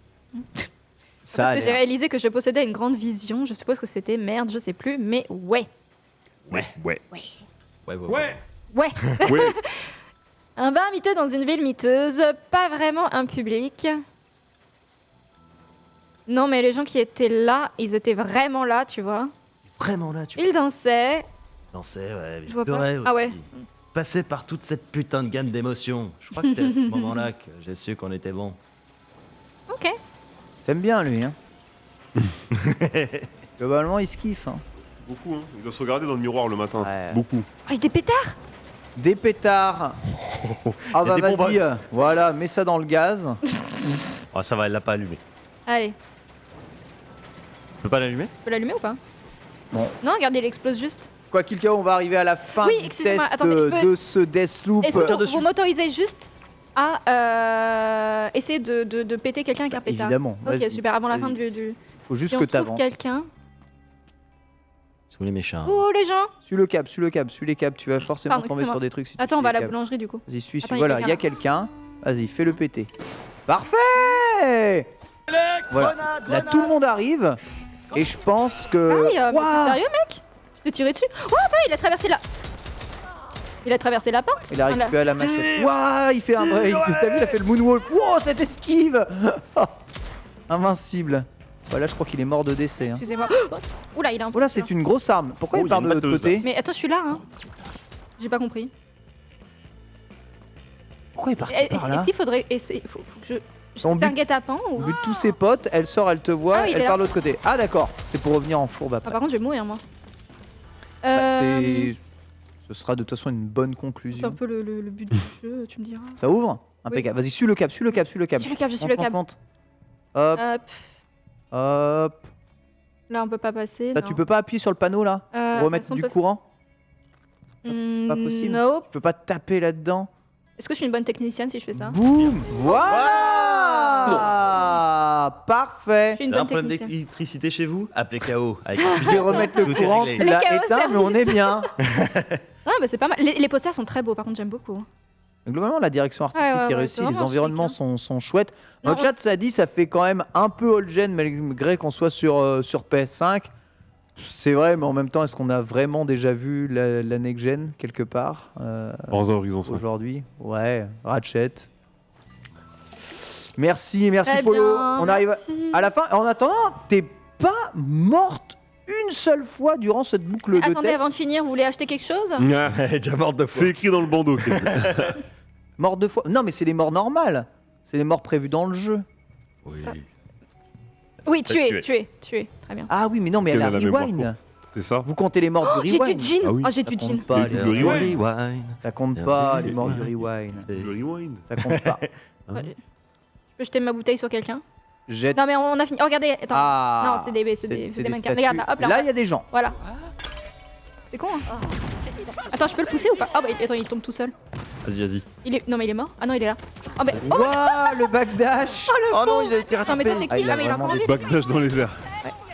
Ça a Parce que j'ai l'air. réalisé que je possédais une grande vision. Je suppose que c'était merde, je sais plus, mais ouais. Ouais. Ouais. Ouais. Ouais. Un bar miteux dans une ville miteuse, pas vraiment un public. Non, mais les gens qui étaient là, ils étaient vraiment là, tu vois. Vraiment là, tu Ils dansaient. dansais, ouais. Je vois pas. pleurais Ah aussi. ouais. Passé par toute cette putain de gamme d'émotions. Je crois que c'est à ce moment-là que j'ai su qu'on était bon. Ok. T'aimes bien lui, hein. Globalement, il se kiffe. Hein. Beaucoup, hein. Il doit se regarder dans le miroir le matin. Ouais. Beaucoup. Oh, il y a des pétards. Des pétards. Ah Il y a bah des vas-y, voilà, mets ça dans le gaz. Oh, ça va, elle l'a pas allumé. Allez, Tu peux pas l'allumer? tu peux l'allumer ou pas? Bon. Non, regardez, il explose juste. Quoi qu'il cas, on va arriver à la fin Oui, du excusez-moi, test attendez, je peux- de ce Deathloop. Est-ce que tire vous, dessus. vous m'autorisez juste à essayer de péter quelqu'un avec un pétard? Évidemment, Ok, vas-y, super, avant la fin vas-y. du... Faut juste Si que on trouve t'avances. quelqu'un... sont les méchants. Oh les gens. Suis le câble, tu vas forcément Pardon, tomber excuse-moi. sur des trucs si tu Attends, on suis va à les la câbles. boulangerie du coup. Vas-y, suis. Attends, Voilà, il y a quelqu'un. Vas-y, fais-le péter. Parfait. Voilà. Là, tout le monde arrive. Et je pense que. Ah oui, mais Waouh, t'es sérieux mec? Je t'ai tiré dessus. Oh attends, il a traversé la... Il a traversé la porte. il a Voilà. récupéré la machette. Waouh, il fait un break. T'as vu, il a fait le moonwalk. Wow, cette esquive. Invincible. Voilà, je crois qu'il est mort de décès. Hein. Excusez-moi. Oula, il a un peu... Voilà, c'est une grosse arme. Pourquoi Oh, il il y a part de une l'autre batteuse, côté? Mais attends, je suis là, hein. J'ai pas compris. Pourquoi il part par Est-ce là? qu'il faudrait essayer... Faut que je... Son C'est un but- guet-apens ou... Au vu de tous ses potes, elle sort, elle te voit, Ah oui, il elle est part là. de l'autre côté. Ah d'accord, c'est pour revenir en fourbe Ah, après. par contre, je vais mourir moi. Bah, ce sera de toute façon une bonne C'est un conclusion. peu le but du jeu, tu me diras. Ça ouvre? Impeccable. Vas-y, suis le câble, suis le câble, suis le câble. Je suis le câble, je suis Monte, le monte, câble. monte. Hop, Hop. hop. Là, on peut pas passer. Ça, non. tu peux pas appuyer sur le panneau là? Est-ce Remettre qu'on du peut- courant? Pas possible. Nope. Tu peux pas taper là-dedans? Est-ce que je suis une bonne technicienne si je fais ça? Boum! Voilà! Parfait! Je suis une T'as un bonne problème technicienne. d'électricité chez vous? Appelez KO. Avec un Je fusil. vais remettre le Tout est courant, réglé. tu l'as Les chaos éteint, mais on est service. bien. Ah, bah c'est pas mal. Les posters sont très beaux, par contre, j'aime beaucoup. Globalement, la direction artistique Ouais, est ouais, réussie, c'est les vraiment environnements chic, sont chouettes. Non, Notre chat, ça dit, ça fait quand même un peu old-gen malgré qu'on soit sur PS5. C'est vrai, mais en même temps, est-ce qu'on a vraiment déjà vu la next-gen quelque part Forza Horizon 5. aujourd'hui? Ouais, Ratchet. Merci Très Polo. bien, On arrive merci. à la fin. En attendant, t'es pas morte une seule fois durant cette boucle de Attendez, test. avant de finir, vous voulez acheter quelque chose? Elle est déjà morte deux fois. C'est écrit dans le bandeau. Mort deux fois. Non, mais c'est les morts normales. C'est les morts prévues dans le jeu. Oui. Oui, tué. tué. Très bien. Ah oui, mais non, mais elle Elle a a la mémoire rewind. courte. C'est ça. Vous comptez les morts du J'ai rewind? du jean. Ah oui. Oh, j'ai Ça du compte jean. pas, Le les- double rewind. Ça compte pas, les morts du rewind. Le rewind. Ça compte pas. Je peux jeter ma bouteille sur quelqu'un? Jette. Non, mais on a fini. Oh, regardez, attends. Ah. Non, c'est des mannequins. statues. Regarde là, hop là. Là, il y a des gens. Voilà. C'est con, hein? Attends, je peux le pousser ou pas? Ah, bah attends, il tombe tout seul. Vas-y. Non, mais il est mort. Ah non, il est là. Oh, bah. Waouh, le backdash. Oh non, il a été Non, mais toi, t'es Ah, qui? il a Ah, mais il a vraiment encore des- envie. Backdash dans les airs.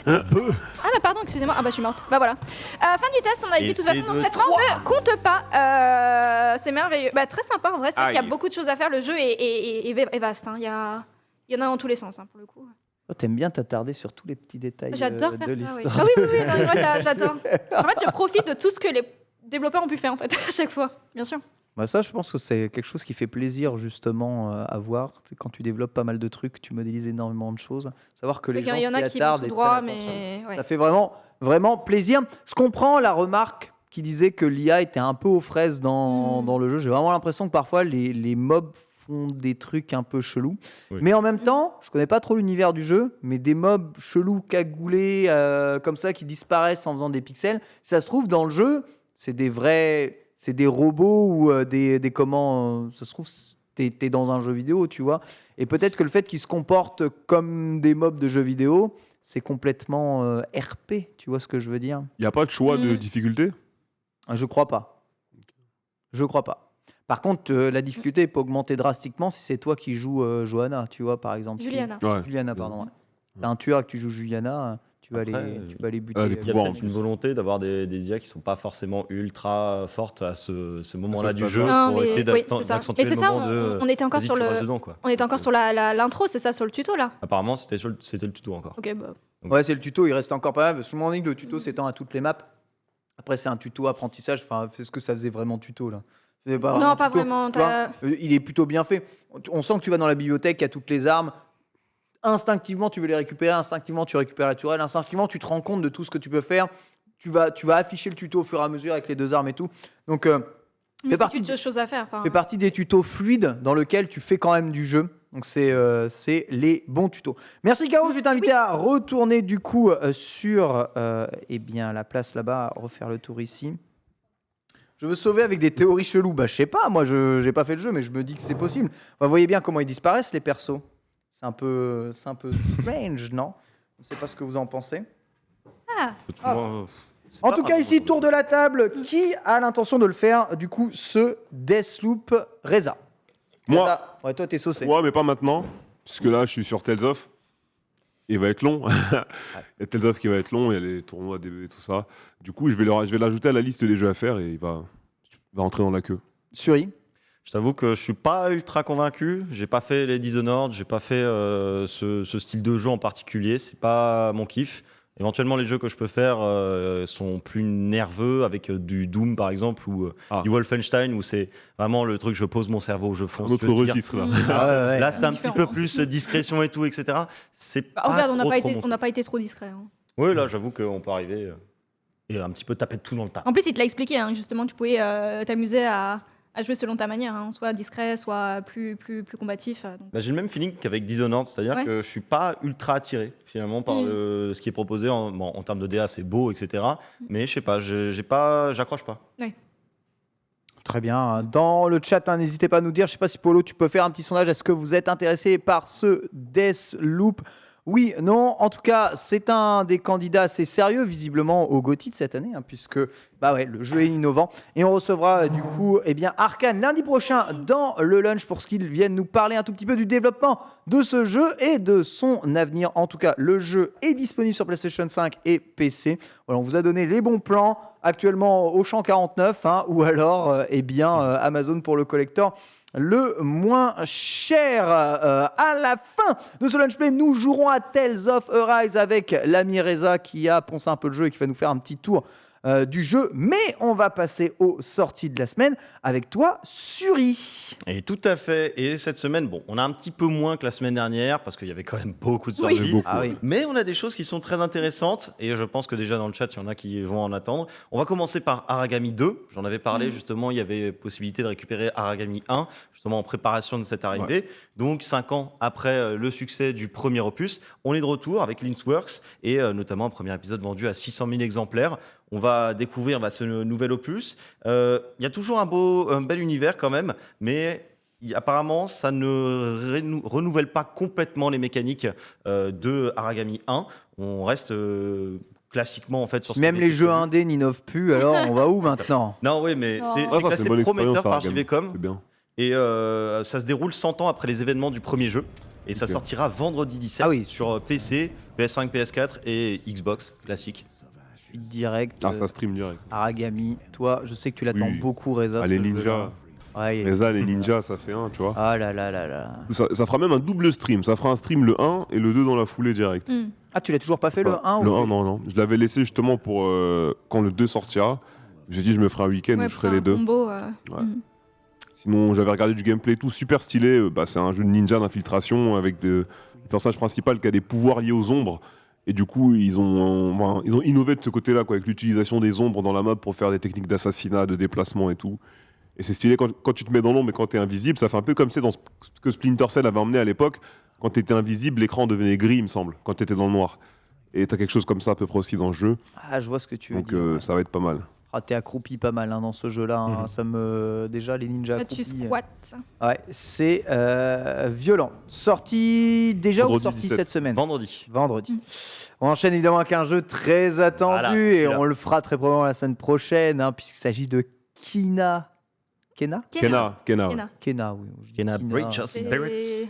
Ah, bah pardon, excusez-moi. Ah, bah je suis morte. Bah voilà. Fin du test, on a dit de toute façon, donc de cette fin ne compte pas. C'est merveilleux. Bah, très sympa en vrai. C'est vrai qu'il y a Aïe. beaucoup de choses à faire. Le jeu est vaste. Hein. Il y en a dans tous les sens, hein, pour le coup. Oh, t'aimes bien t'attarder sur tous les petits détails J'adore de faire ça, oui. l'histoire. Ah oui, non, moi j'adore. En fait, je profite de tout ce que les développeurs ont pu faire, en fait, à chaque fois, bien sûr. Bah ça, je pense que c'est quelque chose qui fait plaisir justement à voir. C'est quand tu développes pas mal de trucs, tu modélises énormément de choses. Savoir que les gens Il y en s'y a qui vont attardent tout et droit, prennent attention. mais... Ouais. Ça fait vraiment plaisir. Je comprends la remarque qui disait que l'IA était un peu aux fraises dans le jeu. J'ai vraiment l'impression que parfois les mobs font des trucs un peu chelous. Oui. Mais en même temps, je connais pas trop l'univers du jeu, mais des mobs chelous, cagoulés, comme ça, qui disparaissent en faisant des pixels, ça se trouve dans le jeu, c'est des vrais... C'est des robots ou des comment... ça se trouve, t'es dans un jeu vidéo, tu vois. Et peut-être que le fait qu'ils se comportent comme des mobs de jeux vidéo, c'est complètement RP, tu vois ce que je veux dire? Il n'y a pas de choix de difficulté? Je crois pas. Je crois pas. Par contre, la difficulté peut augmenter drastiquement si c'est toi qui joues Johanna, tu vois, par exemple. Juliana. Ouais. Juliana, pardon. Ouais. T'as un tueur et que tu joues Juliana, tu vas Après, aller buter. les Il y a pouvoirs, en peut-être une volonté d'avoir des IA qui sont pas forcément ultra fortes à ce moment-là À ce du jeu Non, pour mais essayer oui, c'est ça. d'accentuer Mais le c'est ça, moment de. on était encore vas-y, sur tu restes le... dedans, quoi. On était encore sur l'intro, c'est ça, sur le tuto, là? Apparemment, c'était le tuto encore. Ok, bah... Ouais, c'est le tuto, il reste encore pas mal. Parce que je m'en dis que le tuto s'étend à toutes les maps. Après, c'est un tuto apprentissage. Enfin, est-ce que ça faisait vraiment tuto là? C'était pas Non, un pas tuto, vraiment, tu vois. Il est plutôt bien fait. On sent que tu vas dans la bibliothèque, il y a toutes les armes. Instinctivement, tu veux les récupérer. Instinctivement, tu récupères la tourelle. Instinctivement, tu te rends compte de tout ce que tu peux faire. Tu vas afficher le tuto au fur et à mesure avec les deux armes et tout. Donc, Mais fait partie de choses à faire, enfin... fait partie des tutos fluides dans lesquels tu fais quand même du jeu. Donc c'est les bons tutos. Merci Kao, je vais t'inviter à retourner du coup sur eh bien, la place là-bas, à refaire le tour ici. Je veux sauver avec des théories cheloues. Bah je sais pas, moi je n'ai pas fait le jeu, mais je me dis que c'est possible. Bah, vous voyez bien comment ils disparaissent les persos. C'est un peu strange, non? Je ne sais pas ce que vous en pensez. En tout cas, ici, tour de la table, qui a l'intention de le faire, du coup, ce Deathloop Reza? Moi. Reza, ouais, toi, t'es saucé. Ouais, mais pas maintenant. Puisque là, je suis sur Tales of. Il va être long. Il y a Tales of qui va être long, il y a les tournois DB et tout ça. Du coup, je vais l'ajouter à la liste des jeux à faire et il va rentrer dans la queue. Suri. Je t'avoue que je suis pas ultra convaincu. J'ai pas fait les Dishonored, j'ai pas fait ce style de jeu en particulier. C'est pas mon kiff. Éventuellement, les jeux que je peux faire sont plus nerveux, avec du Doom par exemple ou du Wolfenstein, où c'est vraiment le truc, je pose mon cerveau, je fonce. Un autre registre là. Là, c'est un petit peu plus discrétion et tout, etc. C'est pas regarde, trop on n'a pas été trop discret. Hein. Oui, là, j'avoue qu'on peut arriver et un petit peu taper tout dans le tas. En plus, il te l'a expliqué, hein, justement, tu pouvais t'amuser à jouer selon ta manière, hein, soit discret, soit plus combatif. Donc. J'ai le même feeling qu'avec Dishonored, c'est-à-dire que je suis pas ultra attiré finalement par ce qui est proposé en termes de DA, c'est beau, etc. Mais je sais pas, j'accroche pas. Ouais. Très bien. Dans le chat, n'hésitez pas à nous dire. Je sais pas si Polo, tu peux faire un petit sondage. Est-ce que vous êtes intéressé par ce Deathloop ? Oui, non. En tout cas, c'est un des candidats assez sérieux, visiblement, au GOTY de cette année, hein, puisque le jeu est innovant. Et on recevra du coup Arkane lundi prochain dans le lunch pour ce qu'ils viennent nous parler un tout petit peu du développement de ce jeu et de son avenir. En tout cas, le jeu est disponible sur PlayStation 5 et PC. Voilà, on vous a donné les bons plans actuellement au champ 49, ou alors Amazon pour le collector. Le moins cher. À la fin de ce lunch play, nous jouerons à Tales of Arise avec l'ami Reza qui a poncé un peu le jeu et qui va nous faire un petit tour du jeu. Mais on va passer aux sorties de la semaine avec toi, Suri. Et tout à fait. Et cette semaine, on a un petit peu moins que la semaine dernière parce qu'il y avait quand même beaucoup de sorties. Oui. Mais on a des choses qui sont très intéressantes et je pense que déjà dans le chat, il y en a qui vont en attendre. On va commencer par Aragami 2. J'en avais parlé justement, il y avait possibilité de récupérer Aragami 1 justement en préparation de cette arrivée. Ouais. Donc 5 ans après le succès du premier opus, on est de retour avec Linksworks et notamment un premier épisode vendu à 600 000 exemplaires. On va découvrir ce nouvel opus. Il y a toujours un bel univers quand même, mais apparemment, ça ne renouvelle pas complètement les mécaniques de Aragami 1. On reste classiquement en fait sur. Si même les jeux indés n'innovent plus, alors on va où maintenant ? Non, oui, mais c'est assez prometteur par JVcom. C'est bien. Et ça se déroule 100 ans après les événements du premier jeu. Et ça sortira vendredi 17 sur PC, PS5, PS4 et Xbox classique. Direct. Ça stream direct. Aragami, toi, je sais que tu l'attends beaucoup, Reza. Les ninjas. Reza, les ninjas, ça fait un, tu vois. Ah là là là là. Ça fera même un double stream. Ça fera un stream le 1 et le 2 dans la foulée direct. Ah, tu l'as toujours pas fait le 1 Le 1, non. Je l'avais laissé justement pour quand le 2 sortira. J'ai dit, je me ferai un week-end où je ferai les deux. Combo, Sinon, j'avais regardé du gameplay et tout, super stylé. C'est un jeu de ninja d'infiltration avec le personnage principal qui a des pouvoirs liés aux ombres. Et du coup, ils ont innové de ce côté-là, avec l'utilisation des ombres dans la map pour faire des techniques d'assassinat, de déplacement et tout. Et c'est stylé quand tu te mets dans l'ombre et quand tu es invisible. Ça fait un peu comme c'est dans ce que Splinter Cell avait emmené à l'époque. Quand tu étais invisible, l'écran devenait gris, il me semble, quand tu étais dans le noir. Et tu as quelque chose comme ça à peu près aussi dans le jeu. Ah, je vois ce que tu veux dire. Donc ça va être pas mal. Ah, t'es accroupi pas mal dans ce jeu-là. Ça me déjà les ninjas. Tu squattes. Ouais, c'est violent. Sorti déjà vendredi ou sorti 17. cette semaine ? Vendredi. On enchaîne évidemment avec un jeu très attendu et on le fera très probablement la semaine prochaine, puisqu'il s'agit de Kena. Kena, oui. Kena Breach of Spirits.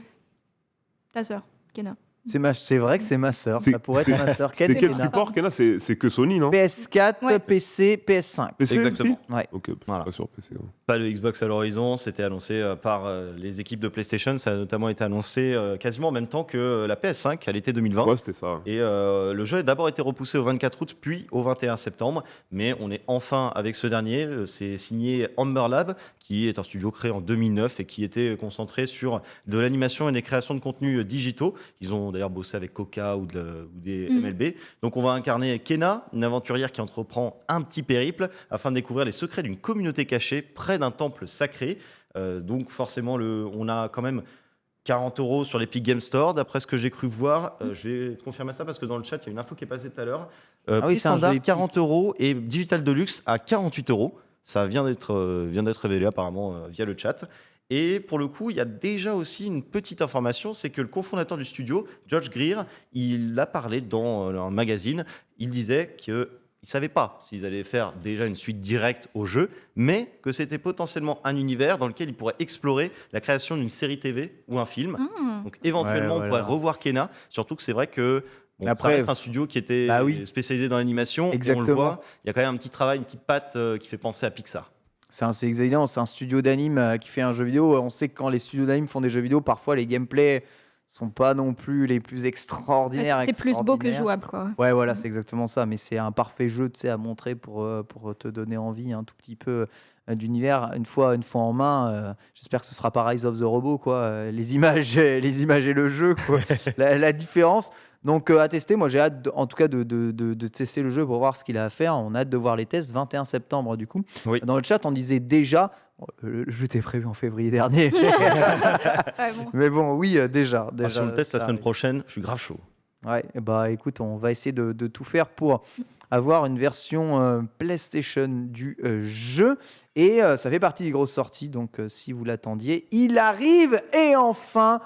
Ta sœur, Kena. C'est vrai que c'est ma sœur. Ça pourrait être ma sœur. C'est quel support, Kena ? C'est que Sony, non ? PS4, PC, PS5. PC Exactement. Aussi ok, voilà. Pas sur PC. Ouais. Pas de Xbox à l'horizon, c'était annoncé par les équipes de PlayStation. Ça a notamment été annoncé quasiment en même temps que la PS5 à l'été 2020. Ouais, c'était ça. Et le jeu a d'abord été repoussé au 24 août, puis au 21 septembre. Mais on est enfin avec ce dernier. C'est signé Amber Lab, qui est un studio créé en 2009 et qui était concentré sur de l'animation et des créations de contenus digitaux. Ils ont d'ailleurs bossé avec Coca ou des MLB. Donc on va incarner Kena, une aventurière qui entreprend un petit périple afin de découvrir les secrets d'une communauté cachée près d'un temple sacré. Donc forcément, on a quand même 40 € sur l'Epic Game Store, d'après ce que j'ai cru voir. Je vais confirmer ça parce que dans le chat, il y a une info qui est passée tout à l'heure. Prix standard 40 € et Digital Deluxe à 48 €. Ça vient d'être révélé apparemment via le chat. Et pour le coup, il y a déjà aussi une petite information, c'est que le cofondateur du studio, George Greer, il a parlé dans un magazine. Il disait que ils savaient pas s'ils allaient faire déjà une suite directe au jeu, mais que c'était potentiellement un univers dans lequel ils pourraient explorer la création d'une série TV ou un film. Donc éventuellement, Ouais, on voilà. pourrait revoir Kena, surtout que c'est vrai que ça Après, reste un studio qui était bah oui. spécialisé dans l'animation. Et on le Exactement. voit, il y a quand même un petit travail, une petite patte qui fait penser à Pixar. C'est évident, c'est un studio d'anime qui fait un jeu vidéo. On sait que quand les studios d'anime font des jeux vidéo, parfois les gameplays sont pas non plus les plus extraordinaires. C'est plus beau que extraordinaires. jouable, quoi. Ouais, voilà, c'est exactement ça. Mais c'est un parfait jeu, tu sais, à montrer pour te donner envie un tout petit peu d'univers. Une fois en main, j'espère que ce sera pas Rise of the Robot, quoi. Les images et le jeu, quoi. La différence. Donc à tester, moi j'ai hâte en tout cas de tester le jeu pour voir ce qu'il a à faire. On a hâte de voir les tests, 21 septembre du coup. Oui. Dans le chat, on disait déjà, le jeu était prévu en février dernier. Ouais, bon. Mais bon, oui, déjà. Ah, si on le teste la ça semaine arrive. prochaine, je suis grave chaud. Ouais, bah écoute, on va essayer de tout faire pour avoir une version PlayStation du jeu. Et ça fait partie des grosses sorties, donc si vous l'attendiez, il arrive. Et enfin,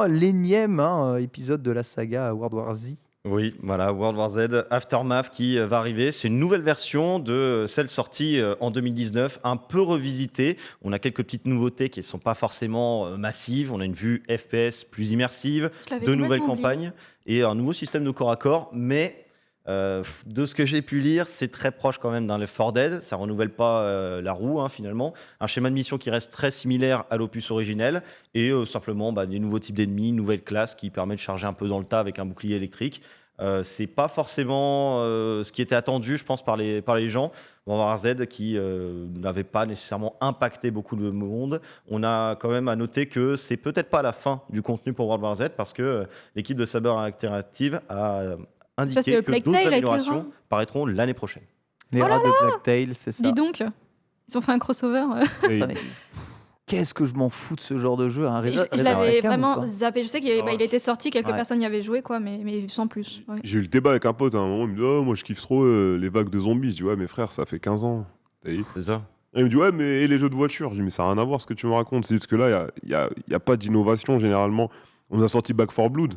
l'énième épisode de la saga World War Z. Oui, voilà, World War Z, Aftermath qui va arriver. C'est une nouvelle version de celle sortie en 2019, un peu revisitée. On a quelques petites nouveautés qui ne sont pas forcément massives. On a une vue FPS plus immersive, Je l'avais de nouvelles complètement oublié. campagnes et un nouveau système de corps à corps. Mais de ce que j'ai pu lire, c'est très proche quand même d'un Left 4 Dead. Ça renouvelle pas la roue finalement. Un schéma de mission qui reste très similaire à l'opus originel et simplement des nouveaux types d'ennemis, une nouvelle classe qui permet de charger un peu dans le tas avec un bouclier électrique. C'est pas forcément ce qui était attendu, je pense, par les gens. World War Z qui n'avait pas nécessairement impacté beaucoup de monde. On a quand même à noter que c'est peut-être pas la fin du contenu pour World War Z parce que l'équipe de Saber Interactive a Ça, c'est indiqué le que Plague d'autres Tale avec les améliorations rats. paraîtront l'année prochaine. Les rats de Blacktail, c'est ça. Dis donc, ils ont fait un crossover. Et- Ça, mais qu'est-ce que je m'en fous de ce genre de jeu, hein. Je Reza l'avais Cam ou vraiment pas zappé. Je sais qu'il Ah ouais. il était sorti, quelques Ouais. personnes y avaient joué, quoi, mais sans plus. Ouais. J'ai eu le débat avec un pote à un moment, il me dit oh, moi je kiffe trop les vagues de zombies. Je dis ouais, mes frères, ça fait 15 ans. T'as vu. C'est ça. Et il me dit ouais, mais et les jeux de voiture. Je dis mais ça n'a rien à voir ce que tu me racontes. C'est juste que là, il y a pas d'innovation généralement. On nous a sorti Back 4 Blood.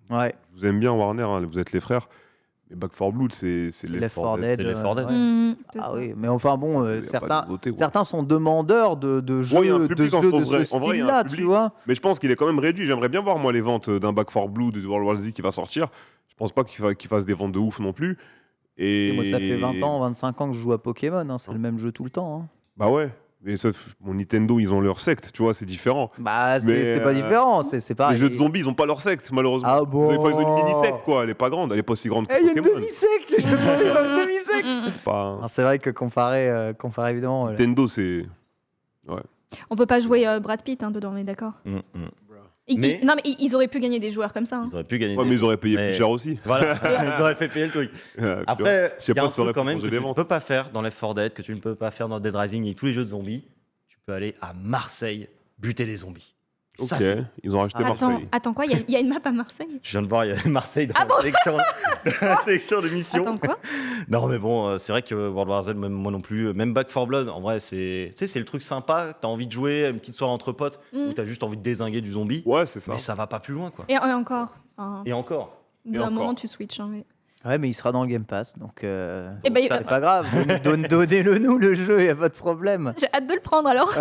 Ouais, Je vous aime bien Warner, hein, vous êtes les frères. Mais Back 4 Blood, c'est Left 4 Dead. c'est Left 4 Dead. Mmh, c'est Ah ça. oui, mais enfin bon, Y a pas de certains, nouveauté, quoi. certains sont demandeurs de jeux, Ouais, y a un de, public en jeux de vrai. ce En vrai, y a un style-là, tu public. vois. Mais je pense qu'il est quand même réduit. J'aimerais bien voir moi les ventes d'un Back 4 Blood et de World War Z qui va sortir. Je pense pas qu'il fasse des ventes de ouf non plus. Et moi, ça fait 20 ans, 25 ans que je joue à Pokémon, hein, c'est le même jeu tout le temps. Hein. Bah ouais. Mais sauf, mon Nintendo, ils ont leur secte, tu vois, c'est différent. Bah, Mais, c'est pas différent, c'est pareil. Les jeux de zombies, ils ont pas leur secte, malheureusement. Ah bon. Ils ont une mini-secte, quoi. Elle est pas grande, elle est pas aussi grande que Eh, il y a une Pokémon. demi-secte, les jeux de zombies, ils ont une demi-secte. Mmh. Pas... Alors, c'est vrai que comparer évidemment. Nintendo, c'est... On peut pas jouer Brad Pitt dedans, on est d'accord. Mais- Non, mais ils auraient pu gagner des joueurs comme ça. hein. Ils auraient pu gagner. Ouais, mais ils auraient payé Mais- plus cher aussi. Voilà, ils auraient fait payer le truc. Tu vois. Après, je sais il y a pas un si ça aurait truc quand pu même que changer tu les ne ventes. peux pas faire dans Left 4 Dead, que tu ne peux pas faire dans Dead Rising et tous les jeux de zombies. Tu peux aller à Marseille buter des zombies. Ça, Ok, c'est- ils ont racheté Attends, Marseille. attends quoi Il y a une map à Marseille Je viens de voir, il y a Marseille dans, Ah la, sélection, dans la sélection de missions. Attends quoi Non, mais bon, c'est vrai que World War Z, même moi non plus, même Back 4 Blood, en vrai, c'est le truc sympa. T'as envie de jouer une petite soirée entre potes Mm. où t'as juste envie de dézinguer du zombie. Ouais, c'est ça. Mais ça va pas plus loin, quoi. Et encore. Enfin, Et encore. au bout et d'un encore. moment, tu switches. Hein, mais... Ouais, mais il sera dans le Game Pass, donc Eh ben, c'est pas grave. Donnez-le nous, le jeu, y a pas de problème. J'ai hâte de le prendre alors.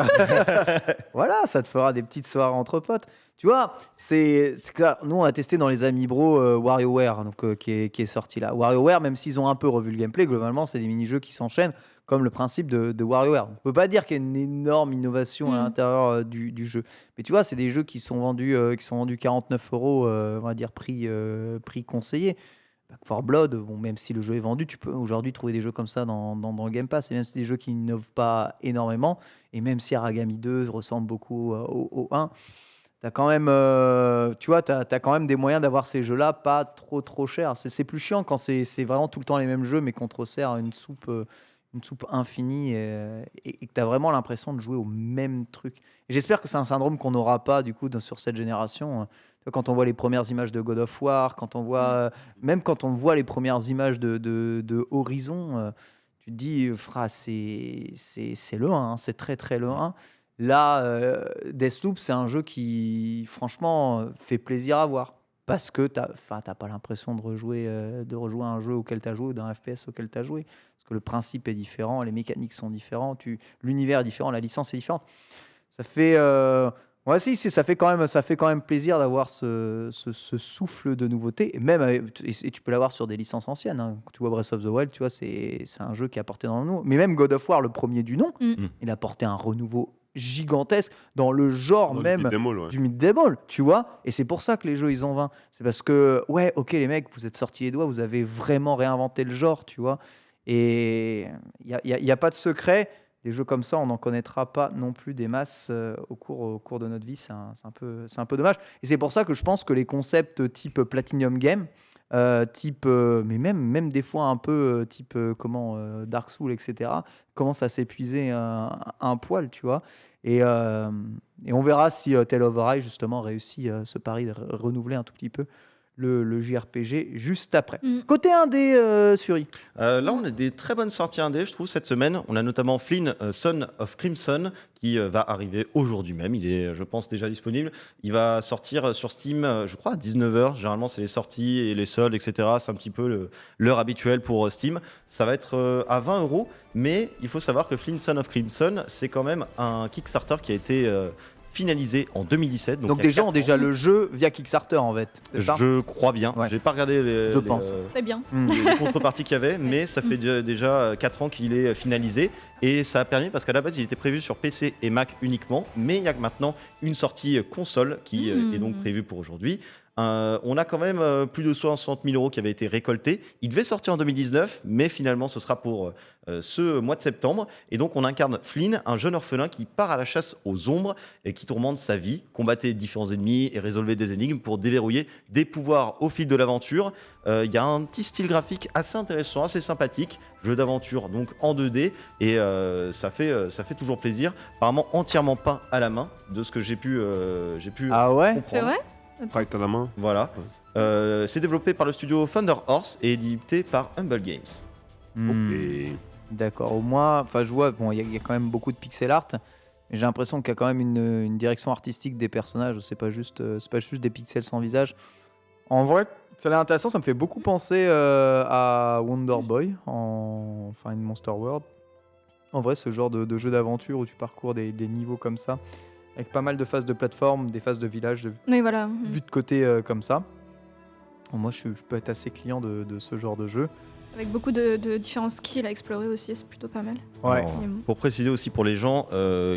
Voilà, ça te fera des petites soirées entre potes. Tu vois, c'est que là, nous on a testé dans les Amiibo WarioWare, donc qui est sorti là. WarioWare, même s'ils ont un peu revu le gameplay, globalement c'est des mini-jeux qui s'enchaînent, comme le principe de WarioWare. On peut pas dire qu'il y a une énorme innovation à l'intérieur du jeu, mais tu vois, c'est des jeux qui sont vendus 49 €, on va dire prix conseillé. Back 4 Blood, bon, même si le jeu est vendu, tu peux aujourd'hui trouver des jeux comme ça dans le Game Pass, et même si c'est des jeux qui n'innovent pas énormément, et même si Aragami 2 ressemble beaucoup au 1, t'as quand même, tu vois, t'as quand même des moyens d'avoir ces jeux-là pas trop chers. C'est plus chiant quand c'est vraiment tout le temps les mêmes jeux, mais qu'on te resserre une soupe infinie et que t'as vraiment l'impression de jouer au même truc. Et j'espère que c'est un syndrome qu'on n'aura pas du coup sur cette génération. Tu vois, quand on voit les premières images de God of War, quand on voit, même quand on voit les premières images de Horizon, tu te dis, c'est le 1, hein, c'est très le 1. Là, Deathloop, c'est un jeu qui, franchement, fait plaisir à voir. parce que t'as pas l'impression de rejouer à un jeu auquel tu as joué ou d'un FPS auquel tu as joué. Parce que le principe est différent, les mécaniques sont différentes, l'univers est différent, la licence est différente. Ça fait... Ouais, ça fait quand même plaisir d'avoir ce souffle de nouveauté. Et tu peux l'avoir sur des licences anciennes. Hein. Quand tu vois Breath of the Wild, tu vois, c'est un jeu qui a apporté dans le nom. Mais même God of War, le premier du nom, il a apporté un renouveau gigantesque dans le genre même du mid-day ball, tu vois. Et c'est pour ça que les jeux, ils ont 20. C'est parce que, ouais, ok, les mecs, vous êtes sortis les doigts, vous avez vraiment réinventé le genre, tu vois. Et il n'y a pas de secret. Des jeux comme ça, on n'en connaîtra pas non plus des masses au cours de notre vie. C'est un peu dommage. Et c'est pour ça que je pense que les concepts type Platinum Game, mais même des fois un peu type Dark Souls, etc., commencent à s'épuiser un poil, tu vois. Et on verra si Tale of Arise, justement, réussit ce pari de renouveler un tout petit peu le JRPG juste après. Côté indé, Suri. Là, on a des très bonnes sorties indé, je trouve, cette semaine. On a notamment Flynn, Son of Crimson, qui va arriver aujourd'hui même. Il est, je pense, déjà disponible. Il va sortir sur Steam, je crois, à 19h. Généralement, c'est les sorties et les soldes, etc. C'est un petit peu l'heure habituelle pour Steam. Ça va être à 20 €. Mais il faut savoir que Flynn, Son of Crimson, c'est quand même un Kickstarter qui a été... finalisé en 2017. Donc des gens ont déjà le jeu via Kickstarter en fait. Je crois bien. Ouais. J'ai pas regardé les Très bien. les contreparties qu'il y avait, mais ça fait déjà 4 ans qu'il est finalisé. Et ça a permis, parce qu'à la base il était prévu sur PC et Mac uniquement, mais il y a maintenant une sortie console qui est donc prévue pour aujourd'hui. On a quand même plus de 60 000 € qui avaient été récoltés. Il devait sortir en 2019, mais finalement ce sera pour ce mois de septembre. Et donc on incarne Flynn, un jeune orphelin qui part à la chasse aux ombres et qui tourmente sa vie, combattait différents ennemis et résolvait des énigmes pour déverrouiller des pouvoirs au fil de l'aventure. Il y a un petit style graphique assez intéressant, assez sympathique, jeu d'aventure donc en 2D, et ça fait toujours plaisir. Apparemment entièrement peint à la main, de ce que j'ai pu Ah ouais ? comprendre. C'est vrai ? Prête à la main. Voilà. C'est développé par le studio Thunder Horse et édité par Humble Games. Et D'accord. Au moins, enfin, je vois, bon, il y a quand même beaucoup de pixel art, mais j'ai l'impression qu'il y a quand même une direction artistique des personnages. C'est pas juste des pixels sans visage. En vrai, ça a l'air intéressant. Ça me fait beaucoup penser à Wonder Boy, enfin, une Monster World. En vrai, ce genre de jeu d'aventure où tu parcours des niveaux comme ça, avec pas mal de phases de plateforme, des phases de village, Oui, voilà. vues de côté comme ça. Bon, moi, je peux être assez client de ce genre de jeu. Avec beaucoup de différents skills à explorer aussi, c'est plutôt pas mal. Ouais. Alors, pour préciser aussi pour les gens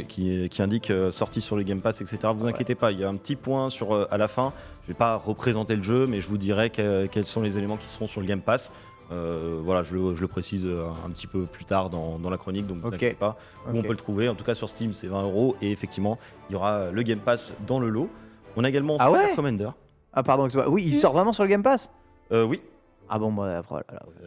qui indiquent sortie sur le Game Pass, etc., vous inquiétez pas, il y a un petit point à la fin. Je vais pas représenter le jeu, mais je vous dirai quels sont les éléments qui seront sur le Game Pass. Voilà, je le précise un petit peu plus tard dans la chronique, donc ne vous inquiétez pas. Où on peut le trouver, en tout cas sur Steam, c'est 20 €. Et effectivement, il y aura le Game Pass dans le lot. On a également Fire Commander. Ah pardon, excuse-moi. Oui, il sort vraiment sur le Game Pass ? Oui. Ah bon, bah, voilà,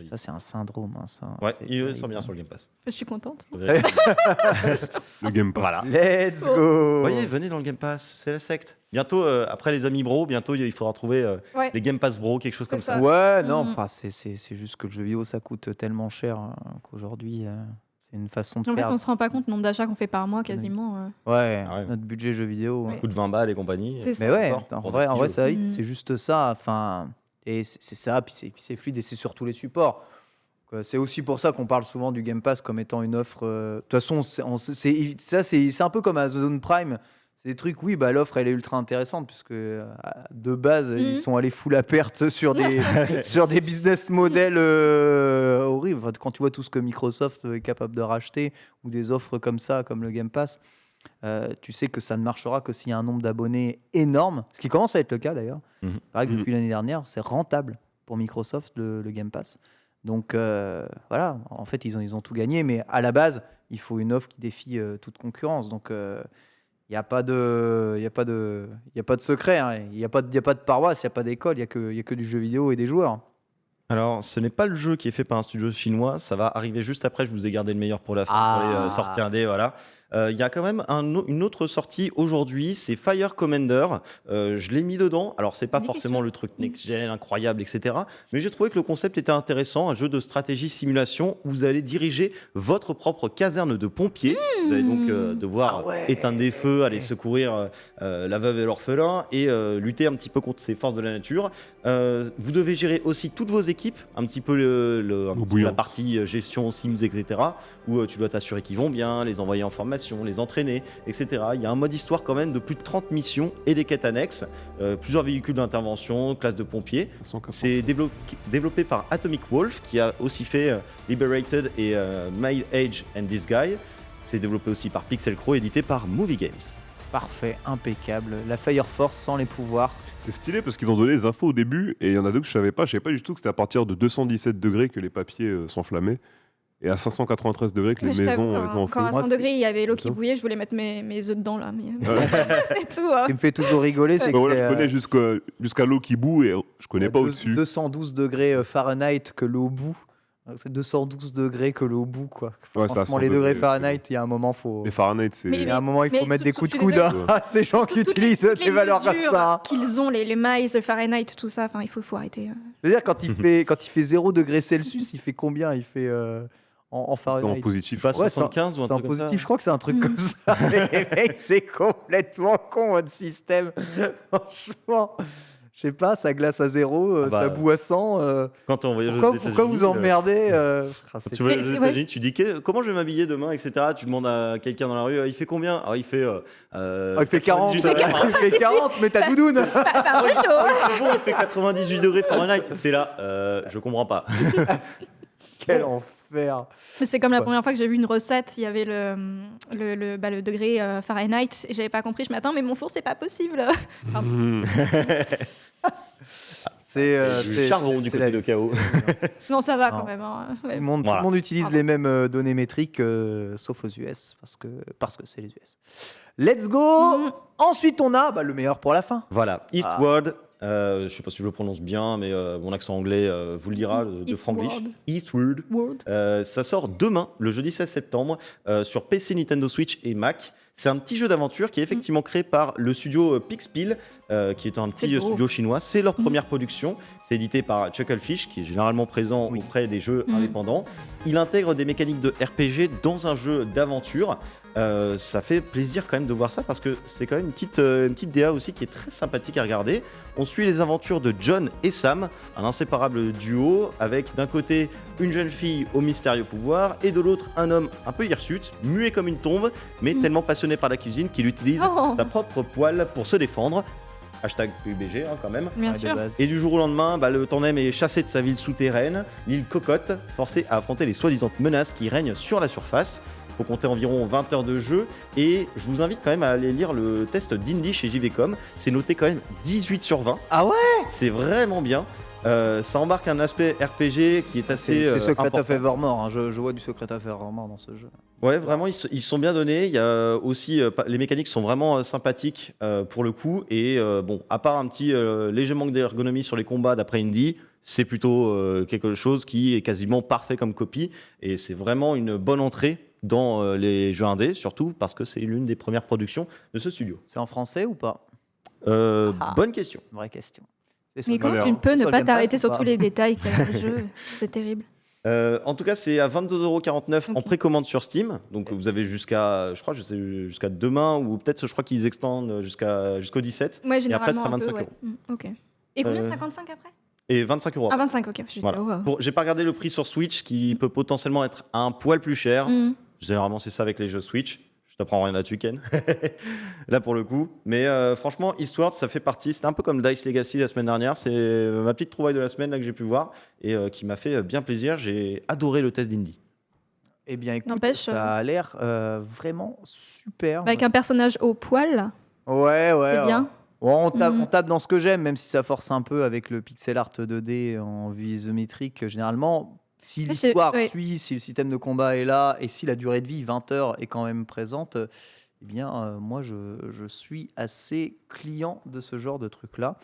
ça c'est un syndrome. Hein, ça, Ouais, c'est il terrible. sort bien sur le Game Pass. Je suis contente. le Game Pass. Voilà. Let's go. Vous voyez, venez dans le Game Pass, c'est la secte. Bientôt, après les amis bro, bientôt il faudra trouver Ouais. les Game Pass bro, quelque chose comme C'est ça. ça. Ouais, non, Mhm. enfin, c'est juste que le jeu vidéo ça coûte tellement cher qu'aujourd'hui c'est une façon de En fait, faire. on se rend pas compte du nombre d'achats qu'on fait par mois quasiment. Ouais, Ah ouais. notre budget jeu vidéo. Ouais. Coûte 20 balles et compagnie. C'est ça. Mais ouais, Encore, en pour vrai, des petits ça jeux. c'est juste ça. Enfin, et c'est ça, puis c'est fluide et c'est sur tous les supports. C'est aussi pour ça qu'on parle souvent du Game Pass comme étant une offre. De toute façon, c'est un peu comme Amazon Prime. C'est des trucs, oui, bah, l'offre elle est ultra intéressante puisque de base ils sont allés full à perte sur des business models horribles. Enfin, quand tu vois tout ce que Microsoft est capable de racheter ou des offres comme ça, comme le Game Pass, tu sais que ça ne marchera que s'il y a un nombre d'abonnés énorme, ce qui commence à être le cas d'ailleurs. Mhm. Pareil que depuis l'année dernière, c'est rentable pour Microsoft le Game Pass. Donc voilà, en fait ils ont tout gagné, mais à la base il faut une offre qui défie toute concurrence. Donc il n'y a pas de secret, hein. Il n'y a pas de paroisse, il n'y a pas d'école, il n'y a que du jeu vidéo et des joueurs. Alors, ce n'est pas le jeu qui est fait par un studio chinois, ça va arriver juste après. Je vous ai gardé le meilleur pour la fin, pour les sorties indé, voilà. Il y a quand même une autre sortie aujourd'hui, c'est Fire Commander. Je l'ai mis dedans. Alors, c'est pas Mais qu'est-ce forcément que le truc next-gen, incroyable, etc. Mais j'ai trouvé que le concept était intéressant. Un jeu de stratégie simulation où vous allez diriger votre propre caserne de pompiers. Vous allez donc devoir éteindre des feux, aller secourir la veuve et l'orphelin et lutter un petit peu contre ces forces de la nature. Vous devez gérer aussi toutes vos équipes, un petit peu la partie gestion Sims, etc. Où tu dois t'assurer qu'ils vont bien, les envoyer en formation, les entraîner, etc. Il y a un mode histoire quand même de plus de 30 missions et des quêtes annexes, plusieurs véhicules d'intervention, classe de pompiers. C'est développé par Atomic Wolf qui a aussi fait Liberated et My Age and This Guy. C'est développé aussi par Pixel Crow, édité par Movie Games. Parfait, impeccable. La Fire Force sans les pouvoirs. C'est stylé parce qu'ils ont donné les infos au début et il y en a deux que je savais pas. Je savais pas du tout que c'était à partir de 217 degrés que les papiers s'enflammaient et à 593 degrés que les maisons étaient en feu. Quand à 100 degrés, il y avait l'eau qui ça. bouillait, je voulais mettre mes œufs dedans là. Mais c'est tout. Ce qui me fait toujours rigoler, c'est Bah que voilà, c'est, je connais jusqu'à l'eau qui bout et je connais pas au-dessus. 212 degrés Fahrenheit que l'eau bout. C'est 212 degrés que l'eau bout, quoi. Ouais, c'est à Franchement, 100 les degrés degrés, Fahrenheit, il y a un moment, faut... Les Fahrenheit, c'est. Mais- Il y a un moment, il faut mais mettre des tout- coups de je suis coude désolée. à ces gens qui utilisent Toutes des valeurs comme mesures ça. qu'ils ont, les miles de Fahrenheit, tout ça, enfin, il faut arrêter. Je veux dire, quand il fait 0 degré Celsius, il fait combien? Il fait en C'est Fahrenheit. en positif. Pas Ouais, 75 ou un C'est en truc comme ça. positif, je crois que c'est un truc comme ça. Mais mec, c'est complètement con votre système. Franchement, je sais pas, ça glace à 0, Ah bah, ça bout à 100. Quand t'es en voyage aux Pourquoi vous États-Unis, emmerdez Quand c'est- tu vas aux Mais c'est- États-Unis, tu dis comment je vais m'habiller demain, etc. Tu demandes à quelqu'un dans la rue, il fait combien? Alors il fait. Il fait 40, 98 degrés Fahrenheit. il fait 40, mais ta doudoune. Enfin, un peu chaud. C'est bon, il fait 98 degrés Fahrenheit. T'es là, je comprends pas. Quel enfer. Mais c'est comme la Ouais. première fois que j'ai vu une recette, il y avait le degré Fahrenheit, et j'avais pas compris. Je m'attends, mais mon four, c'est pas possible. Pardon. Mmh. C'est Du charbon du c'est côté la de vie. KO. Non, ça va Non. quand même. hein. Tout Ouais. le monde, Voilà. tout le monde utilise les mêmes données métriques, sauf aux US, parce que c'est les US. Let's go. Ensuite, on a le meilleur pour la fin. Voilà, Eastward. Je sais pas si je le prononce bien, mais mon accent anglais vous le dira, de Franglish. Eastward. World. Ça sort demain, le jeudi 16 septembre, sur PC, Nintendo Switch et Mac. C'est un petit jeu d'aventure qui est effectivement créé par le studio Pixpil, qui est un C'est petit beau. studio chinois. C'est leur première production. C'est édité par Chucklefish, qui est généralement présent Oui. auprès des jeux Mhm. indépendants. Il intègre des mécaniques de RPG dans un jeu d'aventure. Ça fait plaisir quand même de voir ça parce que c'est quand même une petite DA aussi qui est très sympathique à regarder. On suit les aventures de John et Sam, un inséparable duo avec d'un côté une jeune fille au mystérieux pouvoir et de l'autre un homme un peu hirsute, muet comme une tombe, mais tellement passionné par la cuisine qu'il utilise Oh. sa propre poêle pour se défendre. Hashtag PUBG quand même. Bien Ouais, de sûr. base. Et du jour au lendemain, le tandem est chassé de sa ville souterraine, l'île Cocotte, forcé à affronter les soi-disant menaces qui règnent sur la surface. Il faut compter environ 20 heures de jeu et je vous invite quand même à aller lire le test d'Indie chez JVcom. C'est noté quand même 18 sur 20. Ah ouais. C'est vraiment bien. Ça embarque un aspect RPG qui est assez C'est Secret important. of Evermore. hein. Je vois du Secret of Evermore dans ce jeu. Ouais, vraiment, ils sont bien donnés. Il y a aussi les mécaniques sont vraiment sympathiques pour le coup. Et bon, à part un petit léger manque d'ergonomie sur les combats d'après Indie, c'est plutôt quelque chose qui est quasiment parfait comme copie. Et c'est vraiment une bonne entrée dans les jeux indés, surtout parce que c'est l'une des premières productions de ce studio. C'est en français ou pas? Bonne question. Vraie question. C'est sur Mais le comment l'air, tu hein. ne peux C'est ne sur le pas Game Pass t'arrêter ou sur pas tous les détails qu'il y a dans le jeu? C'est terrible. En tout cas, c'est à 22,49 € en Ok. précommande sur Steam. Donc vous avez jusqu'à demain ou peut-être je crois qu'ils extendent jusqu'au 17 Ouais, et après ce généralement. sera un peu, 25 ouais. €. Ok. Et combien? Euh, 55 après? Et 25 €. Ah, 25, ok. Je Voilà. dis, oh, wow. J'ai pas regardé le prix sur Switch qui peut potentiellement être un poil plus cher. Mm. Généralement, c'est ça avec les jeux Switch. Je t'apprends rien là-dessus, Ken. Là, pour le coup. Mais franchement, Eastward, ça fait partie. C'était un peu comme Dice Legacy la semaine dernière. C'est ma petite trouvaille de la semaine là, que j'ai pu voir et qui m'a fait bien plaisir. J'ai adoré le test d'Indie. Eh bien, écoute, N'empêche, ça a l'air vraiment super. Avec Moi, un personnage au poil, Ouais, ouais. c'est bien. Bon, Mhm. on tape dans ce que j'aime, même si ça force un peu avec le pixel art 2D en vue isométrique. Généralement, si Mais c'est- l'histoire ouais. suit, si le système de combat est là, et si la durée de vie, 20 heures, est quand même présente, eh bien, moi, je suis assez client de ce genre de truc-là.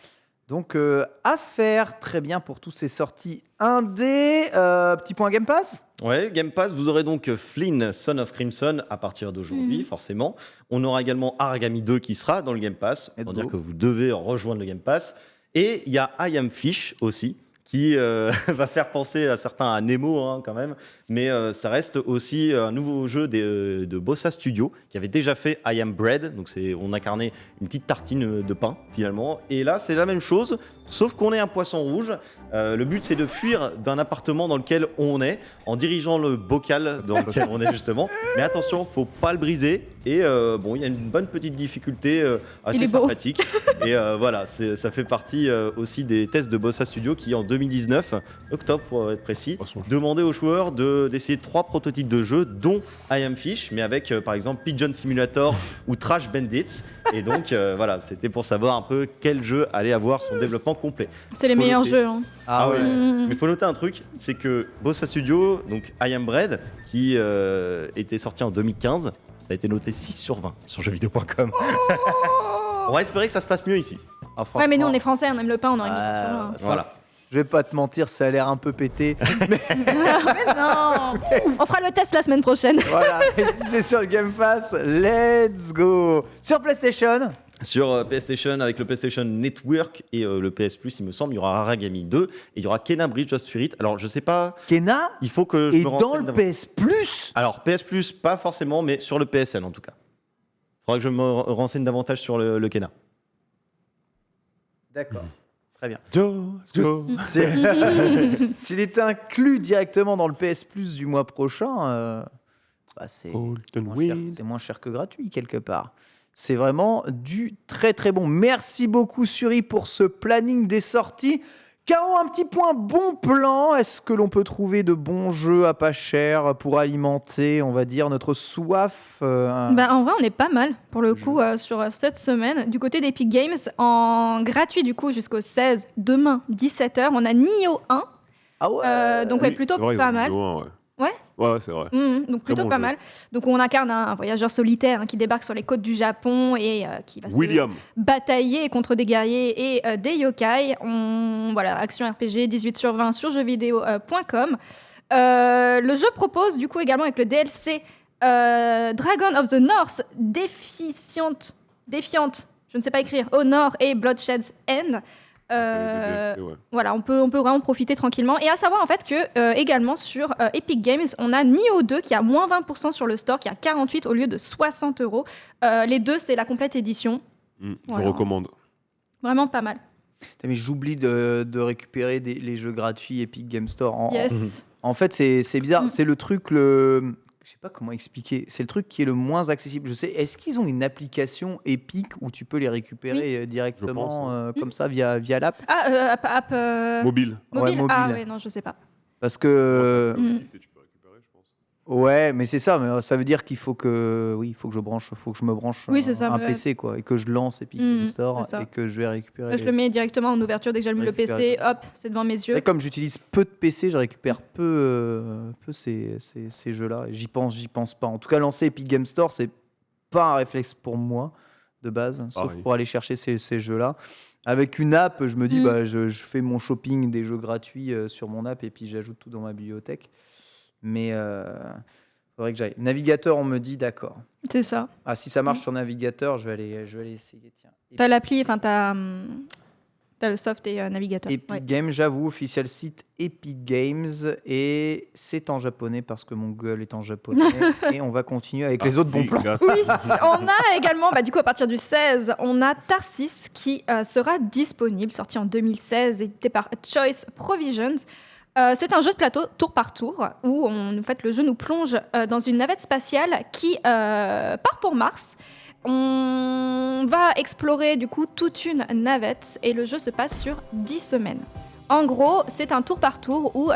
Donc, à faire, très bien pour tous ces sorties indé. Petit point Game Pass. Ouais, Game Pass, vous aurez donc Flynn, Son of Crimson à partir d'aujourd'hui, forcément. On aura également Aragami 2 qui sera dans le Game Pass, Let's pour go. dire que vous devez rejoindre le Game Pass. Et il y a I Am Fish aussi, qui va faire penser à certains à Nemo quand même, mais ça reste aussi un nouveau jeu de Bossa Studio qui avait déjà fait I Am Bread, donc on incarnait une petite tartine de pain finalement, et là c'est la même chose, sauf qu'on est un poisson rouge. Le but c'est de fuir d'un appartement dans lequel on est en dirigeant le bocal dans lequel on est justement, mais attention, faut pas le briser, et bon, il y a une bonne petite difficulté Il assez est beau. sympathique, et voilà, ça fait partie aussi des tests de Bossa Studio qui en 2019, octobre pour être précis, demandaient aux joueurs d'essayer 3 prototypes de jeux, dont I Am Fish, mais avec par exemple Pigeon Simulator ou Trash Bandits. Et donc voilà, c'était pour savoir un peu quel jeu allait avoir son développement complet. C'est les Faut meilleurs noter. jeux. Hein. Ah ouais. Mm. Mais faut noter un truc, c'est que Bossa Studio, donc I Am Bread, qui était sorti en 2015, ça a été noté 6 sur 20 sur jeuxvideo.com. On va espérer que ça se passe mieux ici. Ah, Ouais, mais nous on franchement, est français, on aime le pain, on aurait mis ça sur un. ça- Voilà. Je vais pas te mentir, ça a l'air un peu pété. Mais non. On fera le test la semaine prochaine. Voilà, et si c'est sur le Game Pass, let's go. Sur PlayStation, Sur PlayStation, avec le PlayStation Network et le PS Plus, il me semble, il y aura Aragami 2 et il y aura Kena Bridge of Spirit. Alors, je sais pas, Kena il faut que je est me dans renseigne le davantage. PS Plus. Alors, PS Plus, pas forcément, mais sur le PSN en tout cas. Faudra que je me renseigne davantage sur le Kena. D'accord, très bien. Joe, S'il est inclus directement dans le PS Plus du mois prochain, bah c'est Golden moins cher, Wind. c'est moins cher que gratuit quelque part. C'est vraiment du très très bon. Merci beaucoup Suri pour ce planning des sorties. Caro, un petit point bon plan. Est-ce que l'on peut trouver de bons jeux à pas cher pour alimenter, on va dire, notre soif Bah, en vrai, on est pas mal pour le coup sur cette semaine. Du côté d'Epic Games, en gratuit du coup jusqu'au 16, demain 17h, on a Nioh 1. Ah ouais. Donc ouais, plutôt c'est vrai, ils pas ont mal. mis au 1, ouais. Ouais. Ouais, c'est vrai. Donc plutôt bon pas jeu. mal. Donc on incarne un voyageur solitaire qui débarque sur les côtes du Japon et qui va se William. batailler contre des guerriers et des yokai. Voilà, action RPG 18 sur 20 sur jeuxvideo.com. Le jeu propose du coup également avec le DLC Dragon of the North, défiante, je ne sais pas écrire, au nord et Bloodshed's End. DLC, ouais. Voilà, on peut vraiment profiter tranquillement. Et à savoir en fait que également sur Epic Games, on a Nioh 2 qui a moins 20% sur le store, qui a 48 au lieu de 60 €. Les deux, c'est la complète édition. Je Voilà. recommande. Vraiment pas mal. Putain, mais j'oublie de récupérer les jeux gratuits Epic Game Store. Yes. En fait, c'est bizarre. C'est le truc, je sais pas comment expliquer. C'est le truc qui est le moins accessible. Je sais. Est-ce qu'ils ont une application Epic où tu peux les récupérer directement Je pense, comme ça via l'app? Ah, app Mobile. mobile. Ouais, Ah mobile. ouais, non, je sais pas. Parce que Mm. Tu peux récupérer, je pense. ouais, mais c'est ça. Mais ça veut dire qu'il faut que il faut que je me branche Oui, c'est ça, un mais- PC quoi, et que je lance Epic Mm, Game Store c'est ça. et que je vais récupérer. Je le mets directement en ouverture dès que j'allume le PC. Hop, c'est devant mes yeux. Et comme j'utilise peu de PC, je récupère peu ces jeux-là. Et j'y pense pas. En tout cas, lancer Epic Game Store, c'est pas un réflexe pour moi de base, sauf Pareil. pour aller chercher ces jeux-là. Avec une app, je me dis, bah, je fais mon shopping des jeux gratuits sur mon app et puis j'ajoute tout dans ma bibliothèque. Mais faudrait que j'aille. Navigateur, on me dit d'accord. C'est ça. Ah, si ça marche sur navigateur, je vais aller essayer. Tiens. T'as l'appli, enfin t'as le soft et navigateur. Epic Ouais. Games, j'avoue, officiel site Epic Games, et c'est en japonais parce que mon Google est en japonais. Et on va continuer avec les autres bons plans. Oui, on a également, du coup, à partir du 16, on a Tarsis qui sera disponible, sorti en 2016, édité par Choice Provisions. C'est un jeu de plateau tour par tour où le jeu nous plonge dans une navette spatiale qui part pour Mars. On va explorer du coup toute une navette et le jeu se passe sur 10 semaines. En gros, c'est un tour par tour où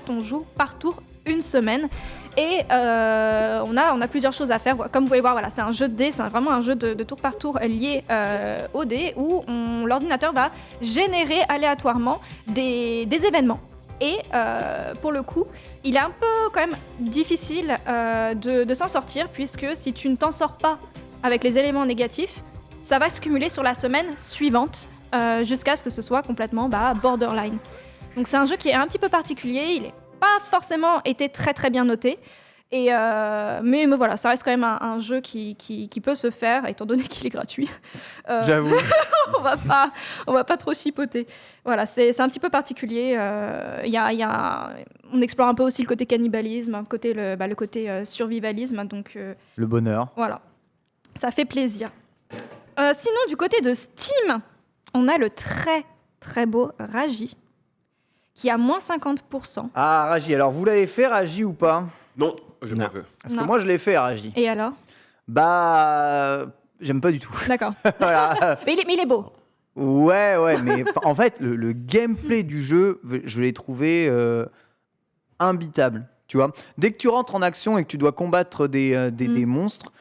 on joue par tour une semaine. Et on a plusieurs choses à faire. Comme vous pouvez voir, voilà, c'est un jeu de dés, c'est vraiment un jeu de tour par tour lié au dés où l'ordinateur va générer aléatoirement des événements. Et pour le coup, il est un peu quand même difficile de s'en sortir puisque si tu ne t'en sors pas avec les éléments négatifs, ça va se cumuler sur la semaine suivante jusqu'à ce que ce soit complètement borderline. Donc c'est un jeu qui est un petit peu particulier, il est pas forcément été très très bien noté. Mais voilà, ça reste quand même un jeu qui peut se faire, étant donné qu'il est gratuit. J'avoue. on va pas trop chipoter. Voilà, c'est un petit peu particulier. On explore un peu aussi le côté cannibalisme, le côté survivalisme. Donc, Le bonheur. voilà, ça fait plaisir. Sinon, du côté de Steam, on a le très très beau Raji, qui a moins 50%. Ah, Raji, alors vous l'avez fait, Raji, ou pas? Non, j'ai Non. pas fait. Parce que Non. moi, je l'ai fait, Raji. Et alors? Bah, j'aime pas du tout. D'accord. Voilà. Mais il est beau. Ouais, mais en fait, le gameplay du jeu, je l'ai trouvé imbitable. Tu vois, dès que tu rentres en action et que tu dois combattre des monstres,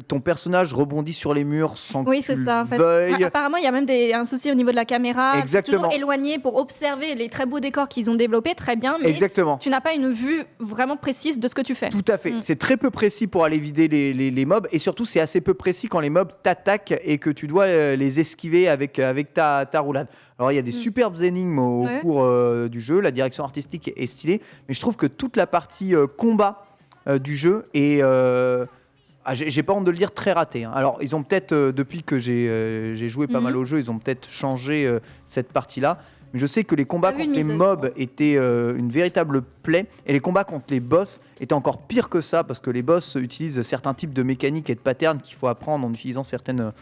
ton personnage rebondit sur les murs sans Oui, que c'est tu ça. le En fait. veuilles. Apparemment, il y a même un souci au niveau de la caméra. Exactement. Toujours éloigné pour observer les très beaux décors qu'ils ont développés, très bien, mais Exactement. tu n'as pas une vue vraiment précise de ce que tu fais. Tout à fait. C'est très peu précis pour aller vider les mobs. Et surtout, c'est assez peu précis quand les mobs t'attaquent et que tu dois les esquiver avec ta roulade. Alors, il y a des superbes énigmes au cours du jeu. La direction artistique est stylée. Mais je trouve que toute la partie combat du jeu est... j'ai pas honte de le dire, très raté. Hein. Alors, ils ont peut-être, depuis que j'ai joué pas mal au jeu, ils ont peut-être changé cette partie-là. Mais je sais que les combats contre les mobs étaient une véritable plaie. Et les combats contre les boss étaient encore pires que ça, parce que les boss utilisent certains types de mécaniques et de patterns qu'il faut apprendre en utilisant certaines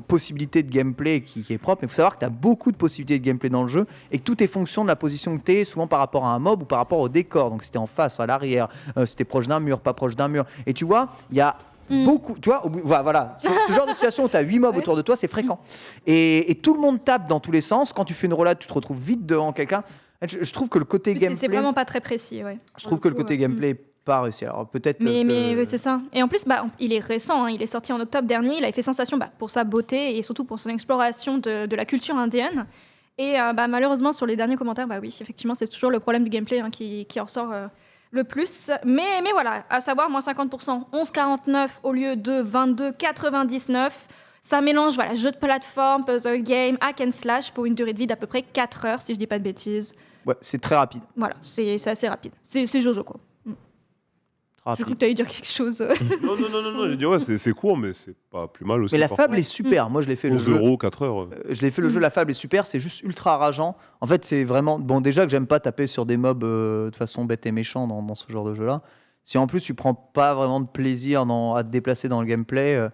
possibilités de gameplay qui est propre. Mais il faut savoir que tu as beaucoup de possibilités de gameplay dans le jeu et que tout est fonction de la position que tu es, souvent par rapport à un mob ou par rapport au décor. Donc, c'était en face, à l'arrière, c'était proche d'un mur, pas proche d'un mur. Et tu vois, il y a beaucoup, tu vois, voilà, ce genre de situation où tu as 8 mobs autour de toi, c'est fréquent. Et tout le monde tape dans tous les sens. Quand tu fais une roulade, tu te retrouves vite devant quelqu'un. Je trouve que le côté gameplay. C'est vraiment pas très précis, ouais. Je trouve que le côté gameplay est pas réussi. Alors peut-être. Mais c'est ça. Et en plus, il est récent. Hein, il est sorti en octobre dernier. Il avait fait sensation pour sa beauté et surtout pour son exploration de la culture indienne. Et malheureusement, sur les derniers commentaires, oui, effectivement, c'est toujours le problème du gameplay qui en ressort le plus. Mais voilà, à savoir, moins 50%, 11,49 au lieu de 22,99. Ça mélange jeu de plateforme, puzzle game, hack and slash pour une durée de vie d'à peu près 4 heures, si je dis pas de bêtises. Ouais, c'est très rapide. Voilà, c'est assez rapide. C'est Jojo, quoi. J'ai cru que tu allais dire quelque chose. Non, j'ai dit c'est court, mais c'est pas plus mal aussi. Mais la fable est super. Moi, je l'ai fait 11 le jeu. 4 heures. Je l'ai fait le jeu, la fable est super, c'est juste ultra rageant. En fait, c'est vraiment. Bon, déjà que j'aime pas taper sur des mobs de façon bête et méchant dans ce genre de jeu-là. Si en plus tu prends pas vraiment de plaisir à te déplacer dans le gameplay,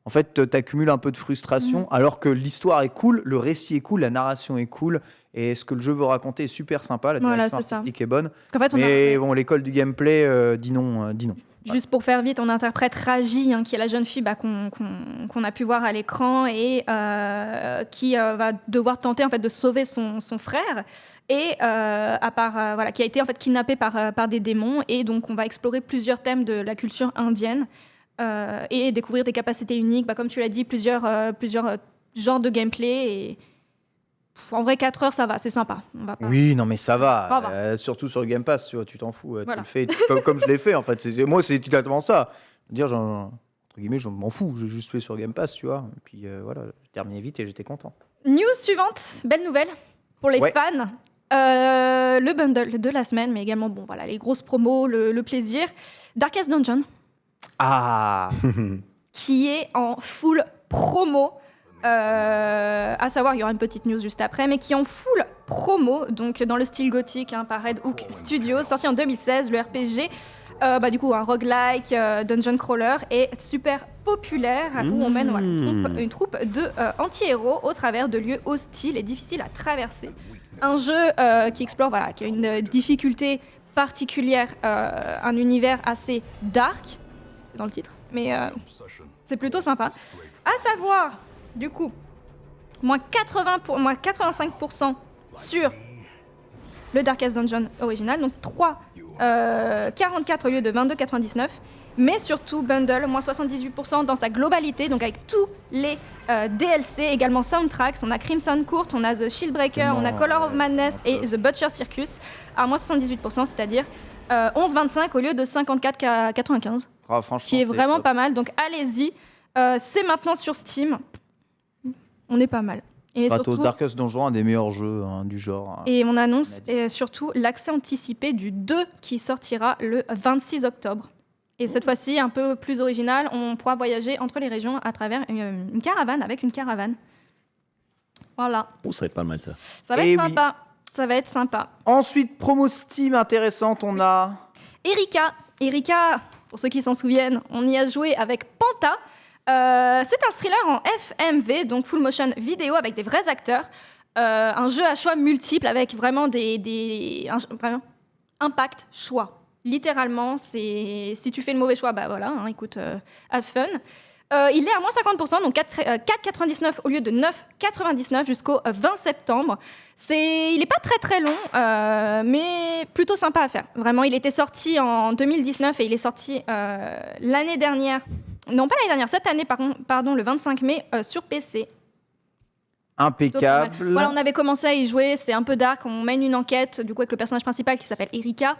en fait, t'accumules un peu de frustration, alors que l'histoire est cool, le récit est cool, la narration est cool, et ce que le jeu veut raconter est super sympa, la direction artistique est bonne. Parce qu'en fait, mais bon, l'école du gameplay dit non. Juste pour faire vite, on interprète Raji, qui est la jeune fille qu'on a pu voir à l'écran et qui va devoir tenter en fait de sauver son frère et qui a été en fait kidnappé par des démons, et donc on va explorer plusieurs thèmes de la culture indienne et découvrir des capacités uniques, comme tu l'as dit, plusieurs genres de gameplay. Et en vrai, 4 heures, ça va, c'est sympa. Oui, non, mais ça va. Surtout sur le Game Pass, tu t'en fous. Tu le fais comme je l'ai fait, en fait. Moi, c'est exactement ça. Dire, entre guillemets, je m'en fous. J'ai juste fait sur Game Pass, tu vois. Et puis voilà, j'ai terminé vite et j'étais content. News suivante, belle nouvelle pour les fans. Le bundle de la semaine, mais également, les grosses promos, le plaisir. Darkest Dungeon. Ah qui est en full promo. À savoir, il y aura une petite news juste après, mais qui est en full promo, donc dans le style gothique, par Red Hook Studios, sorti en 2016. Le RPG, du coup, un roguelike, dungeon crawler, est super populaire, où on mène une troupe de anti-héros au travers de lieux hostiles et difficiles à traverser. Un jeu qui explore, qui a une difficulté particulière, un univers assez dark, c'est dans le titre, mais c'est plutôt sympa. À savoir, du coup, moins 85% sur le Darkest Dungeon original, donc 44 au lieu de 22,99. Mais surtout, bundle, moins 78% dans sa globalité, donc avec tous les DLC, également soundtracks. On a Crimson Court, on a The Shieldbreaker, on a Color of Madness et The Butcher Circus à moins 78%, c'est-à-dire 11,25 au lieu de 54,95. Ce qui est vraiment pas mal, donc allez-y. C'est maintenant sur Steam. On est pas mal. Et Kratos surtout, Darkest Dungeon, un des meilleurs jeux du genre. et on annonce surtout l'accès anticipé du 2 qui sortira le 26 octobre. Et cette fois-ci, un peu plus original, on pourra voyager entre les régions à travers une caravane, avec une caravane. Voilà, Oh, ça va être pas mal ça. ça va Eh être oui. sympa. Ça va être sympa. Ensuite, promo Steam intéressante, on a... Erika, pour ceux qui s'en souviennent, on y a joué avec Panta. C'est un thriller en FMV, donc full motion vidéo avec des vrais acteurs. Un jeu à choix multiples avec vraiment vraiment impact choix. Littéralement, si tu fais le mauvais choix, bah voilà, écoute, have fun. Il est à moins 50%, donc 4,99 au lieu de 9,99 jusqu'au 20 septembre. Il n'est pas très très long, mais plutôt sympa à faire. Vraiment, il était sorti en 2019 et il est sorti l'année dernière. Non, pas l'année dernière, cette année, pardon, le 25 mai sur PC. Impeccable. Voilà, on avait commencé à y jouer, c'est un peu dark, on mène une enquête du coup avec le personnage principal qui s'appelle Erika.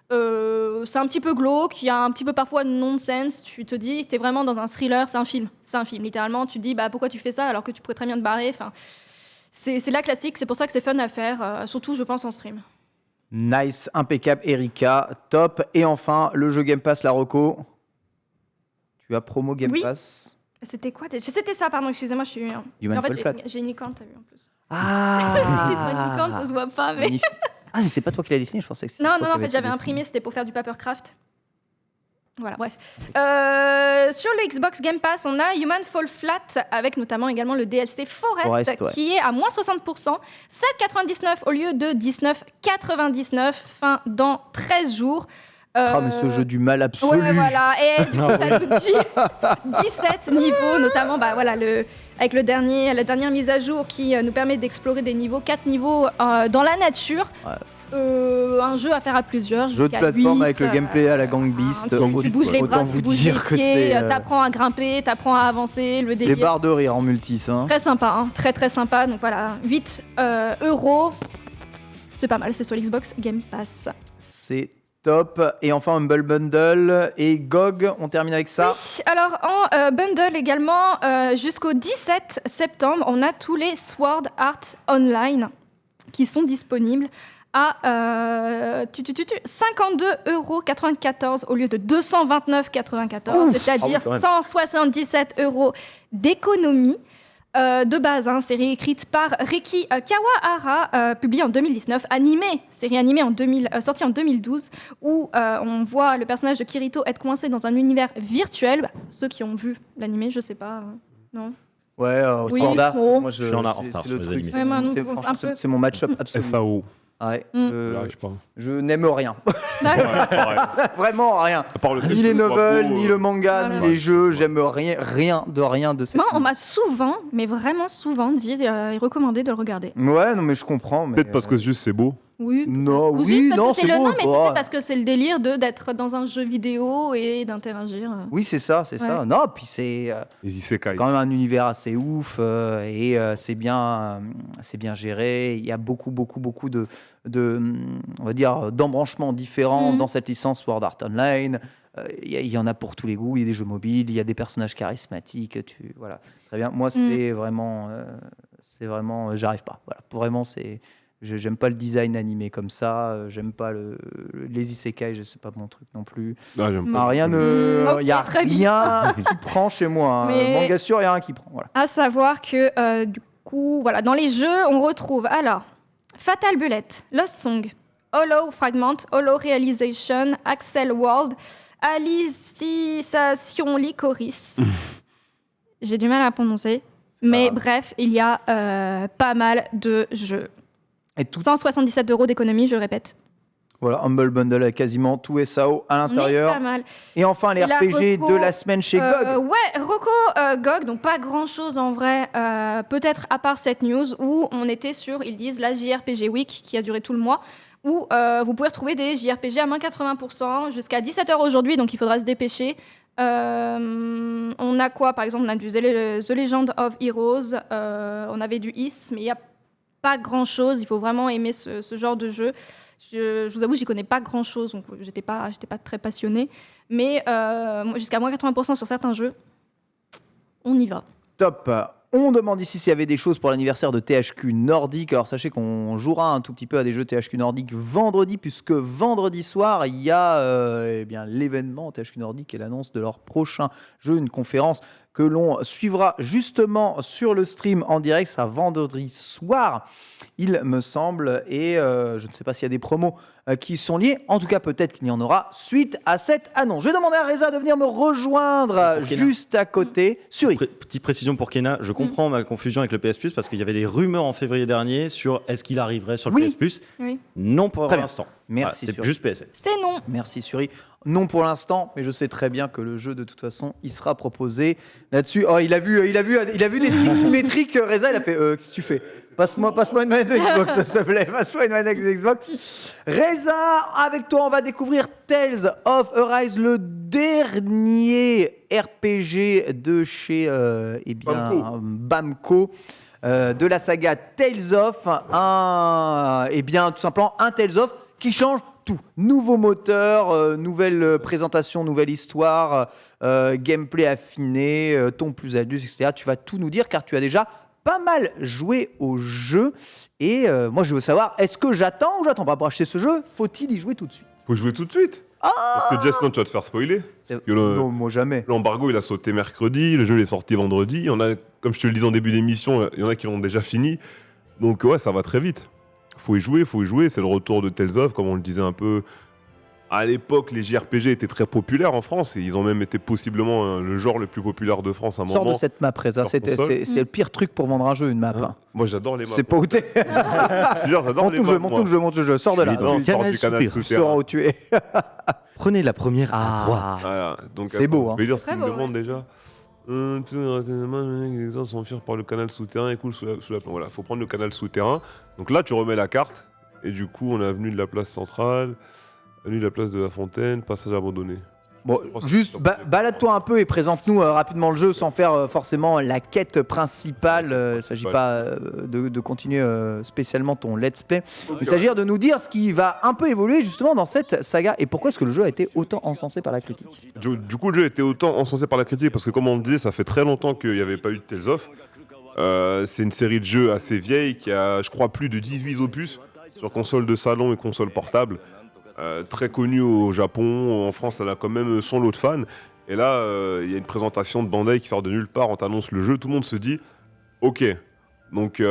C'est un petit peu glauque, il y a un petit peu parfois de nonsense, tu te dis, t'es vraiment dans un thriller, c'est un film, littéralement, tu te dis, bah pourquoi tu fais ça alors que tu pourrais très bien te barrer, enfin, c'est la classique, c'est pour ça que c'est fun à faire, surtout je pense en stream. Nice, impeccable, Erika, top. Et enfin, le jeu Game Pass, la reco. Tu as promo Game Oui. Pass. C'était quoi déjà ? C'était ça, pardon, excusez-moi, je suis... Human en fait, Fall Flat. j'ai une icône, t'as vu en plus. Ah Sur une icône, ça se voit pas, mais... Magnifique. Ah, mais c'est pas toi qui l'as dessiné, je pensais que c'était Non, toi qui en avais fait, j'avais dessiné. imprimé, c'était pour faire du papercraft. Voilà, bref. Sur le Xbox Game Pass, on a Human Fall Flat, avec notamment également le DLC Forest, Ouais. qui est à moins 60%, 7,99 au lieu de 19,99, fin dans 13 jours. Ah, mais ce jeu du mal absolu. Ouais, voilà. Et du coup, ça nous dit 17 niveaux, notamment voilà, avec la dernière mise à jour qui nous permet d'explorer des niveaux, 4 niveaux dans la nature. Ouais. Un jeu à faire à plusieurs. Jeu de jusqu'à plateforme 8, avec le gameplay à la Gang Beast. tu bouges les bras, Autant tu vous bouges dire les que pieds, c'est t'apprends à grimper, t'apprends à avancer, le les délire. barres de rire en multis. Hein. Très sympa, très très sympa. Donc voilà, 8 €. C'est pas mal, c'est sur l'Xbox Game Pass. C'est top. Et enfin, Humble Bundle et GOG, on termine avec ça. Oui, alors en bundle également, jusqu'au 17 septembre, on a tous les Sword Art Online qui sont disponibles à 52,94 € au lieu de 229,94 €, c'est-à-dire quand même. 177 € d'économie. De base, série écrite par Riki Kawahara, publiée en 2019, série animée sortie en 2012, où on voit le personnage de Kirito être coincé dans un univers virtuel. Ceux qui ont vu l'animé, je sais pas, non. Ouais, Oui, Sword Art. bon. Moi, Je suis en retard c'est sur le les truc. animés. C'est Ouais, moi, c'est- non, franchement, un peu. c'est mon match-up absolu. FAO. Ouais, J'arrive pas. je n'aime rien. D'accord. Vraiment rien. À part le fait Ni que les ce soit novels, beau, ni le manga, Voilà. ni les jeux. J'aime rien de cette. Moi, on m'a souvent, mais vraiment souvent, dit et recommandé de le regarder. Ouais, non, mais je comprends. Mais... Peut-être parce que juste c'est beau. Oui. Non, Ou oui, juste parce non, que c'est c'est le beau. nom, mais bah. c'était parce que c'est le délire d'être dans un jeu vidéo et d'interagir. Oui, c'est ça, c'est ça. Ouais. Non, puis c'est Les isekai. quand même un univers assez ouf et c'est bien géré. Il y a beaucoup de on va dire, d'embranchements différents Mhm. dans cette licence Sword Art Online. Il y en a pour tous les goûts. Il y a des jeux mobiles, il y a des personnages charismatiques. Voilà, très bien. Moi, c'est vraiment, j'arrive pas. Voilà, vraiment, j'aime pas le design animé comme ça. J'aime pas les isekai. C'est pas mon truc non plus. Ah, j'aime Ah, pas. rien Ok, il y a très bien. rien qui prend chez moi. Hein. Mais- Manga sûr, il y a rien qui prend. Voilà. À savoir que, du coup, voilà, dans les jeux, on retrouve alors Fatal Bullet, Lost Song, Hollow Fragment, Hollow Realization, Axel World, Alicization Licorice. J'ai du mal à prononcer. Mais grave. bref, il y a pas mal de jeux. Et tout, 177 € d'économie, je répète. voilà, Humble Bundle avec quasiment tout SAO à On est l'intérieur. pas mal. Et enfin, les Et la RPG reco, de la semaine chez GOG. Ouais, Rocco GOG, donc pas grand chose en vrai, peut-être à part cette news où on était sur, ils disent, la JRPG Week qui a duré tout le mois, où vous pouvez retrouver des JRPG à moins 80% jusqu'à 17h aujourd'hui, donc il faudra se dépêcher. On a quoi par exemple? On a du The Legend of Heroes, on avait du Is, mais il n'y a pas grand chose, il faut vraiment aimer ce genre de jeu. Je vous avoue, j'y connais pas grand chose, donc j'étais pas très passionnée. Mais jusqu'à moins 80% sur certains jeux, on y va. Top. On demande ici s'il y avait des choses pour l'anniversaire de THQ Nordic. Alors sachez qu'on jouera un tout petit peu à des jeux THQ Nordic vendredi, puisque vendredi soir, il y a l'événement THQ Nordic et l'annonce de leur prochain jeu, une conférence que l'on suivra justement sur le stream en direct. Ça vendredi soir, il me semble, et je ne sais pas s'il y a des promos qui sont liés. En tout cas, peut-être qu'il y en aura suite à cette annonce. Je vais demander à Reza de venir me rejoindre juste à côté. Suri. Petite précision pour Kena, je comprends ma confusion avec le PS Plus parce qu'il y avait des rumeurs en février dernier sur est-ce qu'il arriverait sur le PS Plus. Oui. Non pour Très bien. l'instant. Merci, c'est Suri. juste PSN. C'est non. Merci Suri. Non pour l'instant, mais je sais très bien que le jeu de toute façon, il sera proposé là-dessus. Oh, il a vu des sticks symétriques. Reza, il a fait qu'est-ce que tu fais? Passe-moi une manette de Xbox, s'il te plaît. Passe-moi une manette de Xbox. Reza, avec toi, on va découvrir Tales of Arise, le dernier RPG de chez Bamco. De la saga Tales of, tout simplement un Tales of qui change tout. Nouveau moteur, nouvelle présentation, nouvelle histoire, gameplay affiné, ton plus adulte, etc. Tu vas tout nous dire car tu as déjà pas mal joué au jeu. Et moi, je veux savoir, est-ce que j'attends ou j'attends pas pour acheter ce jeu? Faut-il y jouer tout de suite? Faut jouer tout de suite. Parce que Jess, non, tu vas te faire spoiler. Non, moi jamais. L'embargo, il a sauté mercredi, le jeu il est sorti vendredi. Il y en a, comme je te le disais en début d'émission, il y en a qui l'ont déjà fini. Donc ouais, ça va très vite. Faut y jouer. C'est le retour de Tales of, comme on le disait un peu. À l'époque, les JRPG étaient très populaires en France et ils ont même été possiblement le genre le plus populaire de France à un moment. Sors de cette map, Reza. C'est le pire truc pour vendre un jeu, une map. Hein, moi, j'adore les maps. C'est pas où t'es. J'adore les maps. Monte le jeu. Sors de là. Non, sors du canal Tu sauras où tu es. Prenez la première à droite. Voilà, donc, C'est beau, hein. Je vais dire ce Très qu'il me beau, demande déjà. Les exemples sont fiers par le canal souterrain et cool sous la plante. Voilà, faut prendre le canal souterrain. Donc là, tu remets la carte. Et du coup, on a avenue de la place centrale, avenue de la place de la Fontaine, passage abandonné. Bon, juste balade-toi un peu et présente-nous rapidement le jeu sans faire forcément la quête principale. Il ne s'agit pas de continuer spécialement ton let's play. Il s'agit de nous dire ce qui va un peu évoluer justement dans cette saga et pourquoi est-ce que le jeu a été autant encensé par la critique. Du coup, le jeu a été autant encensé par la critique parce que, comme on le disait, ça fait très longtemps qu'il n'y avait pas eu de Tales of. C'est une série de jeux assez vieille qui a, je crois, plus de 18 opus sur console de salon et console portable. Très connue au Japon, en France elle a quand même son lot de fans. Et là, il y a une présentation de Bandai qui sort de nulle part, on t'annonce le jeu, tout le monde se dit ok, donc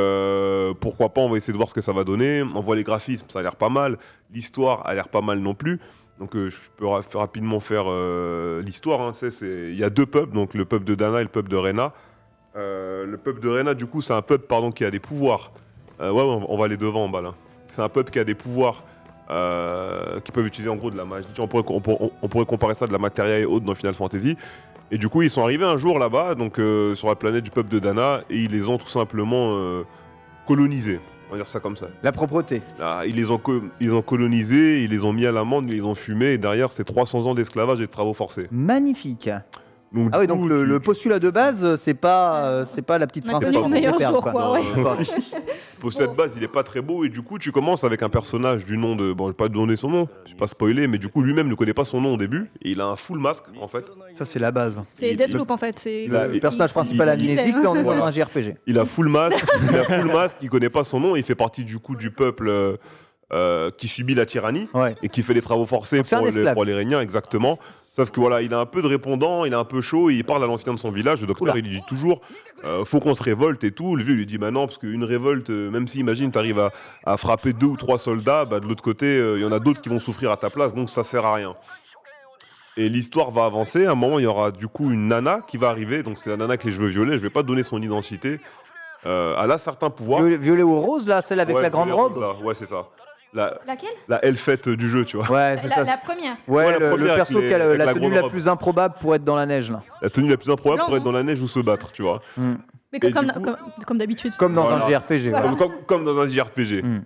pourquoi pas, on va essayer de voir ce que ça va donner. On voit les graphismes, ça a l'air pas mal, l'histoire a l'air pas mal non plus. Donc je peux rapidement faire l'histoire, hein, il y a deux pubs, donc le pub de Dana et le pub de Rena. Le pub de Rena, du coup, c'est un pub qui a des pouvoirs. On va aller devant en bas là. C'est un pub qui a des pouvoirs qui peuvent utiliser en gros de la magie. On pourrait comparer ça à de la matériel et autres dans Final Fantasy. Et du coup, ils sont arrivés un jour là-bas, donc sur la planète du peuple de Dana, et ils les ont tout simplement colonisés. On va dire ça comme ça. La propreté. Là, ils les ont colonisés, ils les ont mis à l'amende, ils les ont fumés, et derrière, c'est 300 ans d'esclavage et de travaux forcés. Magnifique. Donc, Ah oui, donc le postulat de base, c'est pas la petite On a princesse connu le meilleur Père, jour, quoi. quoi, ouais. Pour cette base, il est pas très beau et du coup, tu commences avec un personnage du nom de... Bon, je vais pas te donner son nom, je vais pas spoiler, mais du coup, lui-même ne connaît pas son nom au début et il a un full masque en fait. Ça, c'est la base. C'est Deathloop en fait. C'est Le personnage principal amnésique, mais on est dans un JRPG. Il a full masque, il connaît pas son nom, il fait partie du coup du peuple qui subit la tyrannie et qui fait les travaux forcés donc pour les régnants, exactement. Sauf que voilà, il a un peu de répondant, il est un peu chaud, il parle à l'ancien de son village, le docteur il lui dit toujours faut qu'on se révolte et tout. Le vieux lui dit bah non, parce qu'une révolte, même si imagine t'arrives à frapper 2 ou 3 soldats, bah, de l'autre côté il y en a d'autres qui vont souffrir à ta place, donc ça sert à rien. Et l'histoire va avancer, à un moment il y aura du coup une nana qui va arriver, donc c'est la nana avec les cheveux violets, je vais pas donner son identité, elle a certains pouvoirs. Violet ou rose, là, celle avec la grande violet robe rose, là. Ouais, c'est ça. Laquelle? La elfette du jeu, tu vois. Ouais, c'est ça. La première. Ouais, la le première perso avec qui a avec la la tenue grande la robe. plus improbable pour être dans la neige, là. La tenue la plus improbable Blanc, pour être non dans la neige ou se battre, tu vois. Mais Et comme, du coup- comme d'habitude. Comme dans Voilà. un JRPG. Voilà. ouais. Comme dans un JRPG. Mm.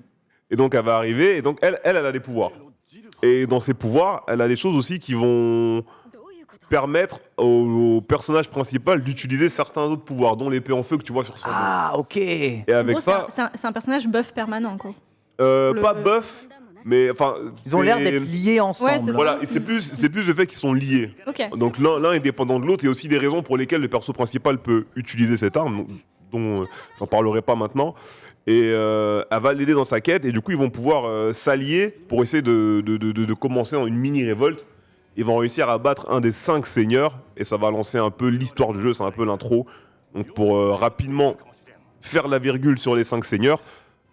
Et donc elle va arriver, et donc elle a des pouvoirs. Et dans ses pouvoirs, elle a des choses aussi qui vont permettre au personnage principal d'utiliser certains autres pouvoirs, dont l'épée en feu que tu vois sur son dos. Ah, ok. Et En avec gros, ça, c'est un personnage buff permanent, quoi. pas buff, mais enfin... Ils ont l'air d'être liés ensemble. Ouais, c'est ça. Voilà, et c'est plus le fait qu'ils sont liés. Ok. Donc l'un est dépendant de l'autre, et aussi des raisons pour lesquelles le perso principal peut utiliser cette arme, dont j'en parlerai pas maintenant. Et elle va l'aider dans sa quête, et du coup, ils vont pouvoir s'allier pour essayer de commencer une mini-révolte. Ils vont réussir à battre un des 5 seigneurs, et ça va lancer un peu l'histoire du jeu, c'est un peu l'intro. Donc pour rapidement faire la virgule sur les 5 seigneurs,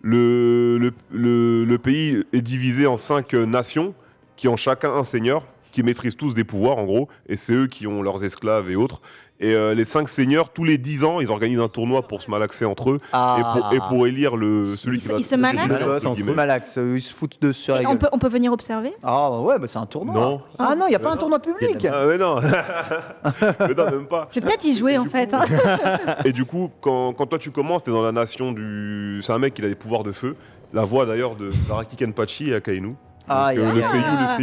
le pays est divisé en 5 nations, qui ont chacun un seigneur, qui maîtrisent tous des pouvoirs en gros, et c'est eux qui ont leurs esclaves et autres. Et les 5 seigneurs, tous les 10 ans, ils organisent un tournoi pour se malaxer entre eux, et pour élire celui qui va... Ils se malaxent Ils se malaxent, ils se foutent de sur la Et gueule. on peut venir observer? Ah ouais, bah c'est un tournoi. Non. Ah non, il n'y a pas un tournoi public. Ah mais non. Mais non, même pas. Je vais peut-être y jouer en fait. Hein. Et du coup, quand toi tu commences, t'es dans la nation du... C'est un mec qui a des pouvoirs de feu. La voix d'ailleurs de Araki Kenpachi et Akainu. Ah, Donc, le seiyuu,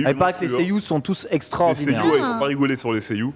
il paraît que les monstrueux. seiyuu sont tous Les extraordinaires. seiyuu, ouais, ils vont pas rigoler sur les seiyuu.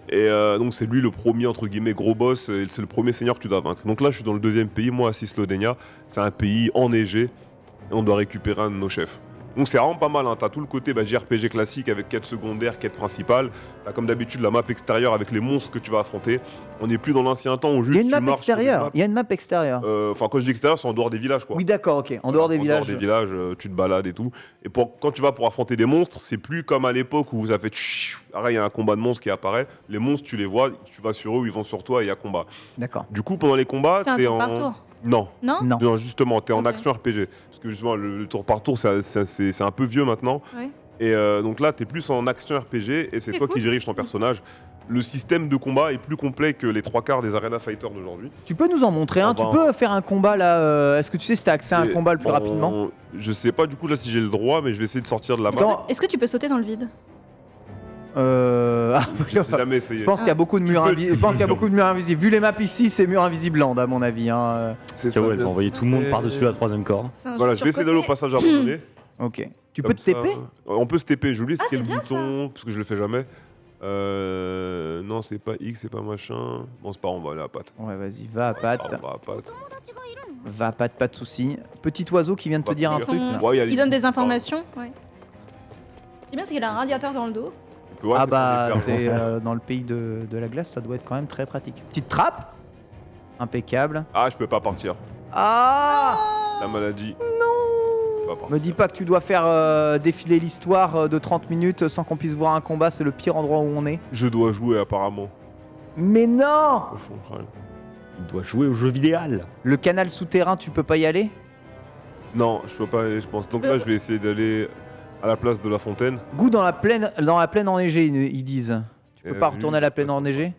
Et donc c'est lui le premier entre guillemets gros boss, et c'est le premier seigneur que tu dois vaincre. Donc là je suis dans le deuxième pays, moi à Cisleudenia, c'est un pays enneigé, et on doit récupérer un de nos chefs. Donc c'est vraiment pas mal, hein. T'as tout le côté JRPG classique avec quête secondaire, quête principale. T'as comme d'habitude la map extérieure avec les monstres que tu vas affronter. On n'est plus dans l'ancien temps où Il y juste a une tu map marches sur des extérieure. maps. Il y a une map extérieure. Enfin quand je dis extérieur, c'est en dehors des villages quoi. Oui, d'accord, ok. En dehors des villages. En dehors des villages, tu te balades et tout. Et quand tu vas pour affronter des monstres, c'est plus comme à l'époque où vous avez fait... Arrête, il y a un combat de monstres qui apparaît. Les monstres, tu les vois, tu vas sur eux, ils vont sur toi et il y a combat. D'accord. Du coup, pendant les combats, C'est un t'es tour en... par tour. Non. Non? Non. Non, justement, t'es en Ok. action RPG. Parce que justement, le tour par tour, c'est un peu vieux maintenant. Ouais. Et donc là, t'es plus en action RPG et c'est C'est toi qui cool. dirige ton personnage. Le système de combat est plus complet que les 3 quarts des Arena Fighters d'aujourd'hui. Tu peux nous en montrer un? On Tu va- peux faire un combat là? Est-ce que tu sais si t'as accès à un Et combat le plus rapidement? Je sais pas du coup là si j'ai le droit, mais je vais essayer de sortir de la map. Attends. Est-ce que tu peux sauter dans le vide? Ah, J'ai jamais essayé. je pense qu'il y a beaucoup de murs peux- invisibles. Je pense qu'il y a beaucoup de murs invisibles. Vu les maps ici, c'est murs invisibles land à mon avis. Hein. C'est C'est ouais, elle va envoyer tout le monde par-dessus la 3ème corde. C'est un Voilà, jeu je vais essayer d'aller au surcoté. passage abandonné. Ok. Tu Comme peux te ça. TP? On peut se TP, j'ai oublié Ah, c'est quel c'est bien, bouton, parce que je le fais jamais. Non, c'est pas X, c'est pas machin. Bon, c'est pas, on va aller à patte. Ouais, vas-y, va à patte. On va à patte. Va à patte, pas de soucis. Petit oiseau qui vient de te Pas dire un de truc là. Ouais, il y a les Il donne des bouts, informations. Ouais. Ce qui est bien, c'est qu'il a un radiateur dans le dos. tu peux voir Ah que ça bah, déperd. c'est dans le pays de la glace, ça doit être quand même très pratique. Petite trappe. Impeccable. Ah, je peux pas partir. Ah! La maladie. Non. Pas partir. Me dis pas que tu dois faire défiler l'histoire de 30 minutes sans qu'on puisse voir un combat, c'est le pire endroit où on est. Je dois jouer apparemment. Mais non! Au fond, ouais. Il doit jouer au jeu vidéo. Le canal souterrain, tu peux pas y aller? Non, je peux pas aller, je pense. Donc là, je vais essayer d'aller à la place de la fontaine. Goût dans la plaine enneigée, ils disent. Tu peux pas Vu, retourner à la je sais plaine pas. enneigée?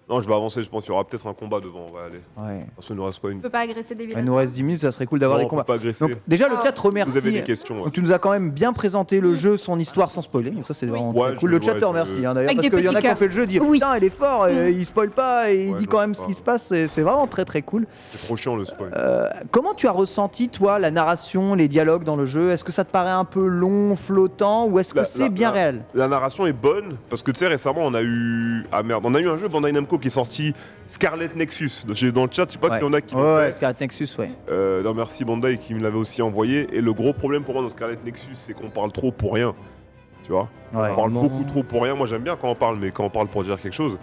Non, je vais avancer, je pense qu'il y aura peut-être un combat devant, on va aller. Ouais. Parce qu'il nous reste quoi une... Tu peux pas agresser des Il villages. nous reste 10 minutes, ça serait cool d'avoir Non, des on peut combats. pas agresser. Donc déjà le Ah. chat te Vous avez remercie. des questions, ouais. Donc, tu nous as quand même bien présenté le jeu, son histoire sans spoiler. Donc ça c'est vraiment Ouais, très cool. je- Le chat ouais, te je- remercie hein, d'ailleurs Avec parce des qu'il y en a petits qui ont cœurs. fait le jeu, dire Oui. putain il est fort, il spoil pas et il Ouais, dit non, quand même c'est ce qui pas- se passe. C'est vraiment très très cool. C'est trop chiant le spoil. Comment tu as ressenti toi la narration, les dialogues dans le jeu? Est-ce que ça te paraît un peu long, flottant ou est-ce que c'est bien réel? La narration est bonne parce que tu sais récemment on a eu on a eu un jeu Bandai Namco qui est sorti, Scarlet Nexus. Dans le chat, je sais pas Ouais. s'il y en a qui Ouais, l'ont ouais, fait. Scarlet Nexus, ouais. Non, merci Bandai qui me l'avait aussi envoyé. Et le gros problème pour moi dans Scarlet Nexus, c'est qu'on parle trop pour rien. Tu vois, Ouais. on parle Non. beaucoup trop pour rien. Moi j'aime bien quand on parle, mais quand on parle pour dire quelque chose.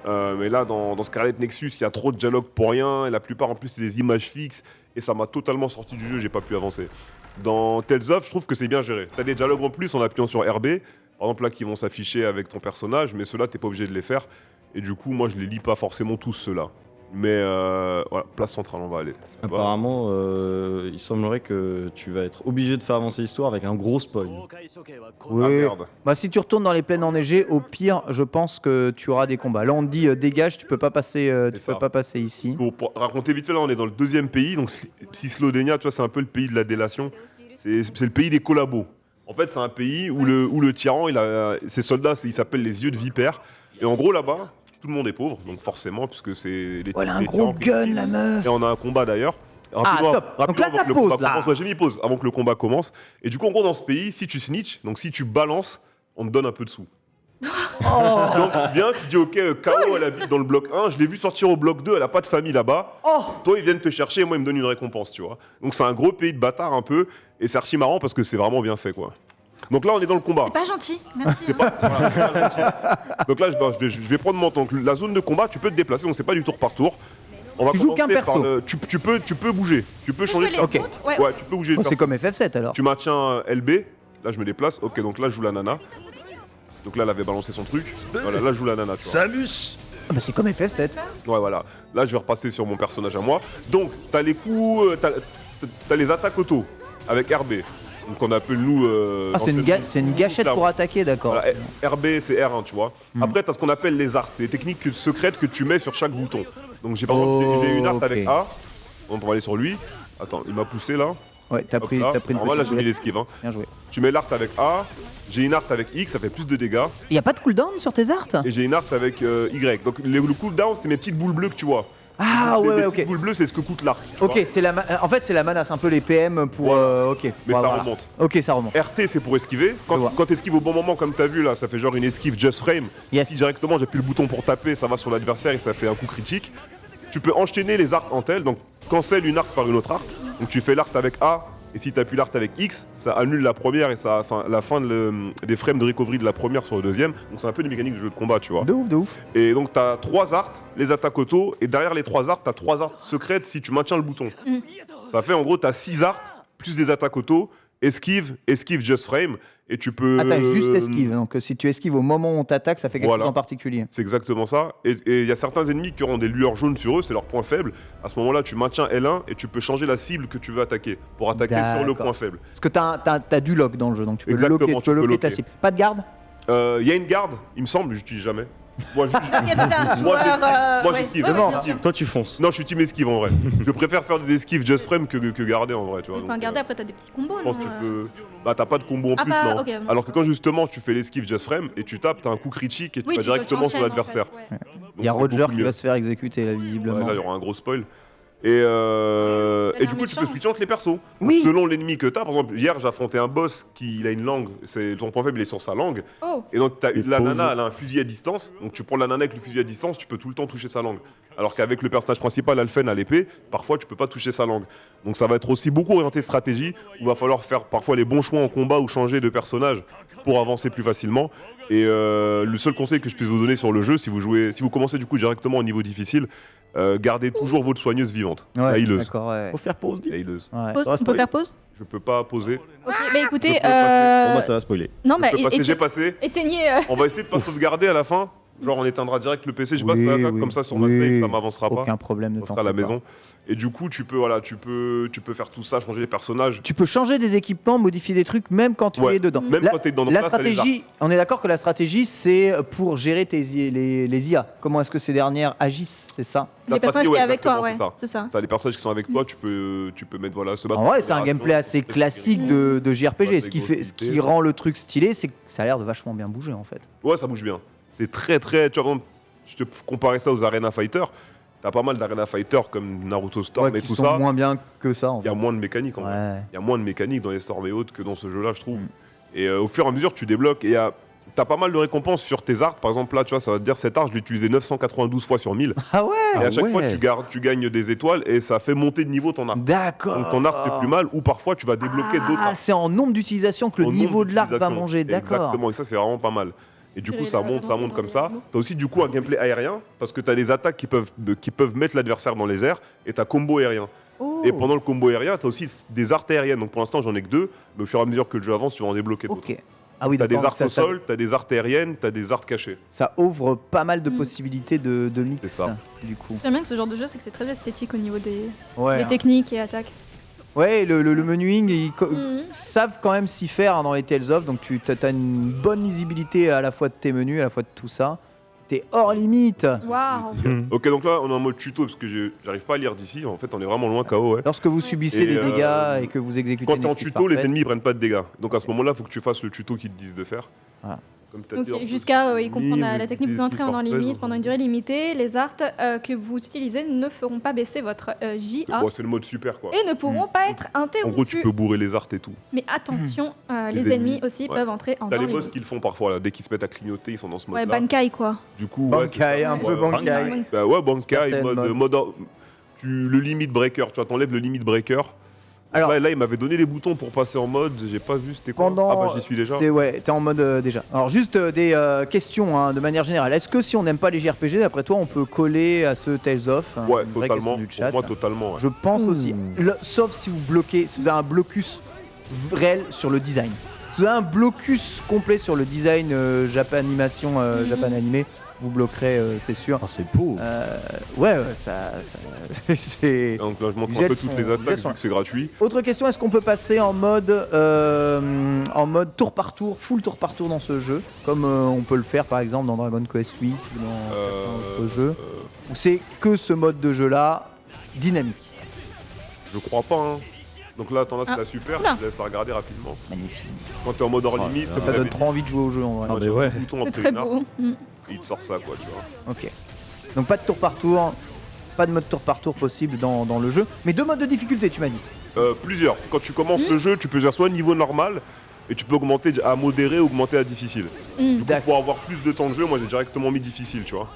Mais là, dans Scarlet Nexus, il y a trop de dialogue pour rien. Et la plupart en plus, c'est des images fixes. Et ça m'a totalement sorti du jeu, j'ai pas pu avancer. Dans Tales of, je trouve que c'est bien géré. T'as des dialogues en plus en appuyant sur RB. Par exemple, là, qui vont s'afficher avec ton personnage. Mais ceux-là, t'es pas obligé de les faire. Et du coup, moi, je les lis pas forcément tous, ceux-là. Mais voilà, place centrale, on va aller. Ça va. Apparemment, il semblerait que tu vas être obligé de faire avancer l'histoire avec un gros spoil. Ah, Ouais. merde. Bah si tu retournes dans les plaines enneigées, au pire, je pense que tu auras des combats. Là on te dit dégage, tu peux pas passer, ça. ici. Pour raconter vite fait, là, on est dans le deuxième pays. Donc, Cisleudenia, tu vois, c'est un peu le pays de la délation. C'est le pays des collabos. En fait, c'est un pays où le tyran, ses soldats, ils s'appellent les yeux de vipère. Et en gros, là-bas, tout le monde est pauvre, donc forcément, puisque c'est les Voilà un les gros tyrans qui- gun la meuf. Et on a un combat d'ailleurs. Ah, top. Donc là, avant t'as que le pause, combat là. commence. Ouais, j'ai mis pause avant que le combat commence. Et du coup, en gros, dans ce pays, si tu snitch, donc si tu balances, on te donne un peu de sous. Donc tu viens, tu dis ok, KO elle habite dans le bloc 1, je l'ai vu sortir au bloc 2, elle a pas de famille là-bas. Oh Toi ils viennent te chercher et moi ils me donnent une récompense, tu vois. Donc c'est un gros pays de bâtards un peu, et c'est archi marrant parce que c'est vraiment bien fait quoi. Donc là on est dans le combat. C'est pas gentil. Merci. C'est pas- voilà. Donc là je vais prendre mon temps. Donc, la zone de combat, tu peux te déplacer, donc c'est pas du tour par tour. On va Tu joues qu'un commencer par perso. tu peux bouger. Tu peux changer de les Ok. autres, ouais. Ouais, tu peux bouger de Oh, c'est perso. comme FF7 alors. Tu maintiens LB. Là, je me déplace. Ok, donc là, je joue la nana. Donc là, elle avait balancé son truc. Voilà, là, je joue la nana. Tu vois. Samus. Ah bah c'est comme FF7. Ouais, voilà. Là, je vais repasser sur mon personnage à moi. Donc, t'as les coups. T'as les attaques auto avec RB. Donc, on appelle nous. Ah c'est une gâchette pour attaquer, d'accord. Voilà, RB, c'est R1, tu vois. Après, t'as ce qu'on appelle les arts. C'est les techniques secrètes que tu mets sur chaque bouton. Donc, j'ai par exemple j'ai une art Ok. avec A. Donc, on va aller sur lui. Attends, il m'a poussé là. Ouais, t'as Hop, pris, là. t'as pris une Alors, là, petite j'ai mis boulette. l'esquive. Hein. Bien joué. Tu mets l'art avec A. J'ai une art avec X, ça fait plus de dégâts. Y a pas de cooldown sur tes arts? Et j'ai une art avec Y. Donc, le cooldown, c'est mes petites boules bleues que tu vois. Ah Les ouais, petites ok. boules bleues, c'est ce que coûte l'art. tu Ok, vois. c'est en fait c'est la mana, c'est un peu les PM pour. Ok. Mais ça voilà. remonte. Ok, ça remonte. RT, c'est pour esquiver. Je vois. Quand t'esquives au bon moment, comme t'as vu là, ça fait genre une esquive just frame. Yes. Si directement j'appuie le bouton pour taper, ça va sur l'adversaire et ça fait un coup critique. Tu peux enchaîner les arts entre elles, donc cancel une art par une autre art. Donc tu fais l'art avec A, et si tu appuies l'art avec X, ça annule la première et ça, enfin, la fin des frames de recovery de la première sur le deuxième. Donc c'est un peu une mécanique de jeu de combat, tu vois. De ouf, de ouf. Et donc t'as 3 arts, les attaques auto, et derrière les 3 arts, t'as 3 arts secrètes si tu maintiens le bouton. Ça fait en gros, t'as 6 arts, plus des attaques auto, esquive just frame, et tu peux... Ah, t'as juste esquive. Donc si tu esquives au moment où on t'attaque, ça fait quelque Voilà. chose en particulier. C'est exactement ça. Et il y a certains ennemis qui auront des lueurs jaunes sur eux, c'est leur point faible. À ce moment-là, tu maintiens L1 et tu peux changer la cible que tu veux attaquer pour attaquer sur le D'accord. point faible. Parce que t'as du lock dans le jeu, donc tu peux Exactement, locker, tu peux locker ta locker. cible. Pas de garde? Il y a une garde, il me semble, j'utilise jamais. Moi, Ok, c'est un Moi, joueur. moi, ouais. j'esquive. Ouais, ouais, Vraiment, bien hein. sûr. Toi, tu fonces. Non, je suis team esquive en vrai. Je préfère faire des esquives just frame que garder en vrai, tu vois. Enfin, Donc, garder après, t'as des petits combos, je non pense que tu peux. Bah, t'as pas de combo en Ah, plus, pas- non. ok, non. Alors que quand justement tu fais l'esquive just frame et tu tapes, t'as un coup critique et tu Oui, vas tu directement sur enchaînes, en l'adversaire. fait, ouais. Il y a Donc, c'est Roger beaucoup qui mieux. va se faire exécuter là, Ouais, visiblement. là, il y aura un gros spoil. Et l'air du coup, tu méchant. peux switcher entre les persos. Donc, Oui. selon l'ennemi que t'as. Par exemple, hier, j'ai affronté un boss qui il a une langue. Son point faible, il est sur sa langue. Oh, Et donc, Et la pose. nana, elle a un fusil à distance. Donc, tu prends la nana avec le fusil à distance, tu peux tout le temps toucher sa langue. Alors qu'avec le personnage principal, Alphen, à l'épée, parfois, tu peux pas toucher sa langue. Donc, ça va être aussi beaucoup orienté stratégie, où il va falloir faire parfois les bons choix en combat ou changer de personnage pour avancer plus facilement. Et le seul conseil que je puisse vous donner sur le jeu, si vous commencez du coup directement au niveau difficile, gardez toujours votre soigneuse vivante, la healeuse. D'accord, ouais. Faut faire pause. La healeuse. Ouais. pause, Ça va on peut spoiler. faire pause. Je peux pas poser. Ok, mais écoutez, Je peux passer. Pour moi, ça va spoiler. non, Je bah, peux passer, j'ai passé. éteignez. On va essayer de pas sauvegarder à la fin. Genre on éteindra direct le PC, je passe Oui, ça oui. comme ça sur ma Oui. save, ça m'avancera pas. Aucun problème, ne On t'en sera à la fais pas. maison. Et du coup, tu peux faire tout ça, changer les personnages. Tu peux changer des équipements, modifier des trucs, même quand tu Ouais. es dedans. Même La- quand t'es dans La place, t'as les stratégie, on est d'accord que la stratégie, c'est pour gérer les IA. Comment est-ce que ces dernières agissent, c'est ça? La Les personnages stratégie, qui est ouais, avec toi, ouais. exactement, C'est ça. Ça, les personnages qui sont avec toi, tu peux mettre voilà, se battre. En vrai, en c'est un fédération, gameplay assez se classique de JRPG. Ouais, Ce qui, c'est ce qui grosse rend le truc stylé, c'est que ça a l'air de vachement bien bouger en fait. Ouais, ça bouge bien. C'est très très. Tu vois, par exemple, je te comparais ça aux Arena Fighter. T'as pas mal d'Arena Fighter comme Naruto Storm Ouais, et qui tout sont ça. moins bien que ça en Il y fait. a moins de mécanique en vrai. Ouais. Il y a moins de mécanique dans les Storm et autres que dans ce jeu-là, je trouve. Et au fur et à mesure, tu débloques. Et t'as pas mal de récompenses sur tes arts. Par exemple, là, tu vois, ça va te dire cette art, je l'ai utilisé 992 fois sur 1000. Ah ouais. Et à chaque ouais. fois, tu gagnes des étoiles et ça fait monter de niveau ton art. D'accord. Donc ton art fait plus mal ou parfois tu vas débloquer d'autres Ah, arts. c'est en nombre d'utilisation que le Au nombre niveau de l'arc va d'utilisations. manger. D'accord. Exactement, et ça c'est vraiment pas mal. Et du coup Purée, ça là, monte vraiment, comme ça. vraiment. T'as aussi du coup un gameplay aérien parce que t'as des attaques qui peuvent mettre l'adversaire dans les airs et t'as combo aérien. Oh. Et pendant le combo aérien, t'as aussi des arts aériennes. Donc pour l'instant j'en ai que 2, mais au fur et à mesure que le jeu avance, tu vas en débloquer d'autres. Ok. Ah oui, T'as des d'accord, arts au sol, t'as des arts aériennes, t'as des arts cachés. ça ouvre pas mal de Mm. possibilités de mix. C'est ça. Du coup. J'aime bien que ce genre de jeu, c'est que c'est très esthétique au niveau des Ouais. des techniques et attaques. Ouais, le menuing, ils Mhm. savent quand même s'y faire dans les Tales of, donc tu as une bonne lisibilité à la fois de tes menus, à la fois de tout ça. T'es hors limite. Waouh. Ok, donc là on est en mode tuto parce que j'arrive pas à lire d'ici. En fait, on est vraiment loin KO. Ouais. Lorsque vous subissez Et, des dégâts et que vous exécutez Quand une t'es en esquive tuto, les parfaite. ennemis ils prennent pas de dégâts. Donc à ce moment-là, faut que tu fasses le tuto qu'ils te disent de faire. Voilà. Comme t'as Donc dit, alors, jusqu'à y comprendre la les- technique, les vous entrez esquives dans parfaites, limite pendant une durée limitée. Les arts que vous utilisez ne feront pas baisser votre JA Bon, c'est le mode super quoi. et ne pourront pas être En gros, tu interrompus. peux bourrer les arts et tout. Mais attention, les Les ennemis ennemis, aussi ouais. peuvent entrer en T'as dans les boss limite. qui le font parfois là, dès qu'ils se mettent à clignoter, ils sont dans ce Ouais, mode-là. Bankai quoi. Du coup, ouais, c'est Bankai, ça. un peu Ouais, Bankai. Bah ouais, Bankai, Super Saiyan le limit breaker, tu vois, t'enlèves le limit breaker. Alors, Là, il m'avait donné les boutons pour passer en mode, j'ai pas vu c'était quoi. pendant. Ah bah j'y suis déjà. T'es en mode déjà. Alors, juste des questions hein, de manière générale. Est-ce que si on n'aime pas les JRPG, d'après toi, on peut coller à ce Tales of hein, Ouais, une vraie totalement. question du chat. Pour moi, totalement. Ouais. Je pense aussi. Sauf si vous bloquez, si vous avez un blocus réel sur le design. Si vous avez un blocus complet sur le design Japan animation, Japan animé, vous bloquerez, c'est sûr. Oh, c'est beau. Ouais, c'est. Donc là, je montre un Visuels peu toutes les sont- attaques sont- vu que c'est gratuit. Autre question, est-ce qu'on peut passer en mode tour par tour, full tour par tour dans ce jeu, comme on peut le faire par exemple dans Dragon Quest 8 ou dans certains autres jeux, ou c'est que ce mode de jeu là dynamique? Je crois pas. Hein. Donc là, attends, là, c'est Ah. la super. Oula. Je te laisse la regarder rapidement. Magnifique. Quand t'es en mode hors limite, Ça donne trop envie de jouer au jeu en vrai. Ah, mais ouais. Bouton C'est après très une heure, beau. et il te sort ça, quoi, tu vois. Ok. Donc pas de tour par tour, pas de mode tour par tour possible dans le jeu, mais deux modes de difficulté tu m'as dit. Plusieurs. Quand tu commences le jeu, tu peux faire soit niveau normal, et tu peux augmenter à modéré ou augmenter à difficile. Du coup, D'accord. pour avoir plus de temps de jeu, moi j'ai directement mis difficile, tu vois.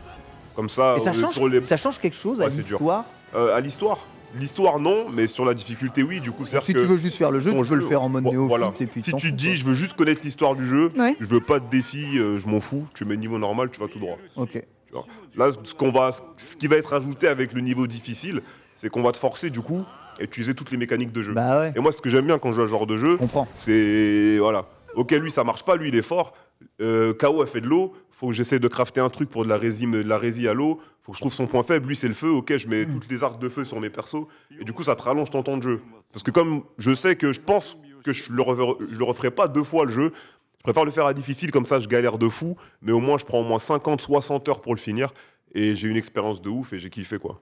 Comme ça, Et ça sur change, les... ça change quelque chose à Ouais, c'est dur. l'histoire. à l'histoire. L'histoire, non, mais sur la difficulté, oui. Du coup, c'est-à-dire Si que tu veux juste faire le jeu, ton tu peux le jeu, faire en mode néophyte voilà. et puis Si t'en tu te fous, dis, quoi. je veux juste connaître l'histoire du jeu, Ouais. je veux pas de défi, je m'en fous, tu mets niveau normal, tu vas tout droit. Ok. Tu vois. Là, ce qui va être ajouté avec le niveau difficile, c'est qu'on va te forcer, du coup, à utiliser toutes les mécaniques de jeu. Bah ouais, Et moi, ce que j'aime bien quand je joue à ce genre de jeu, je comprends. c'est. Voilà. Ok, lui, ça marche pas, lui, il est fort. KO, elle fait de l'eau. Faut que j'essaie de crafter un truc pour de la résie à l'eau. Faut que je trouve son point faible. Lui, c'est le feu. Ok, je mets toutes les arcs de feu sur mes persos. Et du coup, ça te rallonge ton temps de jeu. Parce que comme je sais que je pense que je le referai pas 2 fois le jeu, je préfère le faire à difficile. Comme ça, je galère de fou. Mais au moins, je prends au moins 50, 60 heures pour le finir. Et j'ai une expérience de ouf et j'ai kiffé, quoi.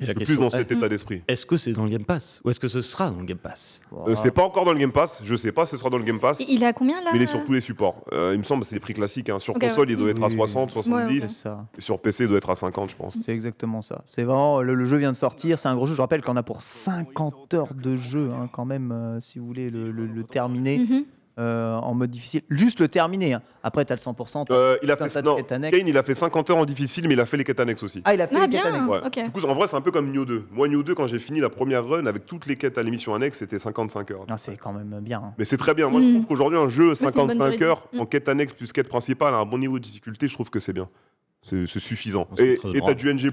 Et la Le plus question dans cet état d'esprit. est-ce que c'est dans le Game Pass ou est-ce que ce sera dans le Game Pass? C'est pas encore dans le Game Pass. Je sais pas, ce sera dans le Game Pass. Il est à combien là Mais il est sur tous les supports. Il me semble que c'est les prix classiques. Hein. Sur Ok, console, ouais. il doit être à Oui. 60, 70. C'est ça. Et sur PC, il doit être à 50, je pense. C'est exactement ça. C'est vraiment le jeu vient de sortir, c'est un gros jeu. Je rappelle qu'on a pour 50 heures de jeu hein, quand même, si vous voulez le terminer Mhm. en mode difficile. Juste le terminer. Hein. Après, t'as le 100%. Il a Tout un fait, tas de non, quêtes annexes. Kane, il a fait 50 heures en difficile, mais il a fait les quêtes annexes aussi. Ah, il a fait Ah, les quêtes bien. annexes. Ouais. Ok. Du coup, en vrai, c'est un peu comme Nioh 2. Moi, Nioh 2, quand j'ai fini la première run avec toutes les quêtes à l'émission annexe, c'était 55 heures. Ah, c'est quand même bien. hein. Mais c'est très bien. Moi, je trouve qu'aujourd'hui, un jeu c'est une bonne 55 durée. heures en quête annexe plus quête principale à un bon niveau de difficulté, je trouve que c'est bien. C'est suffisant. C'est Et très t'as drôle. du NG+.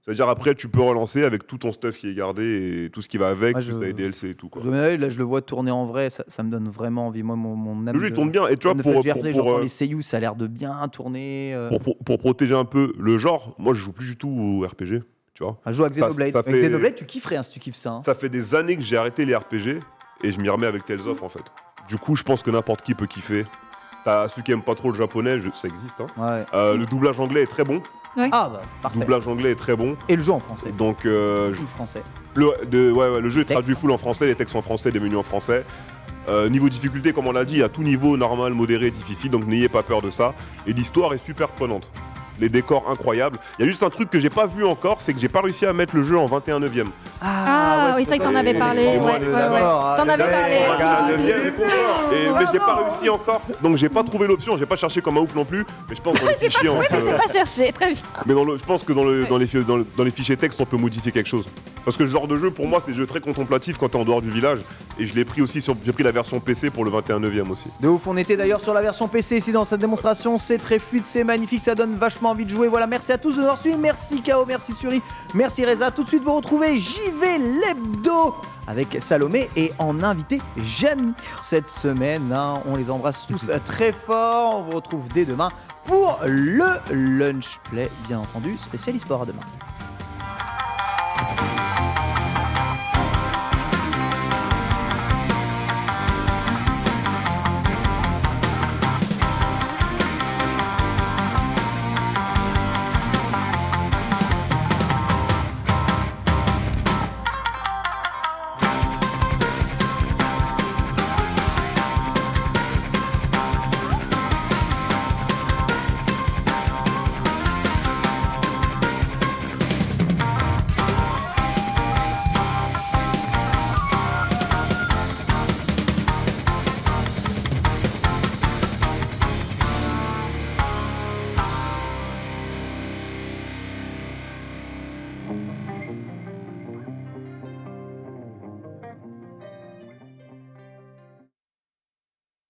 C'est-à-dire après, tu peux relancer avec tout ton stuff qui est gardé et tout ce qui va avec, Moi, plus les DLC et tout. Quoi. Là, je le vois tourner en vrai, ça me donne vraiment envie. Moi, mon âme Le jeu, il de- tourne bien. Et tu vois, âme de pour, fan JRPG, j'entends euh, les seiyuu, ça a l'air de bien tourner. pour protéger un peu le genre, moi, je joue plus du tout au RPG. Tu vois. Un jeu avec ça- Xenoblade. ça Avec fait- Xenoblade, tu kifferais hein, si tu kiffes ça. hein. Ça fait des années que j'ai arrêté les RPG et je m'y remets avec Tales of en fait. Du coup, je pense que n'importe qui peut kiffer. T'as ceux qui aiment pas trop le japonais, ça existe. Hein. Ouais. Le doublage anglais est très bon. Ah, bah, parfait. Le doublage anglais est très bon. Et le jeu en français. Donc, Tout le français. le jeu est Texte. traduit full en français, les textes en français, les menus en français. Niveau difficulté, comme on l'a dit, à tout niveau, normal, modéré, difficile, donc n'ayez pas peur de ça. Et l'histoire est super prenante. Les décors incroyables. Il y a juste un truc que j'ai pas vu encore, c'est que j'ai pas réussi à mettre le jeu en 21/9e. Ah, oui, c'est vrai que t'en avais parlé. Et moi, Ouais, ouais, ouais. T'en avais parlé. Mais j'ai pas réussi encore, donc j'ai pas trouvé l'option, j'ai pas cherché comme un ouf non plus, mais je pense dans les fichiers, Oui, mais c'est pas cherché. Très bien. mais je pense que dans les fichiers texte, on peut modifier quelque chose. Parce que ce genre de jeu, pour moi, c'est un jeu très contemplatif quand t'es en dehors du village, et je l'ai pris aussi j'ai pris la version PC pour le 21/9e aussi. De ouf, on était d'ailleurs sur la version PC ici dans cette démonstration, c'est très fluide, c'est magnifique, ça donne vachement envie de jouer. Voilà, merci à tous de nous avoir suivis, merci KO, merci Suri, merci Reza. Tout de suite vous retrouvez JV l'hebdo avec Salomé et en invité Jamy cette semaine. Hein. On les embrasse tous très fort, on vous retrouve dès demain pour le Lunch Play, bien entendu, spécial e-sport à demain.